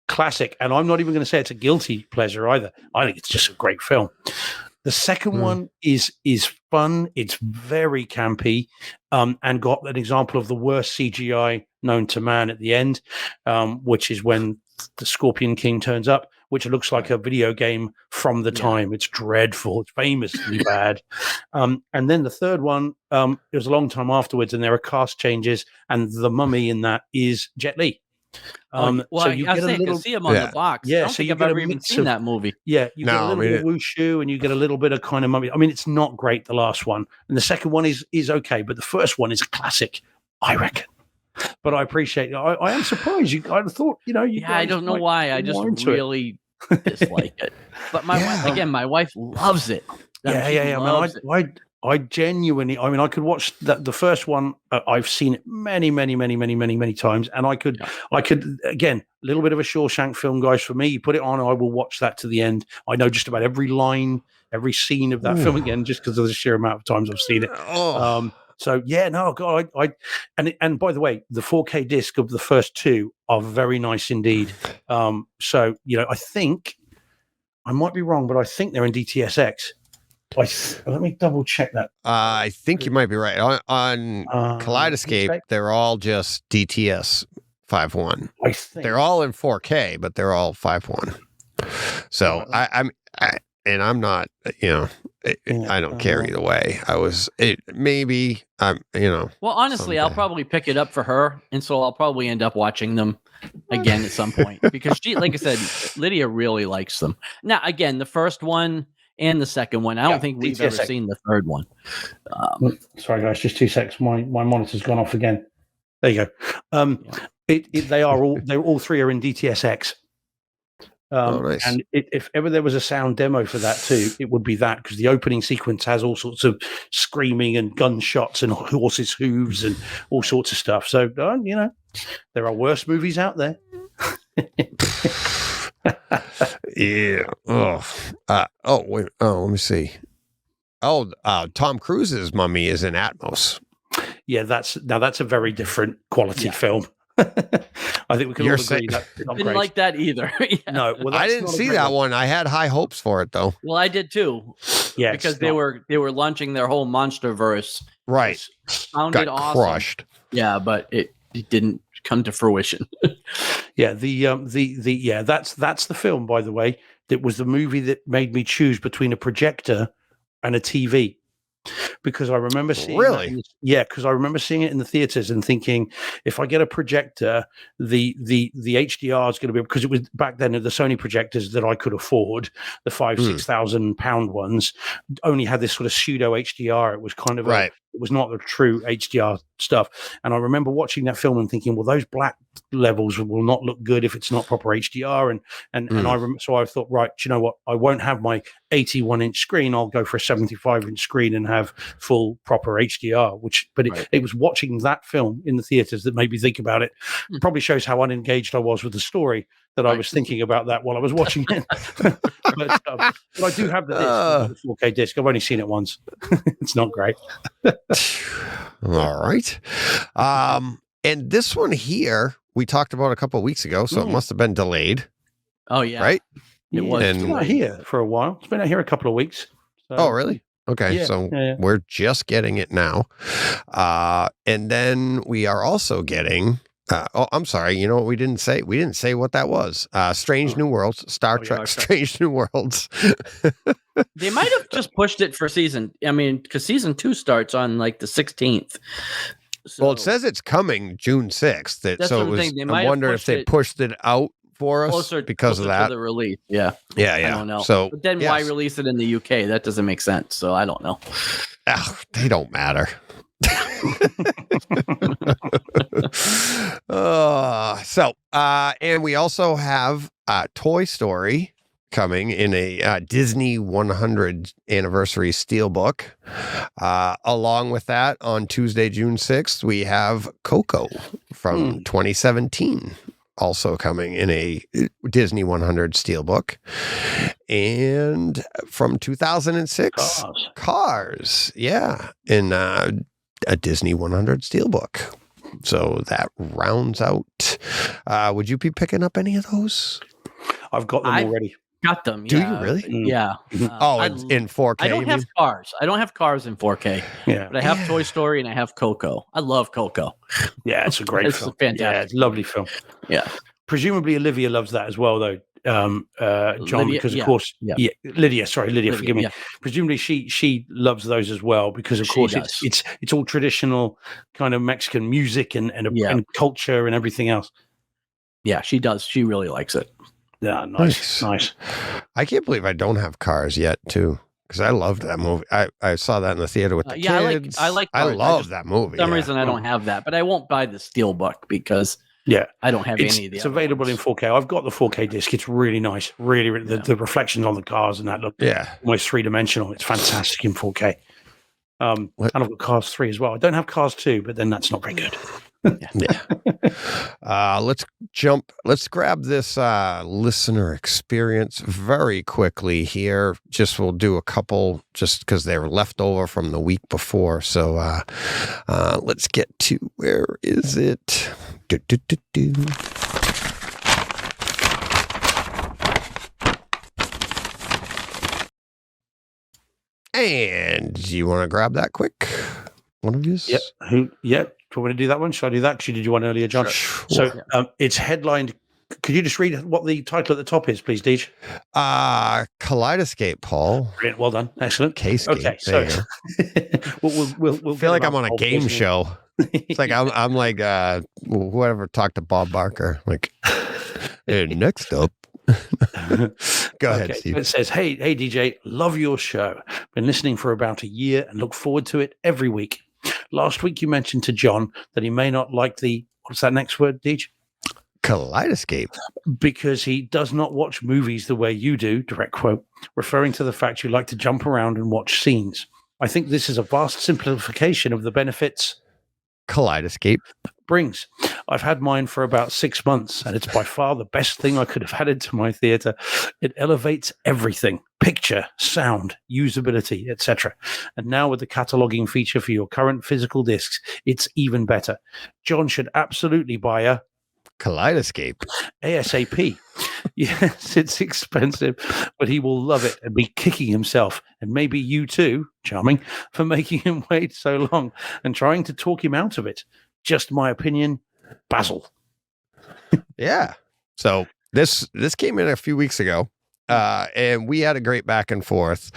classic. And I'm not even going to say it's a guilty pleasure either. I think it's just a great film. The second one is fun. It's very campy, and got an example of the worst CGI known to man at the end, which is when the Scorpion King turns up, which looks like a video game from the time. It's dreadful. It's famously bad. And then the third one, it was a long time afterwards, and there are cast changes, and the mummy in that is Jet Li. Well, so you I get a little, can see him on the box. Yeah, I don't so think you I've get ever a even mix seen of that movie. Yeah, you get a little bit of wushu, and you get a little bit of kind of mummy. I mean, it's not great, the last one, and the second one is okay, but the first one is a classic, I reckon. But I appreciate it. I am surprised. I thought, I don't know why. I just really dislike it. But my wife loves it. I genuinely, I could watch the first one. I've seen it many, many, many, many, many, many times, and I could again, a little bit of a Shawshank film, guys. For me, you put it on, I will watch that to the end. I know just about every line, every scene of that film again, just because of the sheer amount of times I've seen it. So yeah, no, God, and by the way, the 4K disc of the first two are very nice indeed. So I think I might be wrong, but I think they're in DTSX. Let me double check that. I think you might be right. On Kaleidescape, they're all just DTS 5.1. I think they're all in 4K, but they're all 5.1. So I'm not, I don't care either way. Well, honestly, someday. I'll probably pick it up for her, and so I'll probably end up watching them again at some point because she, like I said, Lydia really likes them. Now, again, the first one and the second one, I don't think we've ever seen the third one. Sorry, guys, just 2 seconds. My monitor's gone off again. There you go. They're all three are in DTSX. Nice. And if ever there was a sound demo for that too, it would be that, because the opening sequence has all sorts of screaming and gunshots and horses' hooves and all sorts of stuff. So, there are worse movies out there. Yeah. Wait. Oh, let me see. Oh, Tom Cruise's Mummy is in Atmos. Yeah, that's a very different quality film. I think we can You're all agree that Didn't like that either. Yeah. No, well, I that's didn't not a see great that one. I had high hopes for it though. Well, I did too. Yeah, because they were launching their whole MonsterVerse. Right. Sounded Got awesome. crushed. Yeah, but it didn't come to fruition. Yeah, that's the film, by the way. That was the movie that made me choose between a projector and a TV. Because I remember seeing because I remember seeing it in the theaters and thinking, if I get a projector, the HDR is going to be, because it was back then the Sony projectors that I could afford, the £6,000 ones, only had this sort of pseudo HDR. It was kind of it was not the true HDR stuff. And I remember watching that film and thinking, well, those black levels will not look good if it's not proper HDR. So I thought, right, do you know what? I won't have my 81-inch screen. I'll go for a 75-inch screen and have full proper HDR. It was watching that film in the theaters that made me think about it. Probably shows how unengaged I was with the story, that I was thinking about that while I was watching it. but I do have the disc, the 4K disc. I've only seen it once. It's not great. All right. And this one here, we talked about a couple of weeks ago, so it must have been delayed. Oh, yeah. Right? It was. It's been out here for a while. It's been out here a couple of weeks. So. Oh, really? Okay. We're just getting it now. And then we are also getting... I'm sorry. You know what we didn't say? We didn't say what that was. Strange New Worlds, Star Trek, Strange New Worlds. They might have just pushed it for because season 2 starts on like the 16th. So, well, it says it's coming June 6th. That's what I'm saying. I wonder if they pushed it out for us because of that. To the release. Yeah. Yeah. I don't know. So, but then why release it in the UK? That doesn't make sense. So I don't know. They don't matter. And we also have Toy Story coming in a Disney 100 anniversary steelbook. Along with that, on Tuesday, June 6th, we have Coco from 2017 also coming in a Disney 100 steelbook. And from 2006, Cars, in a Disney 100 steelbook. So that rounds out. Would you be picking up any of those? I've got them already. Got them. Do you really? Yeah. In 4K. I don't have Cars. I don't have Cars in 4K. Yeah. But I have Toy Story and I have Coco. I love Coco. Yeah, it's a great film. Fantastic. Yeah, it's a lovely film. Yeah. Presumably Olivia loves that as well, though. John, Lydia, because of course, Lydia, forgive me. Yeah. Presumably she loves those as well, because of course it's all traditional kind of Mexican music and culture and everything else. Yeah, she does. She really likes it. Yeah, nice. I can't believe I don't have Cars yet, too, because I loved that movie. I saw that in the theater with the kids. I like Cars. I love that movie. For some reason, I don't have that, but I won't buy the steelbook because I don't have any of the. It's available in 4K. I've got the 4K disc. It's really nice. Really, the reflections on the cars and that look almost 3-dimensional. It's fantastic in 4K. And I've got Cars 3 as well. I don't have Cars 2, but then that's not very good. Let's grab this listener experience very quickly here. We'll do a couple just because they were left over from the week before. So let's get to, where is it? And do you want to grab that quick? One of you? Yep. Do you want to do that one? Should I do that? Because you did one earlier, John. Sure. So it's headlined. Could you just read what the title at the top is, please, Deej? Kaleidescape, Paul. Brilliant. Well done. Excellent. Case. Okay. So we'll feel like I'm on a game show. It's like I'm like whoever talked to Bob Barker. Like, hey, next up. Go ahead, Steve. It says, hey DJ, love your show. Been listening for about a year and look forward to it every week. Last week you mentioned to John that he may not like what's that next word, Deej? Kaleidescape. Because he does not watch movies the way you do, direct quote, referring to the fact you like to jump around and watch scenes. I think this is a vast simplification of the benefits. Kaleidescape. brings. I've had mine for about 6 months, and it's by far the best thing I could have added to my theater. It elevates everything: picture, sound, usability, etc. And now with the cataloging feature for your current physical discs, it's even better. John should absolutely buy a Kaleidescape. ASAP. Yes, it's expensive, but he will love it and be kicking himself, and maybe you too, Charming, for making him wait so long and trying to talk him out of it. Just my opinion, Basil. Yeah. So this came in a few weeks ago, and we had a great back and forth.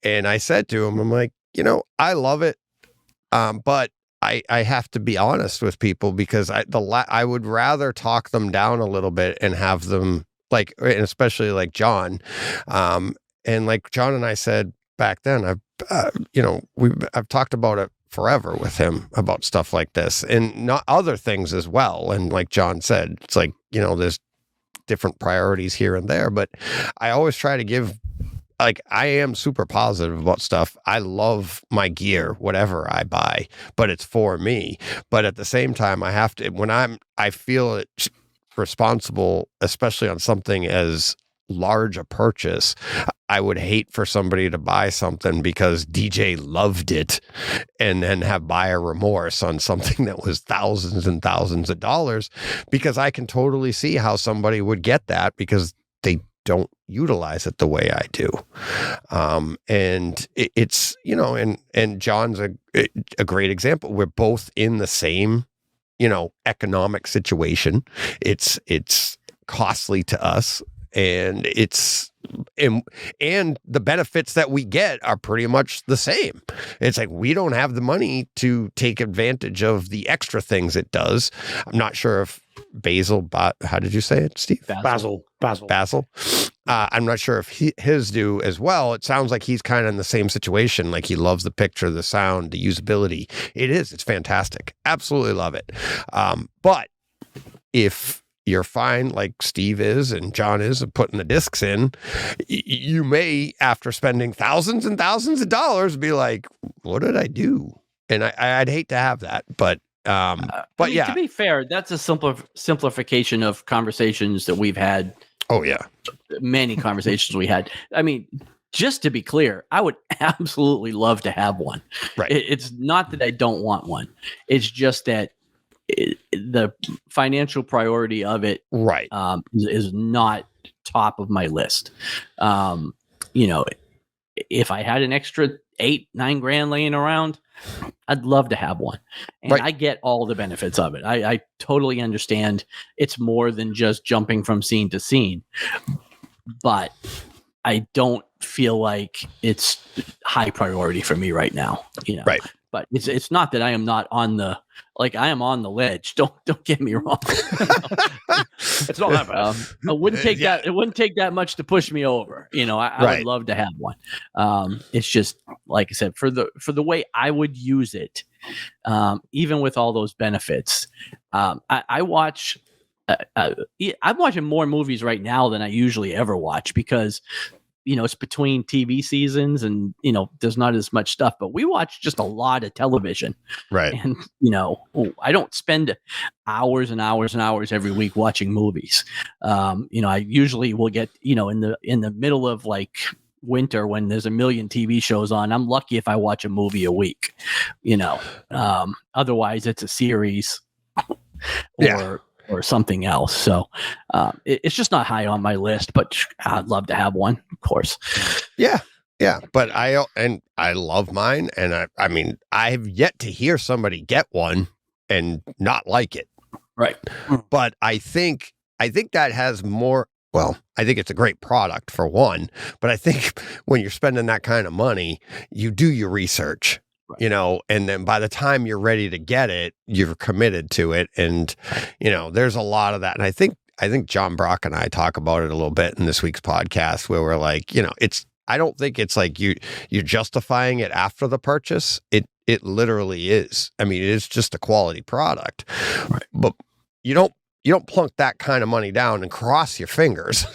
And I said to him, I'm like, I love it, but I have to be honest with people, because I would rather talk them down a little bit and have them, like, and especially like John, and like John and I said back then, I've talked about it forever with him about stuff like this and not other things as well. And like John said, it's like, there's different priorities here and there, but I always try to give, like, I am super positive about stuff. I love my gear, whatever I buy, but it's for me. But at the same time, I have to, when I feel it's responsible, especially on something as large a purchase, I would hate for somebody to buy something because DJ loved it and then have buyer remorse on something that was thousands and thousands of dollars, because I can totally see how somebody would get that because they don't utilize it the way I do. And it's, and John's a great example. We're both in the same, economic situation. It's costly to us, and and the benefits that we get are pretty much the same. It's like we don't have the money to take advantage of the extra things it does. I'm not sure if Basil, how did you say it, Steve? Basil. I'm not sure if his do as well. It sounds like he's kind of in the same situation. Like he loves the picture, the sound, the usability. It's fantastic. Absolutely love it. But if you're fine, like Steve is and John is, of putting the discs in, you may, after spending thousands and thousands of dollars, be like, what did I do? And I'd hate to have that, but yeah. To be fair, that's a simplification of conversations that we've had. Oh yeah. Many conversations we had. I mean, just to be clear, I would absolutely love to have one. Right. It's not that I don't want one. It's just that the financial priority of it, right, is not top of my list. If I had an extra $8-9 grand laying around, I'd love to have one, and right. I get all the benefits of it. I totally understand it's more than just jumping from scene to scene, but I don't feel like it's high priority for me right now. Right. But it's not that I am not on the, like, I am on the ledge. Don't get me wrong. It's not that bad. It wouldn't take that. It wouldn't take that much to push me over. I would love to have one. It's just, like I said, for the way I would use it, even with all those benefits. I watch. I'm watching more movies right now than I usually ever watch because, it's between TV seasons and, there's not as much stuff, but we watch just a lot of television. Right. And, I don't spend hours and hours and hours every week watching movies. I usually will get, in the middle of like winter when there's a million TV shows on, I'm lucky if I watch a movie a week, otherwise it's a series or something else. So it's just not high on my list, but I'd love to have one, of course. Yeah. Yeah. But I love mine. And I mean, I've yet to hear somebody get one and not like it. Right. But I think that has more, well, I think it's a great product for one, but I think when you're spending that kind of money, you do your research. Right. And then by the time you're ready to get it, you're committed to it. And, there's a lot of that. And I think John Brock and I talk about it a little bit in this week's podcast where we're like, I don't think it's like you're justifying it after the purchase. It literally is. I mean, it is just a quality product, right. But you don't you don't plunk that kind of money down and cross your fingers.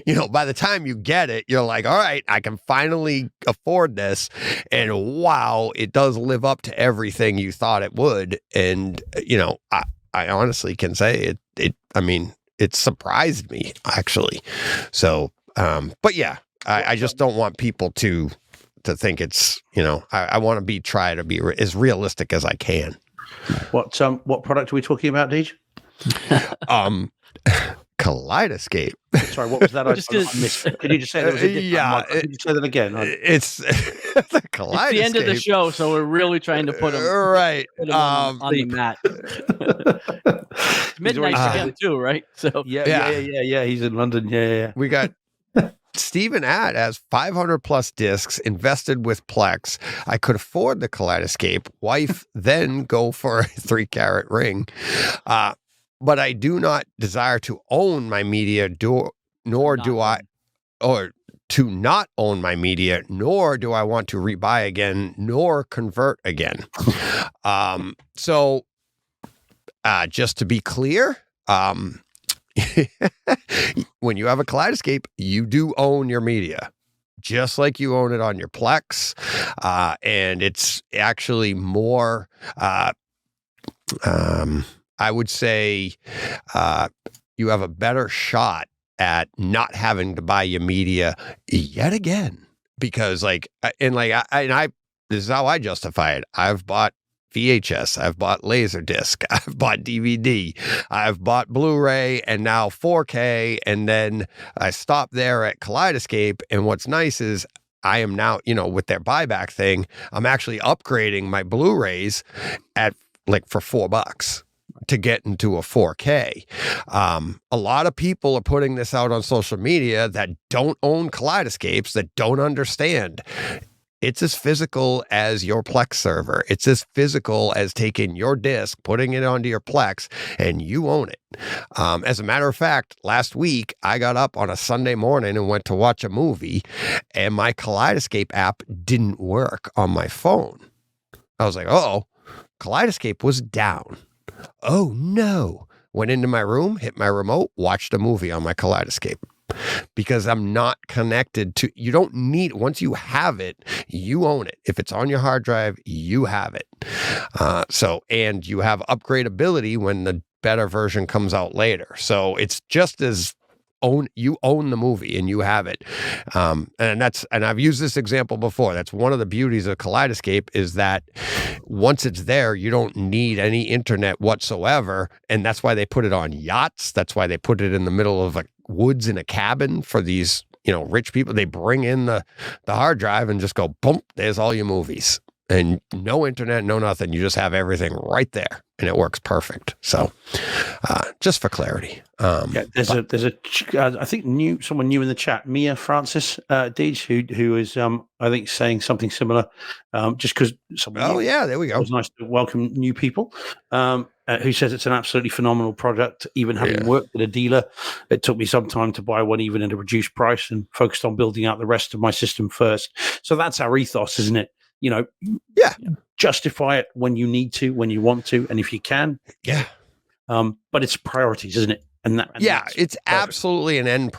You know, by the time you get it, you're like, all right, I can finally afford this. And wow, it does live up to everything you thought it would. And, you know, I honestly can say it surprised me, actually. So, but yeah, I just don't want people to think it's, you know, I want to try to be as realistic as I can. What product are we talking about, Deej? Kaleidescape. Sorry, what was that? I missed it. Could you just say that was a different one? Could you say that again? It's the Kaleidescape. It's the end of the show, so we're really trying to put them right on the mat. It's midnight for him too, right? So yeah. He's in London. Yeah. We got Stephen has 500 plus discs invested with Plex. I could afford the Kaleidescape. Wife then go for a 3-carat ring. But I do not desire to own my media, nor do I want to rebuy again, nor convert again. So just to be clear, when you have a Kaleidescape, you do own your media, just like you own it on your Plex. And it's actually more, I would say you have a better shot at not having to buy your media yet again, because this is how I justify it. I've bought VHS, I've bought Laserdisc, I've bought DVD, I've bought Blu-ray, and now 4K, and then I stopped there at Kaleidescape. And what's nice is I am now, you know, with their buyback thing, I'm actually upgrading my Blu-rays for $4 to get into a 4K. A lot of people are putting this out on social media that don't own Kaleidescapes, that don't understand. It's as physical as your Plex server. It's as physical as taking your disc, putting it onto your Plex, and you own it. As a matter of fact, last week, I got up on a Sunday morning and went to watch a movie, and my Kaleidescape app didn't work on my phone. I was like, uh-oh, Kaleidescape was down. Oh, no. Went into my room, hit my remote, watched a movie on my Kaleidescape. Because I'm not connected to, you don't need, once you have it, you own it. If it's on your hard drive, you have it. And you have upgradability when the better version comes out later. So it's just as you own the movie and you have it. And I've used this example before. That's one of the beauties of Kaleidescape, is that once it's there, you don't need any internet whatsoever. And that's why they put it on yachts. That's why they put it in the middle of woods in a cabin for these, you know, rich people. They bring in the hard drive and just go, boom, there's all your movies. And no internet, no nothing. You just have everything right there, and it works perfect. So, just for clarity, there's I think someone new in the chat, Mia Francis Deej, who is I think saying something similar, just because someone. Oh yeah, there we go. It was nice to welcome new people. Who says it's an absolutely phenomenal product. Even having worked at a dealer, it took me some time to buy one, even at a reduced price, and focused on building out the rest of my system first. So that's our ethos, isn't it? You know, justify it when you need to, when you want to, and if you can. Yeah. But it's priorities, isn't it? And it's absolutely an end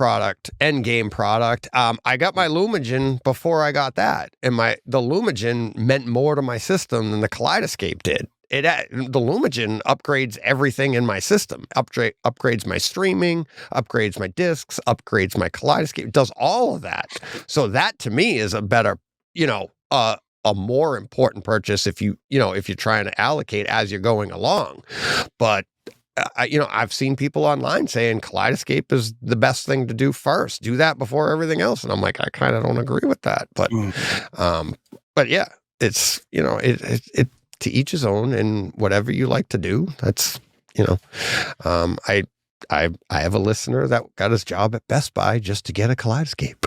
game product. I got my Lumagen before I got that, and the Lumagen meant more to my system than the Kaleidescape did. The Lumagen upgrades everything in my system. Upgrades my streaming, upgrades my discs, upgrades my Kaleidescape. It does all of that. So that to me is a better, a more important purchase if you're trying to allocate as you're going along. But I've seen people online saying Kaleidescape is the best thing to do first. Do that before everything else, and I'm like, I kind of don't agree with that. But yeah, it's it to each his own, and whatever you like to do. That's I have a listener that got his job at Best Buy just to get a Kaleidescape.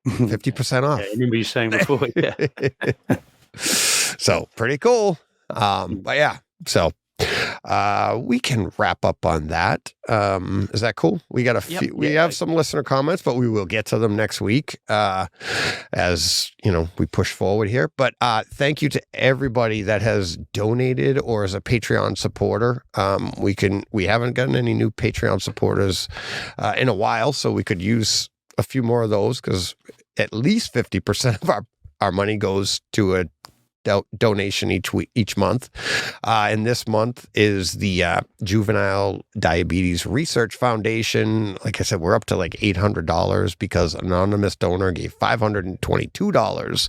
50% off. Yeah, I remember you saying before. Yeah. So pretty cool. But yeah, so we can wrap up on that. Is that cool? We got a few, we have some listener comments, but we will get to them next week as we push forward here. But thank you to everybody that has donated or is a Patreon supporter. We haven't gotten any new Patreon supporters in a while, so we could use a few more of those, because at least 50% of our money goes to a donation each month. And this month is the Juvenile Diabetes Research Foundation. Like I said, we're up to like $800 because an anonymous donor gave $522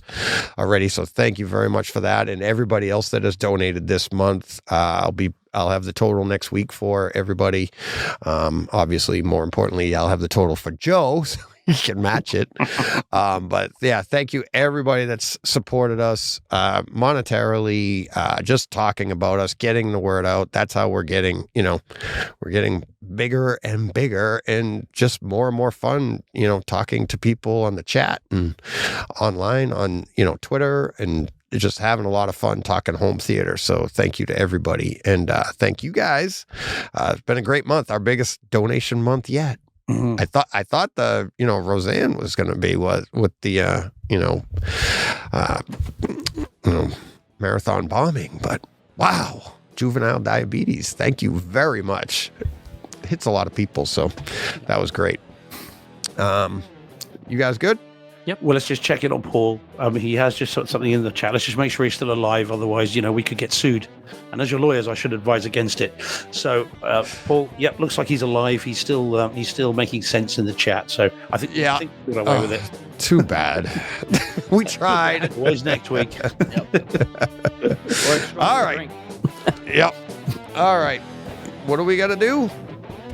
already. So thank you very much for that. And everybody else that has donated this month, I'll have the total next week for everybody. Obviously, more importantly, I'll have the total for Joe, so he can match it. But yeah, thank you everybody that's supported us monetarily, just talking about us, getting the word out. That's how we're getting, we're getting bigger and bigger, and just more and more fun, talking to people on the chat and online on, Twitter, and just having a lot of fun talking home theater. So thank you to everybody. And thank you guys. It's been a great month. Our biggest donation month yet. Mm-hmm. I thought the, Roseanne was going to be with the, marathon bombing, but wow, juvenile diabetes. Thank you very much. It hits a lot of people. So that was great. You guys good? Yep. Well, let's just check in on Paul. He has just put something in the chat. Let's just make sure he's still alive. Otherwise, we could get sued. And as your lawyers, I should advise against it. So, Paul, looks like he's alive. He's still making sense in the chat. So I think we'll get away with it. Too bad. We tried. Always next week. All right. Yep. All right. What do we got to do?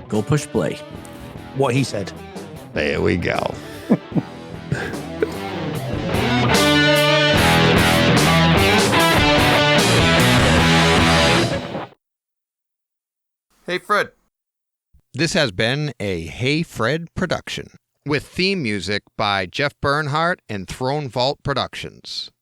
Go push play. What he said. There we go. Hey, Fred. This has been a Hey Fred production with theme music by Jeff Bernhardt and Throne Vault Productions.